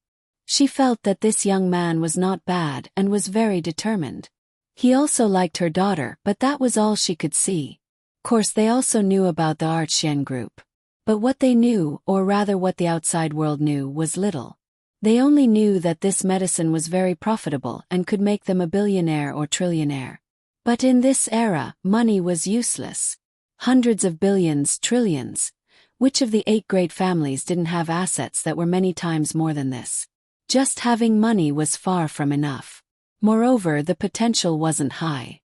She felt that this young man was not bad and was very determined. He also liked her daughter, but that was all she could see. Of course, they also knew about the Artian group. But what they knew, or rather what the outside world knew, was little. They only knew that this medicine was very profitable and could make them a billionaire or trillionaire. But in this era, money was useless. Hundreds of billions, trillions. Which of the 8 great families didn't have assets that were many times more than this? Just having money was far from enough. Moreover, the potential wasn't high.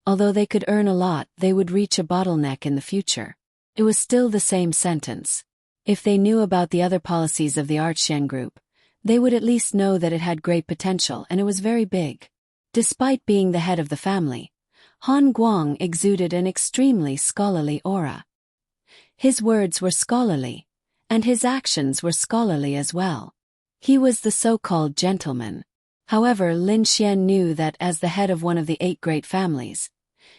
Although they could earn a lot, they would reach a bottleneck in the future. It was still the same sentence. If they knew about the other policies of the Artian group, they would at least know that it had great potential and it was very big. Despite being the head of the family, Han Guang exuded an extremely scholarly aura. His words were scholarly, and his actions were scholarly as well. He was the so-called gentleman. However, Lin Xian knew that as the head of one of the 8 great families,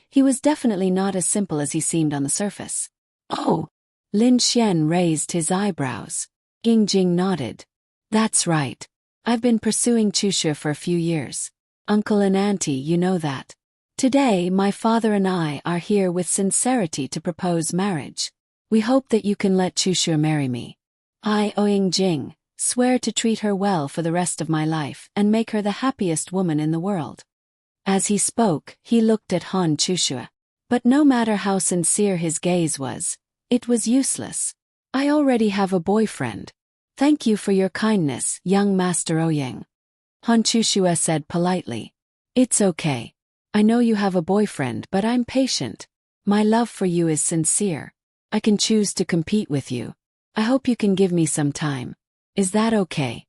he was definitely not as simple as he seemed on the surface. Oh! Lin Xian raised his eyebrows. Ying Jing nodded. That's right. I've been pursuing Chushu for a few years. Uncle and Auntie, you know that. Today, my father and I are here with sincerity to propose marriage. We hope that you can let Chushu marry me. I, Ouyang Jing, swear to treat her well for the rest of my life and make her the happiest woman in the world. As he spoke, he looked at Han Chushua. But no matter how sincere his gaze was, it was useless. I already have a boyfriend. Thank you for your kindness, young Master Ouyang. Han Chushua said politely. It's okay. I know you have a boyfriend, but I'm patient. My love for you is sincere. I can choose to compete with you. I hope you can give me some time. Is that okay?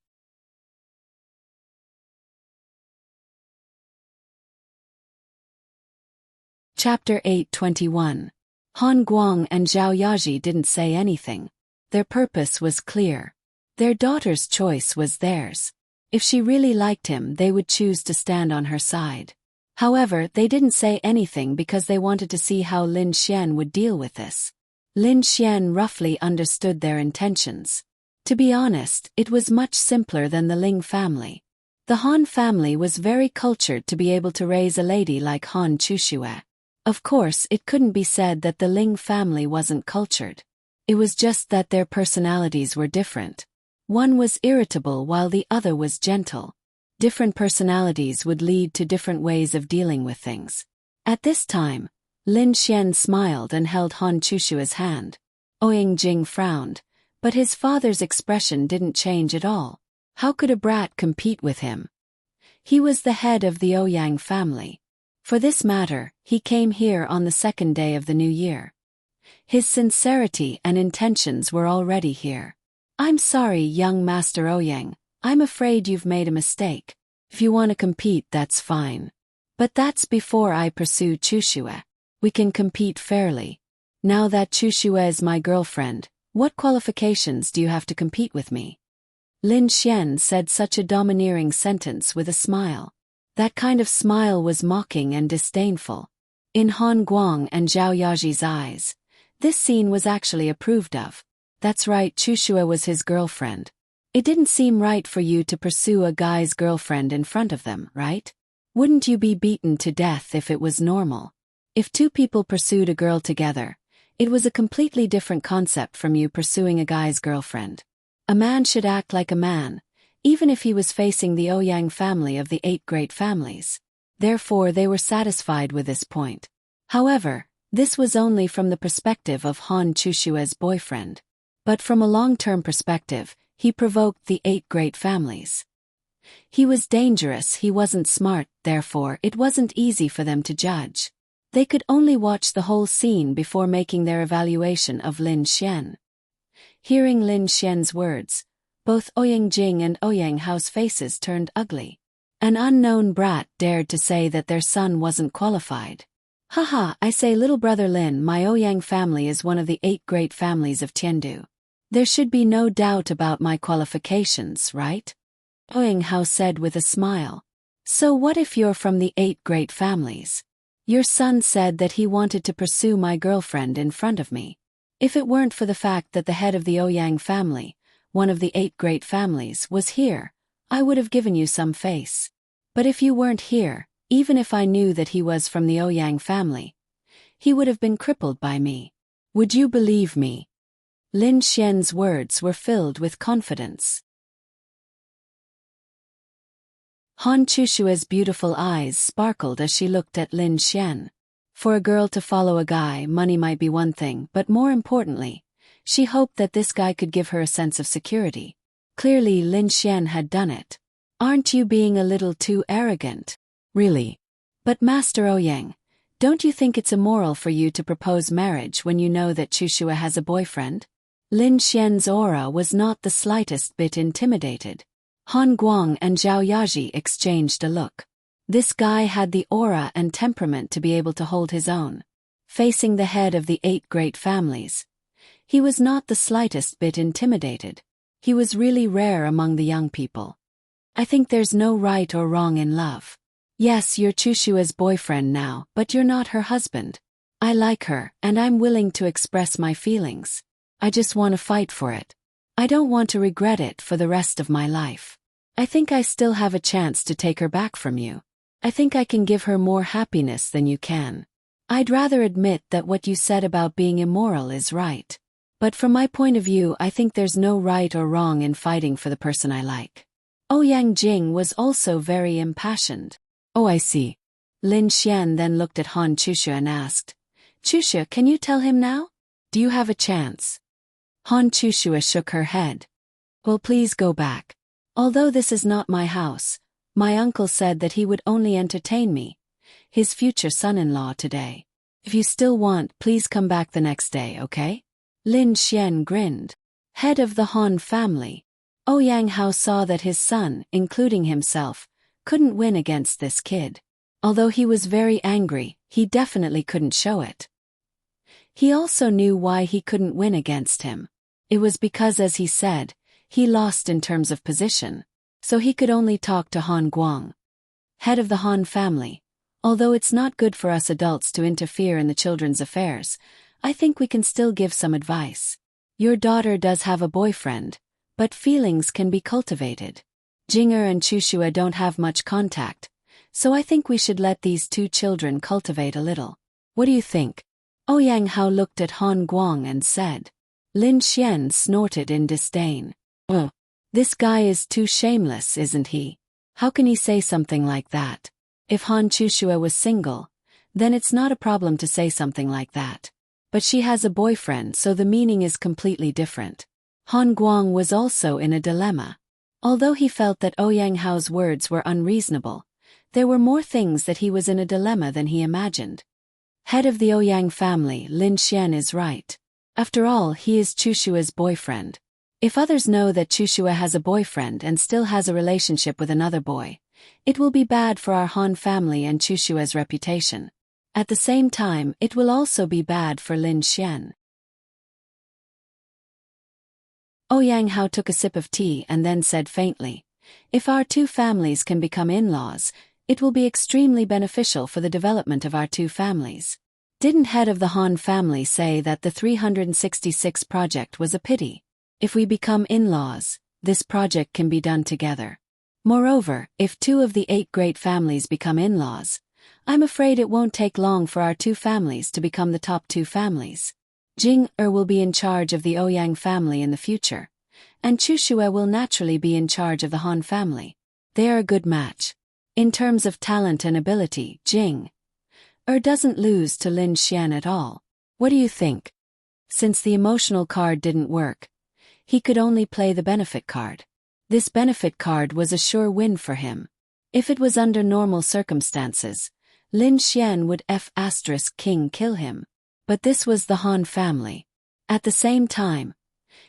Chapter 8:21. Han Guang and Zhao Yaji didn't say anything. Their purpose was clear. Their daughter's choice was theirs. If she really liked him, they would choose to stand on her side. However, they didn't say anything because they wanted to see how Lin Xian would deal with this. Lin Xian roughly understood their intentions. To be honest, it was much simpler than the Ling family. The Han family was very cultured to be able to raise a lady like Han Chuxue. Of course, it couldn't be said that the Ling family wasn't cultured. It was just that their personalities were different. One was irritable while the other was gentle. Different personalities would lead to different ways of dealing with things. At this time, Lin Xian smiled and held Han Chushua's hand. Ouyang Jing frowned, but his father's expression didn't change at all. How could a brat compete with him? He was the head of the Ouyang family. For this matter, he came here on the second day of the new year. His sincerity and intentions were already here. I'm sorry, young Master Ouyang, I'm afraid you've made a mistake. If you want to compete, that's fine. But that's before I pursue Chuxue. We can compete fairly. Now that Chuxue is my girlfriend, what qualifications do you have to compete with me? Lin Xian said such a domineering sentence with a smile. That kind of smile was mocking and disdainful. In Han Guang and Zhao Yaji's eyes, this scene was actually approved of. That's right, Chuxue was his girlfriend. It didn't seem right for you to pursue a guy's girlfriend in front of them, right? Wouldn't you be beaten to death if it was normal? If two people pursued a girl together, it was a completely different concept from you pursuing a guy's girlfriend. A man should act like a man, even if he was facing the Ouyang family of the 8 great families. Therefore they were satisfied with this point. However, this was only from the perspective of Han Chushue's boyfriend. But from a long-term perspective, he provoked the 8 great families. He was dangerous, he wasn't smart, therefore it wasn't easy for them to judge. They could only watch the whole scene before making their evaluation of Lin Xian. Hearing Lin Xian's words, both Ouyang Jing and Ouyang Hao's faces turned ugly. An unknown brat dared to say that their son wasn't qualified. Haha, I say, little brother Lin, my Ouyang family is one of the 8 great families of Tiandu. There should be no doubt about my qualifications, right? Ouyang Hao said with a smile. So what if you're from the 8 great families? Your son said that he wanted to pursue my girlfriend in front of me. If it weren't for the fact that the head of the Ouyang family, one of the 8 great families, was here, I would have given you some face. But if you weren't here, even if I knew that he was from the Ouyang family, he would have been crippled by me. Would you believe me? Lin Xian's words were filled with confidence. Han Chushue's beautiful eyes sparkled as she looked at Lin Xian. For a girl to follow a guy, money might be one thing, but more importantly, she hoped that this guy could give her a sense of security. Clearly Lin Xian had done it. Aren't you being a little too arrogant? Really? But Master Ouyang, don't you think it's immoral for you to propose marriage when you know that Chuxue has a boyfriend? Lin Xian's aura was not the slightest bit intimidated. Han Guang and Zhao Yaji exchanged a look. This guy had the aura and temperament to be able to hold his own. Facing the head of the 8 great families, he was not the slightest bit intimidated. He was really rare among the young people. I think there's no right or wrong in love. Yes, you're Chushue's boyfriend now, but you're not her husband. I like her, and I'm willing to express my feelings. I just want to fight for it. I don't want to regret it for the rest of my life. I think I still have a chance to take her back from you. I think I can give her more happiness than you can. I'd rather admit that what you said about being immoral is right. But from my point of view, I think there's no right or wrong in fighting for the person I like. Ouyang Jing was also very impassioned. Oh, I see. Lin Xian then looked at Han Chuxue and asked, Chuxue, can you tell him now? Do you have a chance? Han Chuxue shook her head. Well, please go back. Although this is not my house, my uncle said that he would only entertain me, his future son-in-law, today. If you still want, please come back the next day, okay? Lin Xian grinned. Head of the Han family. Ouyang Hao saw that his son, including himself, couldn't win against this kid. Although he was very angry, he definitely couldn't show it. He also knew why he couldn't win against him. It was because, as he said, he lost in terms of position, so he could only talk to Han Guang. Head of the Han family. Although it's not good for us adults to interfere in the children's affairs, I think we can still give some advice. Your daughter does have a boyfriend, but feelings can be cultivated. Jinger and Chushua don't have much contact, so I think we should let these two children cultivate a little. What do you think? Ouyang Hao looked at Han Guang and said. Lin Xian snorted in disdain. Oh, this guy is too shameless, isn't he? How can he say something like that? If Han Chushua was single, then it's not a problem to say something like that. But she has a boyfriend, so the meaning is completely different. Han Guang was also in a dilemma. Although he felt that Ouyang Hao's words were unreasonable, there were more things that he was in a dilemma than he imagined. Head of the Ouyang family, Lin Xian is right. After all, he is Chushua's boyfriend. If others know that Chushua has a boyfriend and still has a relationship with another boy, it will be bad for our Han family and Chushua's reputation. At the same time, it will also be bad for Lin Xian. Ouyang Hao took a sip of tea and then said faintly, if our two families can become in-laws, it will be extremely beneficial for the development of our two families. Didn't head of the Han family say that the 366 project was a pity? If we become in-laws, this project can be done together. Moreover, if 2 of the 8 great families become in-laws, I'm afraid it won't take long for our 2 families to become the top 2 families. Jing will be in charge of the Ouyang family in the future, and Chushua will naturally be in charge of the Han family. They are a good match. In terms of talent and ability, Jing doesn't lose to Lin Xian at all. What do you think? Since the emotional card didn't work, he could only play the benefit card. This benefit card was a sure win for him. If it was under normal circumstances, Lin Xian would King kill him. But this was the Han family. At the same time,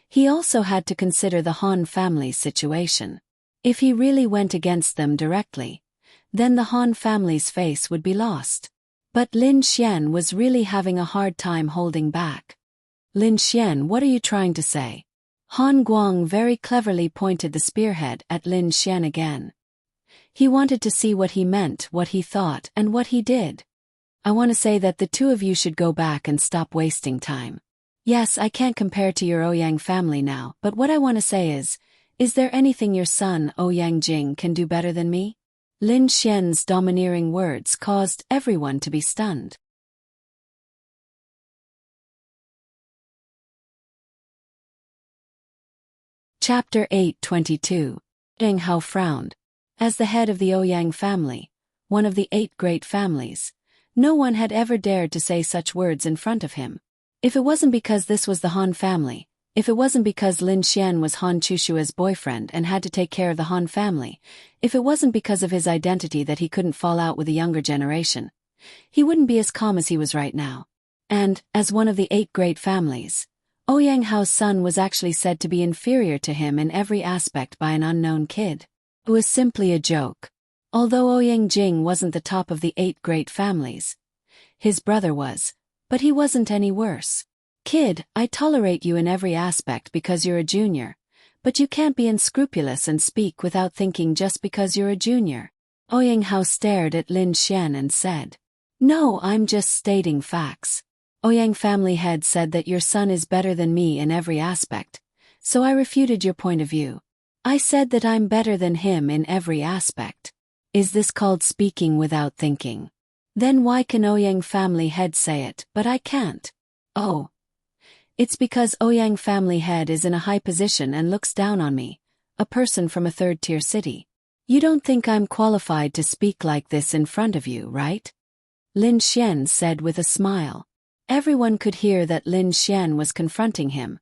he also had to consider the Han family's situation. If he really went against them directly, then the Han family's face would be lost. But Lin Xian was really having a hard time holding back. Lin Xian, what are you trying to say? Han Guang very cleverly pointed the spearhead at Lin Xian again. He wanted to see what he meant, what he thought, and what he did. I want to say that the 2 of you should go back and stop wasting time. Yes, I can't compare to your Ouyang family now, but what I want to say is there anything your son Ouyang Jing can do better than me? Lin Xian's domineering words caused everyone to be stunned. Chapter 8:22. Deng Hao frowned. As the head of the Ouyang family, one of the 8 great families, no one had ever dared to say such words in front of him. If it wasn't because this was the Han family, if it wasn't because Lin Xian was Han Chushua's boyfriend and had to take care of the Han family, if it wasn't because of his identity that he couldn't fall out with the younger generation, he wouldn't be as calm as he was right now. And, as one of the 8 great families, Ouyang Hao's son was actually said to be inferior to him in every aspect by an unknown kid. It was simply a joke. Although Ouyang Jing wasn't the top of the 8 great families, his brother was, but he wasn't any worse. Kid, I tolerate you in every aspect because you're a junior, but you can't be unscrupulous and speak without thinking just because you're a junior. Ouyang Hao stared at Lin Xian and said, no, I'm just stating facts. Ouyang family head said that your son is better than me in every aspect, so I refuted your point of view. I said that I'm better than him in every aspect. Is this called speaking without thinking? Then why can Ouyang family head say it, but I can't? Oh. It's because Ouyang family head is in a high position and looks down on me, a person from a 3rd-tier city. You don't think I'm qualified to speak like this in front of you, right? Lin Xian said with a smile. Everyone could hear that Lin Xian was confronting him,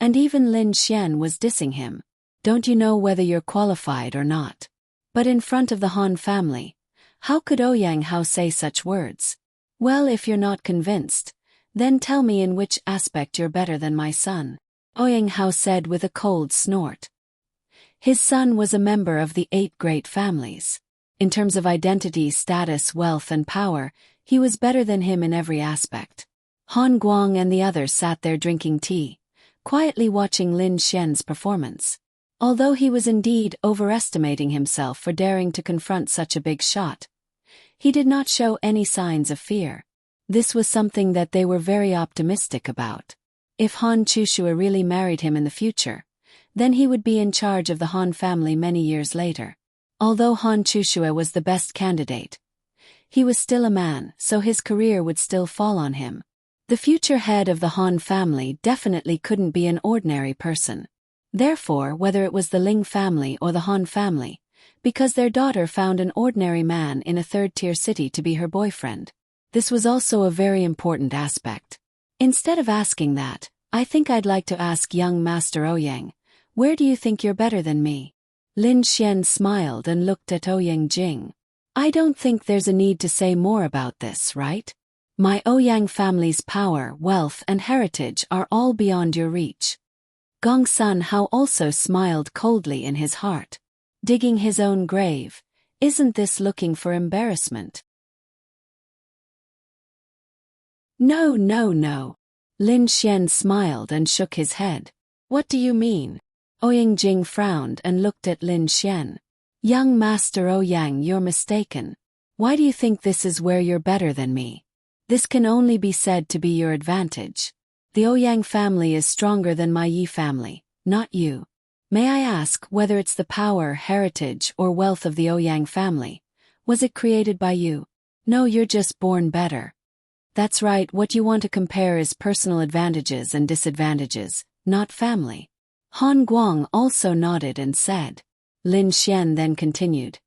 and even Lin Xian was dissing him. Don't you know whether you're qualified or not? But in front of the Han family, how could Ouyang Hao say such words? Well, if you're not convinced, then tell me in which aspect you're better than my son. Ouyang Hao said with a cold snort. His son was a member of the 8 great families. In terms of identity, status, wealth and power, he was better than him in every aspect. Han Guang and the others sat there drinking tea, quietly watching Lin Xian's performance. Although he was indeed overestimating himself for daring to confront such a big shot, he did not show any signs of fear. This was something that they were very optimistic about. If Han Chushua really married him in the future, then he would be in charge of the Han family many years later. Although Han Chushua was the best candidate, he was still a man, so his career would still fall on him. The future head of the Han family definitely couldn't be an ordinary person. Therefore, whether it was the Ling family or the Han family, because their daughter found an ordinary man in a third-tier city to be her boyfriend, this was also a very important aspect. Instead of asking that, I think I'd like to ask young Master Ouyang, where do you think you're better than me? Lin Xian smiled and looked at Ouyang Jing. I don't think there's a need to say more about this, right? My Ouyang family's power, wealth and heritage are all beyond your reach. Gong Sun Hao also smiled coldly in his heart. Digging his own grave, isn't this looking for embarrassment? No. Lin Xian smiled and shook his head. What do you mean? Ouyang Jing frowned and looked at Lin Xian. Young Master Ouyang, you're mistaken. Why do you think this is where you're better than me? This can only be said to be your advantage. The Ouyang family is stronger than my Yi family, not you. May I ask whether it's the power, heritage, or wealth of the Ouyang family? Was it created by you? No, you're just born better. That's right, what you want to compare is personal advantages and disadvantages, not family. Han Guang also nodded and said. Lin Xian then continued.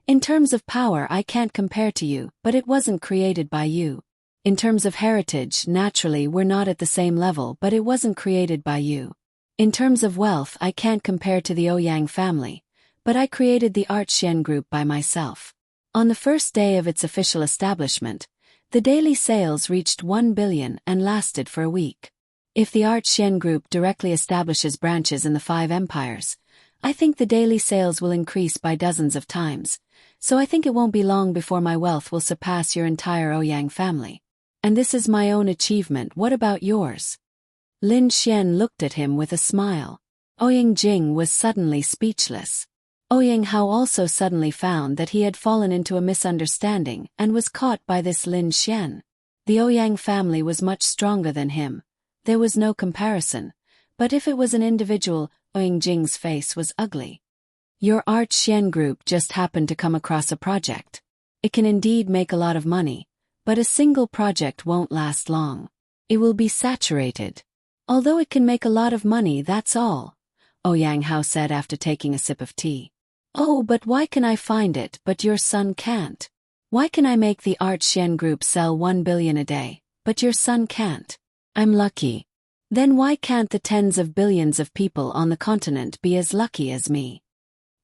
In terms of power, I can't compare to you, but it wasn't created by you. In terms of heritage, naturally we're not at the same level, but it wasn't created by you. In terms of wealth, I can't compare to the Ouyang family, but I created the Art Xian Group by myself. On the first day of its official establishment, the daily sales reached 1 billion and lasted for a week. If the Art Xian Group directly establishes branches in the 5 empires, I think the daily sales will increase by dozens of times, so I think it won't be long before my wealth will surpass your entire Ouyang family. And this is my own achievement, what about yours? Lin Xian looked at him with a smile. Ouyang Jing was suddenly speechless. Ouyang Hao also suddenly found that he had fallen into a misunderstanding and was caught by this Lin Xian. The Ouyang family was much stronger than him. There was no comparison, but if it was an individual, Ouyang Jing's face was ugly. Your Art Xian Group just happened to come across a project. It can indeed make a lot of money, but a single project won't last long. It will be saturated. Although it can make a lot of money, that's all, Ouyang Hao said after taking a sip of tea. Oh, but why can I find it, but your son can't? Why can I make the Art Xian Group sell 1 billion a day, but your son can't? I'm lucky. Then why can't the tens of billions of people on the continent be as lucky as me?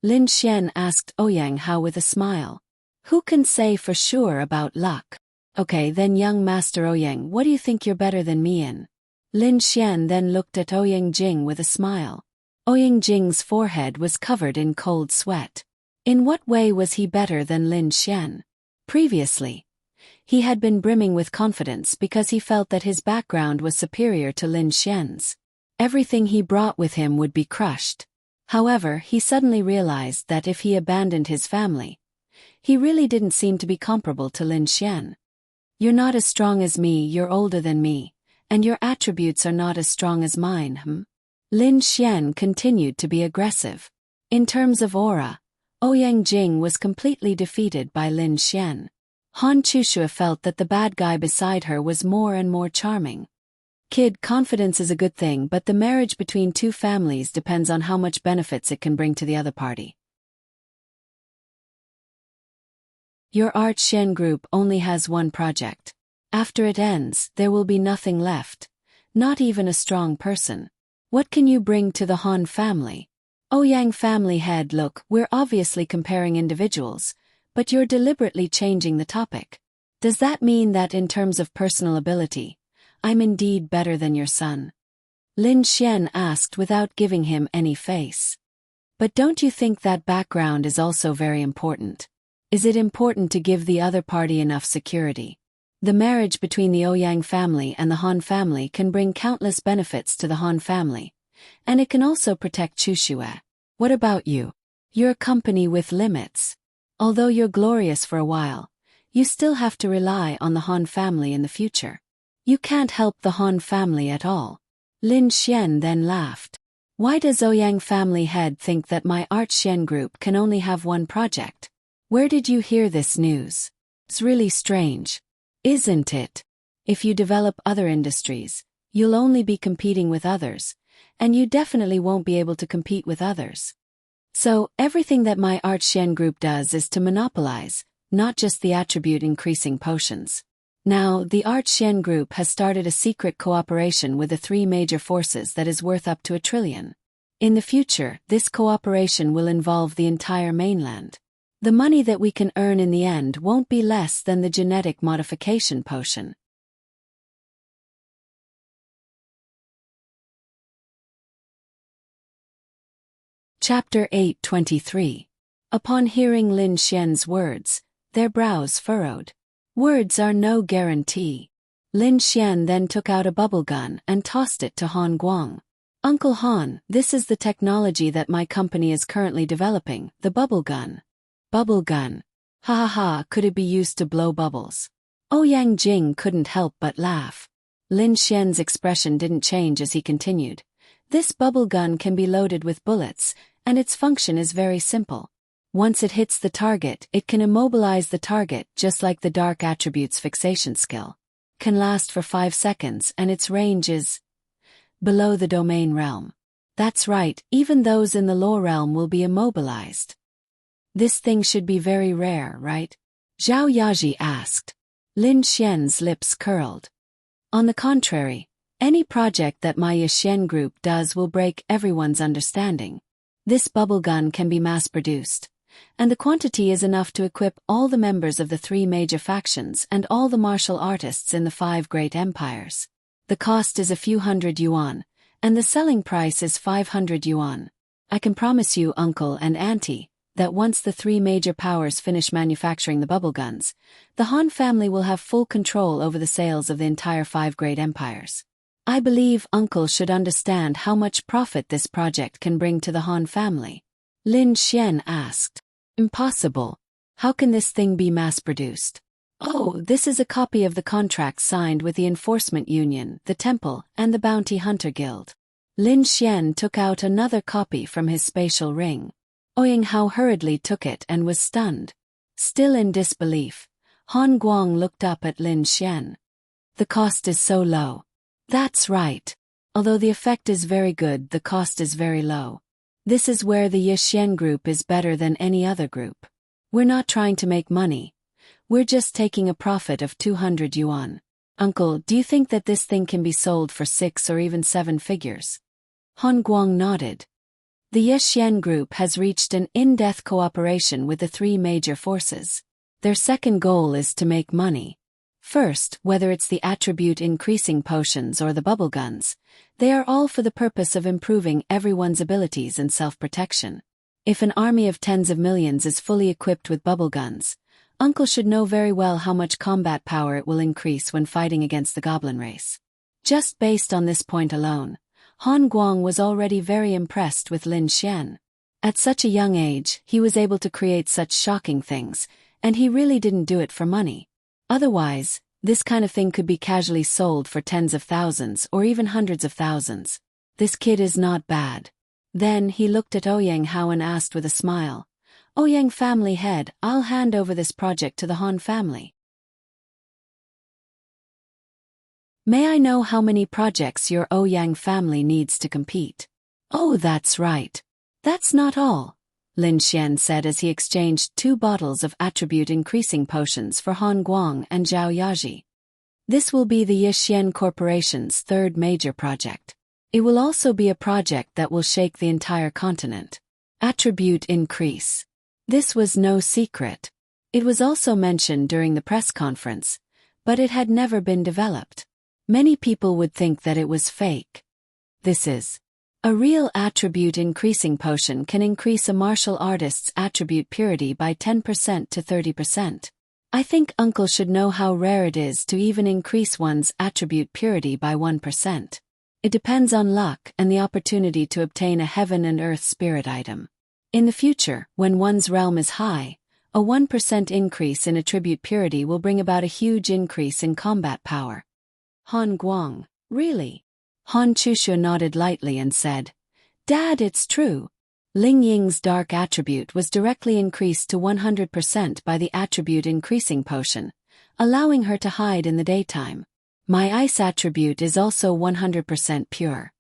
Lin Xian asked Ouyang Hao with a smile. Who can say for sure about luck? Okay, then young Master Ouyang, what do you think you're better than me in? Lin Xian then looked at Ouyang Jing with a smile. Ouyang Jing's forehead was covered in cold sweat. In what way was he better than Lin Xian? Previously, he had been brimming with confidence because he felt that his background was superior to Lin Xian's. Everything he brought with him would be crushed. However, he suddenly realized that if he abandoned his family, he really didn't seem to be comparable to Lin Xian. You're not as strong as me, you're older than me, and your attributes are not as strong as mine, Lin Xian continued to be aggressive. In terms of aura, Ouyang Jing was completely defeated by Lin Xian. Han Chushua felt that the bad guy beside her was more and more charming. Kid, confidence is a good thing, but the marriage between 2 families depends on how much benefits it can bring to the other party. Your Art Xian Group only has 1 project. After it ends, there will be nothing left, not even a strong person. What can you bring to the Han family? Ouyang family head, look, we're obviously comparing individuals, but you're deliberately changing the topic. Does that mean that in terms of personal ability, I'm indeed better than your son? Lin Xian asked without giving him any face. But don't you think that background is also very important? Is it important to give the other party enough security? The marriage between the Ouyang family and the Han family can bring countless benefits to the Han family, and it can also protect Chuxue. What about you? You're a company with limits. Although you're glorious for a while, you still have to rely on the Han family in the future. You can't help the Han family at all. Lin Xian then laughed. Why does Ouyang family head think that my Art Xian group can only have one project? Where did you hear this news? It's really strange. Isn't it? If you develop other industries, you'll only be competing with others, and you definitely won't be able to compete with others. So, everything that my Art Xian group does is to monopolize, not just the attribute increasing potions. Now, the Art Xian group has started a secret cooperation with the three major forces that is worth up to 1 trillion. In the future, this cooperation will involve the entire mainland. The money that we can earn in the end won't be less than the genetic modification potion. Chapter 8:23. Upon hearing Lin Xian's words, their brows furrowed. Words are no guarantee. Lin Xian then took out a bubble gun and tossed it to Han Guang. Uncle Han, this is the technology that my company is currently developing, the bubble gun. Bubble gun. Ha ha ha, could it be used to blow bubbles? Ouyang Jing couldn't help but laugh. Lin Xian's expression didn't change as he continued. This bubble gun can be loaded with bullets, and its function is very simple. Once it hits the target, it can immobilize the target just like the dark attribute's fixation skill. Can last for 5 seconds and its range is below the domain realm. That's right, even those in the law realm will be immobilized. This thing should be very rare, right? Zhao Yaji asked. Lin Xian's lips curled. On the contrary, any project that my Yixian group does will break everyone's understanding. This bubble gun can be mass-produced, and the quantity is enough to equip all the members of the 3 major factions and all the martial artists in the 5 great empires. The cost is a few hundred yuan, and the selling price is 500 yuan. I can promise you, uncle and auntie, that once the 3 major powers finish manufacturing the bubble guns, the Han family will have full control over the sales of the entire 5 great empires. I believe uncle should understand how much profit this project can bring to the Han family. Lin Xian asked. Impossible. How can this thing be mass-produced? Oh, this is a copy of the contract signed with the Enforcement Union, the Temple, and the Bounty Hunter Guild. Lin Xian took out another copy from his spatial ring. Ouyang Hao hurriedly took it and was stunned. Still in disbelief, Han Guang looked up at Lin Xian. The cost is so low. That's right. Although the effect is very good, the cost is very low. This is where the Yixian group is better than any other group. We're not trying to make money. We're just taking a profit of 200 yuan. Uncle, do you think that this thing can be sold for 6 or even 7 figures? Han Guang nodded. The Yixian group has reached an in-depth cooperation with the 3 major forces. Their second goal is to make money. First, whether it's the attribute increasing potions or the bubble guns, they are all for the purpose of improving everyone's abilities and self-protection. If an army of tens of millions is fully equipped with bubble guns, Uncle should know very well how much combat power it will increase when fighting against the goblin race. Just based on this point alone, Han Guang was already very impressed with Lin Xian. At such a young age, he was able to create such shocking things, and he really didn't do it for money. Otherwise, this kind of thing could be casually sold for tens of thousands or even hundreds of thousands. This kid is not bad. Then he looked at Ouyang Hao and asked with a smile, Ouyang family head, I'll hand over this project to the Han family. May I know how many projects your Ouyang family needs to compete? Oh, that's right. That's not all, Lin Xian said as he exchanged 2 bottles of attribute-increasing potions for Han Guang and Zhao Yaji. This will be the Yixian Corporation's 3rd major project. It will also be a project that will shake the entire continent. Attribute increase. This was no secret. It was also mentioned during the press conference, but it had never been developed. Many people would think that it was fake. This is a real attribute increasing potion can increase a martial artist's attribute purity by 10% to 30%. I think Uncle should know how rare it is to even increase one's attribute purity by 1%. It depends on luck and the opportunity to obtain a heaven and earth spirit item. In the future, when one's realm is high, a 1% increase in attribute purity will bring about a huge increase in combat power. Han Guang, really? Han Chushu nodded lightly and said, Dad, it's true. Ling Ying's dark attribute was directly increased to 100% by the attribute increasing potion, allowing her to hide in the daytime. My ice attribute is also 100% pure.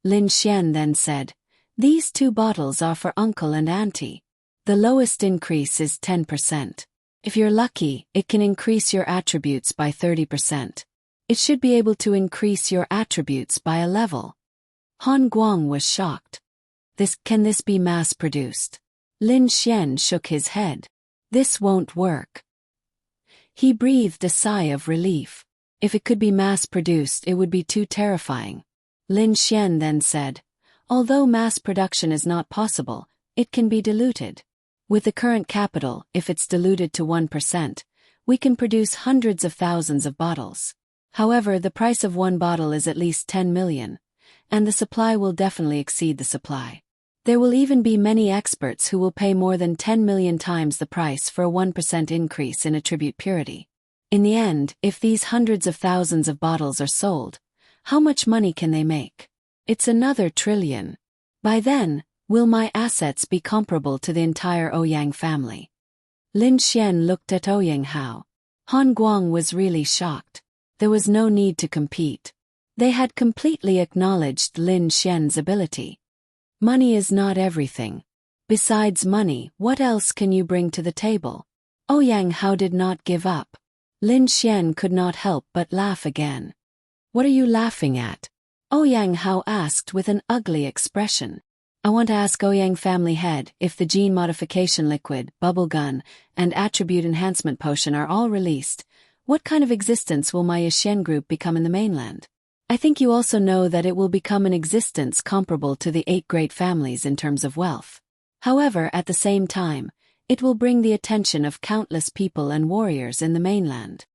Lin Xian then said, These 2 bottles are for Uncle and Auntie. The lowest increase is 10%. If you're lucky, it can increase your attributes by 30%. It should be able to increase your attributes by a level. Han Guang was shocked. Can this be mass-produced? Lin Xian shook his head. This won't work. He breathed a sigh of relief. If it could be mass-produced, it would be too terrifying. Lin Xian then said, Although mass production is not possible, it can be diluted. With the current capital, if it's diluted to 1%, we can produce hundreds of thousands of bottles. However, the price of 1 bottle is at least 10 million, and the supply will definitely exceed the supply. There will even be many experts who will pay more than 10 million times the price for a 1% increase in attribute purity. In the end, if these hundreds of thousands of bottles are sold, how much money can they make? It's another trillion. By then, will my assets be comparable to the entire Ouyang family? Lin Xian looked at Ouyang Hao. Han Guang was really shocked. There was no need to compete. They had completely acknowledged Lin Xian's ability. Money is not everything. Besides money, what else can you bring to the table? Ouyang Hao did not give up. Lin Xian could not help but laugh again. What are you laughing at? Ouyang Hao asked with an ugly expression. I want to ask Ouyang family head if the gene modification liquid, bubble gun, and attribute enhancement potion are all released, what kind of existence will my Yashen group become in the mainland? I think you also know that it will become an existence comparable to the 8 great families in terms of wealth. However, at the same time, it will bring the attention of countless people and warriors in the mainland.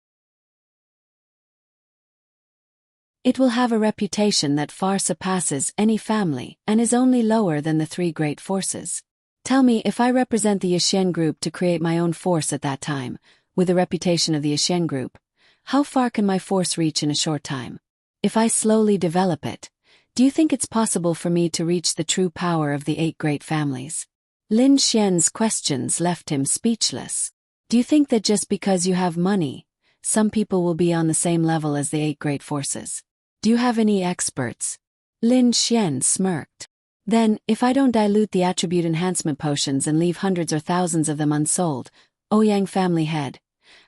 It will have a reputation that far surpasses any family and is only lower than the 3 great forces. Tell me, if I represent the Yashen group to create my own force at that time, with the reputation of the Yashen group, how far can my force reach in a short time? If I slowly develop it, do you think it's possible for me to reach the true power of the 8 great families? Lin Xian's questions left him speechless. Do you think that just because you have money, some people will be on the same level as the 8 great forces? Do you have any experts? Lin Xian smirked. Then, if I don't dilute the attribute enhancement potions and leave hundreds or thousands of them unsold, Ouyang family head,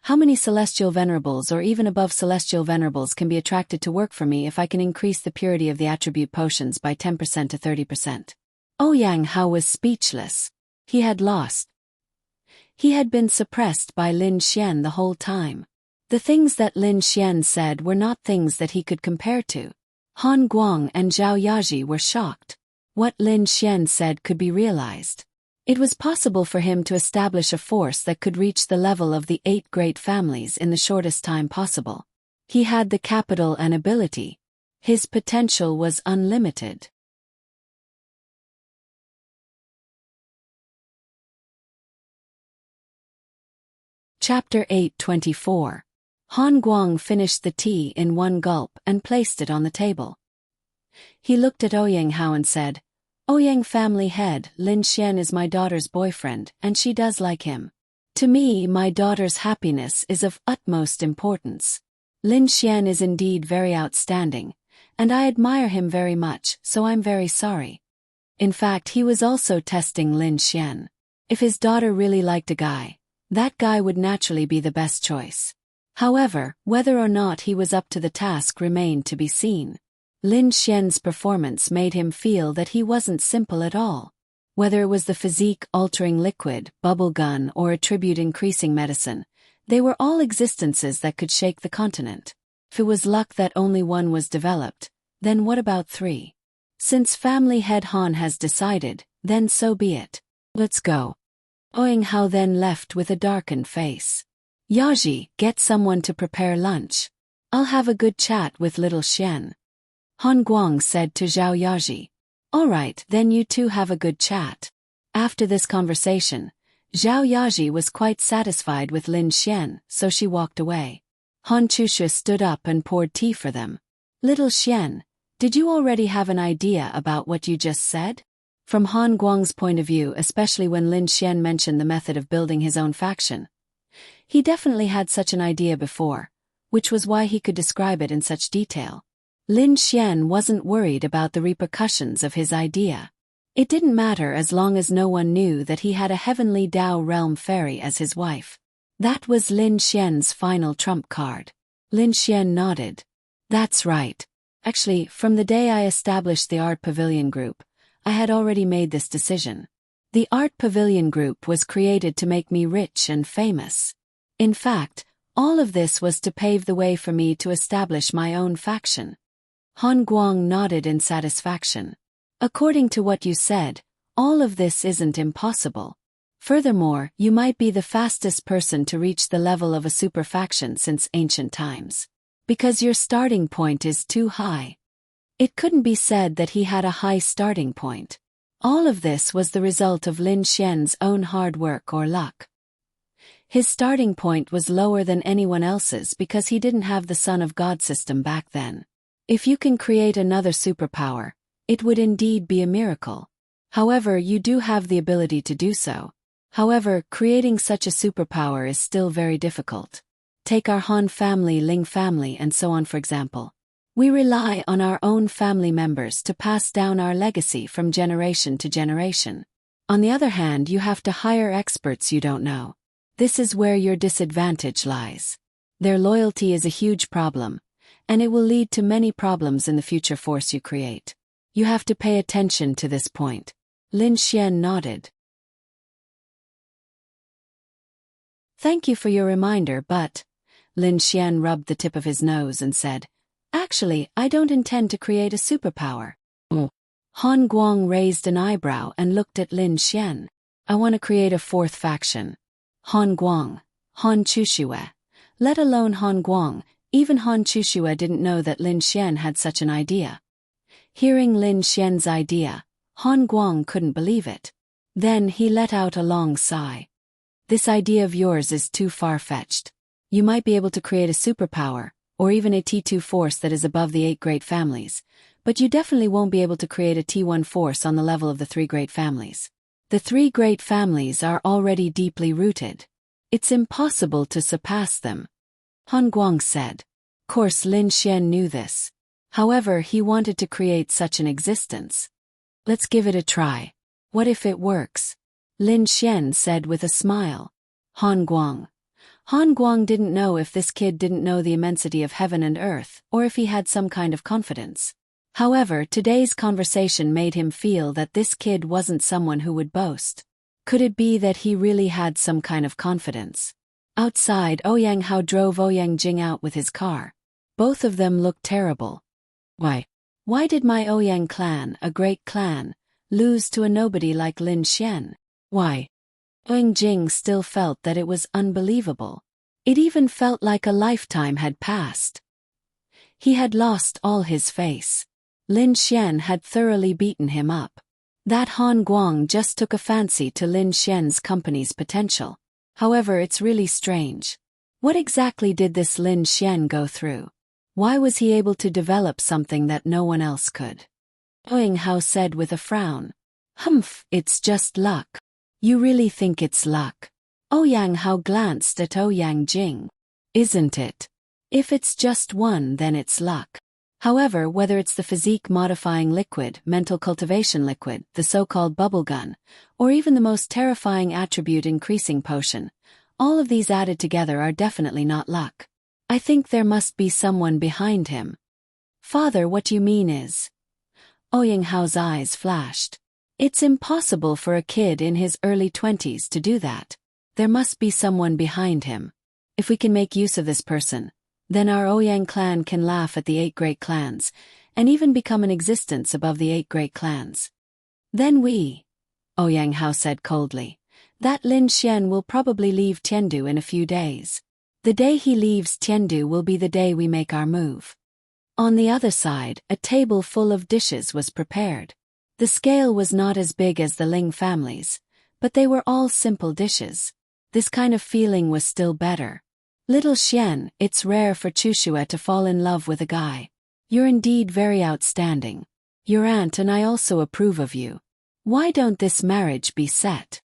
how many celestial venerables or even above celestial venerables can be attracted to work for me if I can increase the purity of the attribute potions by 10% to 30%? Ouyang Hao was speechless. He had lost. He had been suppressed by Lin Xian the whole time. The things that Lin Xian said were not things that he could compare to. Han Guang and Zhao Yaji were shocked. What Lin Xian said could be realized. It was possible for him to establish a force that could reach the level of the 8 great families in the shortest time possible. He had the capital and ability. His potential was unlimited. Chapter 8:24. Han Guang finished the tea in one gulp and placed it on the table. He looked at Ouyang Hao and said, Ouyang family head, Lin Xian is my daughter's boyfriend and she does like him. To me, my daughter's happiness is of utmost importance. Lin Xian is indeed very outstanding, and I admire him very much, so I'm very sorry. In fact, he was also testing Lin Xian. If his daughter really liked a guy, that guy would naturally be the best choice. However, whether or not he was up to the task remained to be seen. Lin Xian's performance made him feel that he wasn't simple at all. Whether it was the physique-altering liquid, bubble gun, or attribute-increasing medicine, they were all existences that could shake the continent. If it was luck that only one was developed, then what about 3? Since family head Han has decided, then so be it. Let's go. Ouyang Hao then left with a darkened face. Yaji, get someone to prepare lunch. I'll have a good chat with little Xian. Han Guang said to Zhao Yaji. All right, then you two have a good chat. After this conversation, Zhao Yaji was quite satisfied with Lin Xian, so she walked away. Han Chusha stood up and poured tea for them. Little Xian, did you already have an idea about what you just said? From Han Guang's point of view, especially when Lin Xian mentioned the method of building his own faction, he definitely had such an idea before, which was why he could describe it in such detail. Lin Xian wasn't worried about the repercussions of his idea. It didn't matter as long as no one knew that he had a heavenly Dao realm fairy as his wife. That was Lin Xian's final trump card. Lin Xian nodded. That's right. Actually, from the day I established the Art Pavilion Group, I had already made this decision. The Art Pavilion Group was created to make me rich and famous. In fact, all of this was to pave the way for me to establish my own faction. Han Guang nodded in satisfaction. According to what you said, all of this isn't impossible. Furthermore, you might be the fastest person to reach the level of a super faction since ancient times. Because your starting point is too high. It couldn't be said that he had a high starting point. All of this was the result of Lin Xian's own hard work or luck. His starting point was lower than anyone else's because he didn't have the Son of God system back then. If you can create another superpower, it would indeed be a miracle. However, you do have the ability to do so. However, creating such a superpower is still very difficult. Take our Han family, Ling family, and so on for example. We rely on our own family members to pass down our legacy from generation to generation. On the other hand, you have to hire experts you don't know. This is where your disadvantage lies. Their loyalty is a huge problem, and it will lead to many problems in the future force you create. You have to pay attention to this point. Lin Xian nodded. Thank you for your reminder, but... Lin Xian rubbed the tip of his nose and said, Actually, I don't intend to create a superpower. Han Guang raised an eyebrow and looked at Lin Xian. I want to create a fourth faction. Han Guang, Han Chushue. Let alone Han Guang, even Han Chushue didn't know that Lin Xian had such an idea. Hearing Lin Xian's idea, Han Guang couldn't believe it. Then he let out a long sigh. This idea of yours is too far-fetched. You might be able to create a superpower, or even a T2 force that is above the 8 great families, but you definitely won't be able to create a T1 force on the level of the 3 great families. The 3 great families are already deeply rooted. It's impossible to surpass them. Han Guang said. Of course Lin Xian knew this. However, he wanted to create such an existence. Let's give it a try. What if it works? Lin Xian said with a smile. Han Guang. Han Guang didn't know if this kid didn't know the immensity of heaven and earth, or if he had some kind of confidence. However, today's conversation made him feel that this kid wasn't someone who would boast. Could it be that he really had some kind of confidence? Outside, Ouyang Hao drove Ouyang Jing out with his car. Both of them looked terrible. Why did my Ouyang clan, a great clan, lose to a nobody like Lin Xian? Why? Ouyang Jing still felt that it was unbelievable. It even felt like a lifetime had passed. He had lost all his face. Lin Xian had thoroughly beaten him up. That Han Guang just took a fancy to Lin Xian's company's potential. However, it's really strange. What exactly did this Lin Xian go through? Why was he able to develop something that no one else could? Ouyang Hao said with a frown. Humph, it's just luck. You really think it's luck? Ouyang Hao glanced at Ouyang Jing. Isn't it? If it's just one, then it's luck. However, whether it's the physique-modifying liquid, mental cultivation liquid, the so-called bubble gun, or even the most terrifying attribute-increasing potion, all of these added together are definitely not luck. I think there must be someone behind him. Father, what you mean is... Ouyang Hao's eyes flashed. It's impossible for a kid in his early 20s to do that. There must be someone behind him. If we can make use of this person, then our Ouyang clan can laugh at the 8 great clans, and even become an existence above the 8 great clans. Then Ouyang Hao said coldly, that Lin Xian will probably leave Tiandu in a few days. The day he leaves Tiandu will be the day we make our move. On the other side, a table full of dishes was prepared. The scale was not as big as the Ling family's, but they were all simple dishes. This kind of feeling was still better. Little Xian, it's rare for Chushua to fall in love with a guy. You're indeed very outstanding. Your aunt and I also approve of you. Why don't this marriage be set?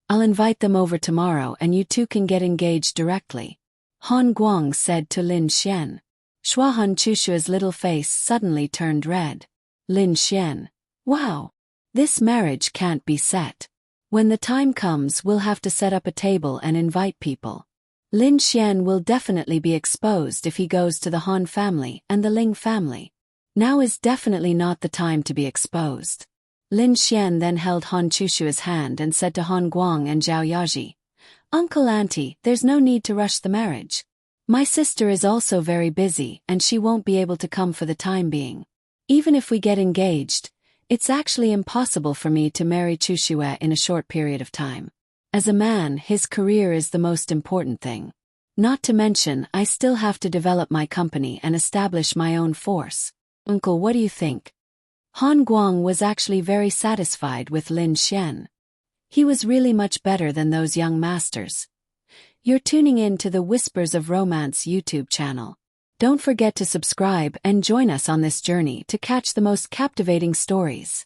I'll invite them over tomorrow and you two can get engaged directly, Han Guang said to Lin Xian. Shuahan Chushua's little face suddenly turned red. Lin Xian. Wow. This marriage can't be set. When the time comes we'll have to set up a table and invite people. Lin Xian will definitely be exposed if he goes to the Han family and the Ling family. Now is definitely not the time to be exposed. Lin Xian then held Han Chushua's hand and said to Han Guang and Zhao Yaji, Uncle Auntie, there's no need to rush the marriage. My sister is also very busy and she won't be able to come for the time being. Even if we get engaged, it's actually impossible for me to marry Chushua in a short period of time. As a man, his career is the most important thing. Not to mention, I still have to develop my company and establish my own force. Uncle, what do you think? Han Guang was actually very satisfied with Lin Xian. He was really much better than those young masters. You're tuning in to the Whispers of Romance YouTube channel. Don't forget to subscribe and join us on this journey to catch the most captivating stories.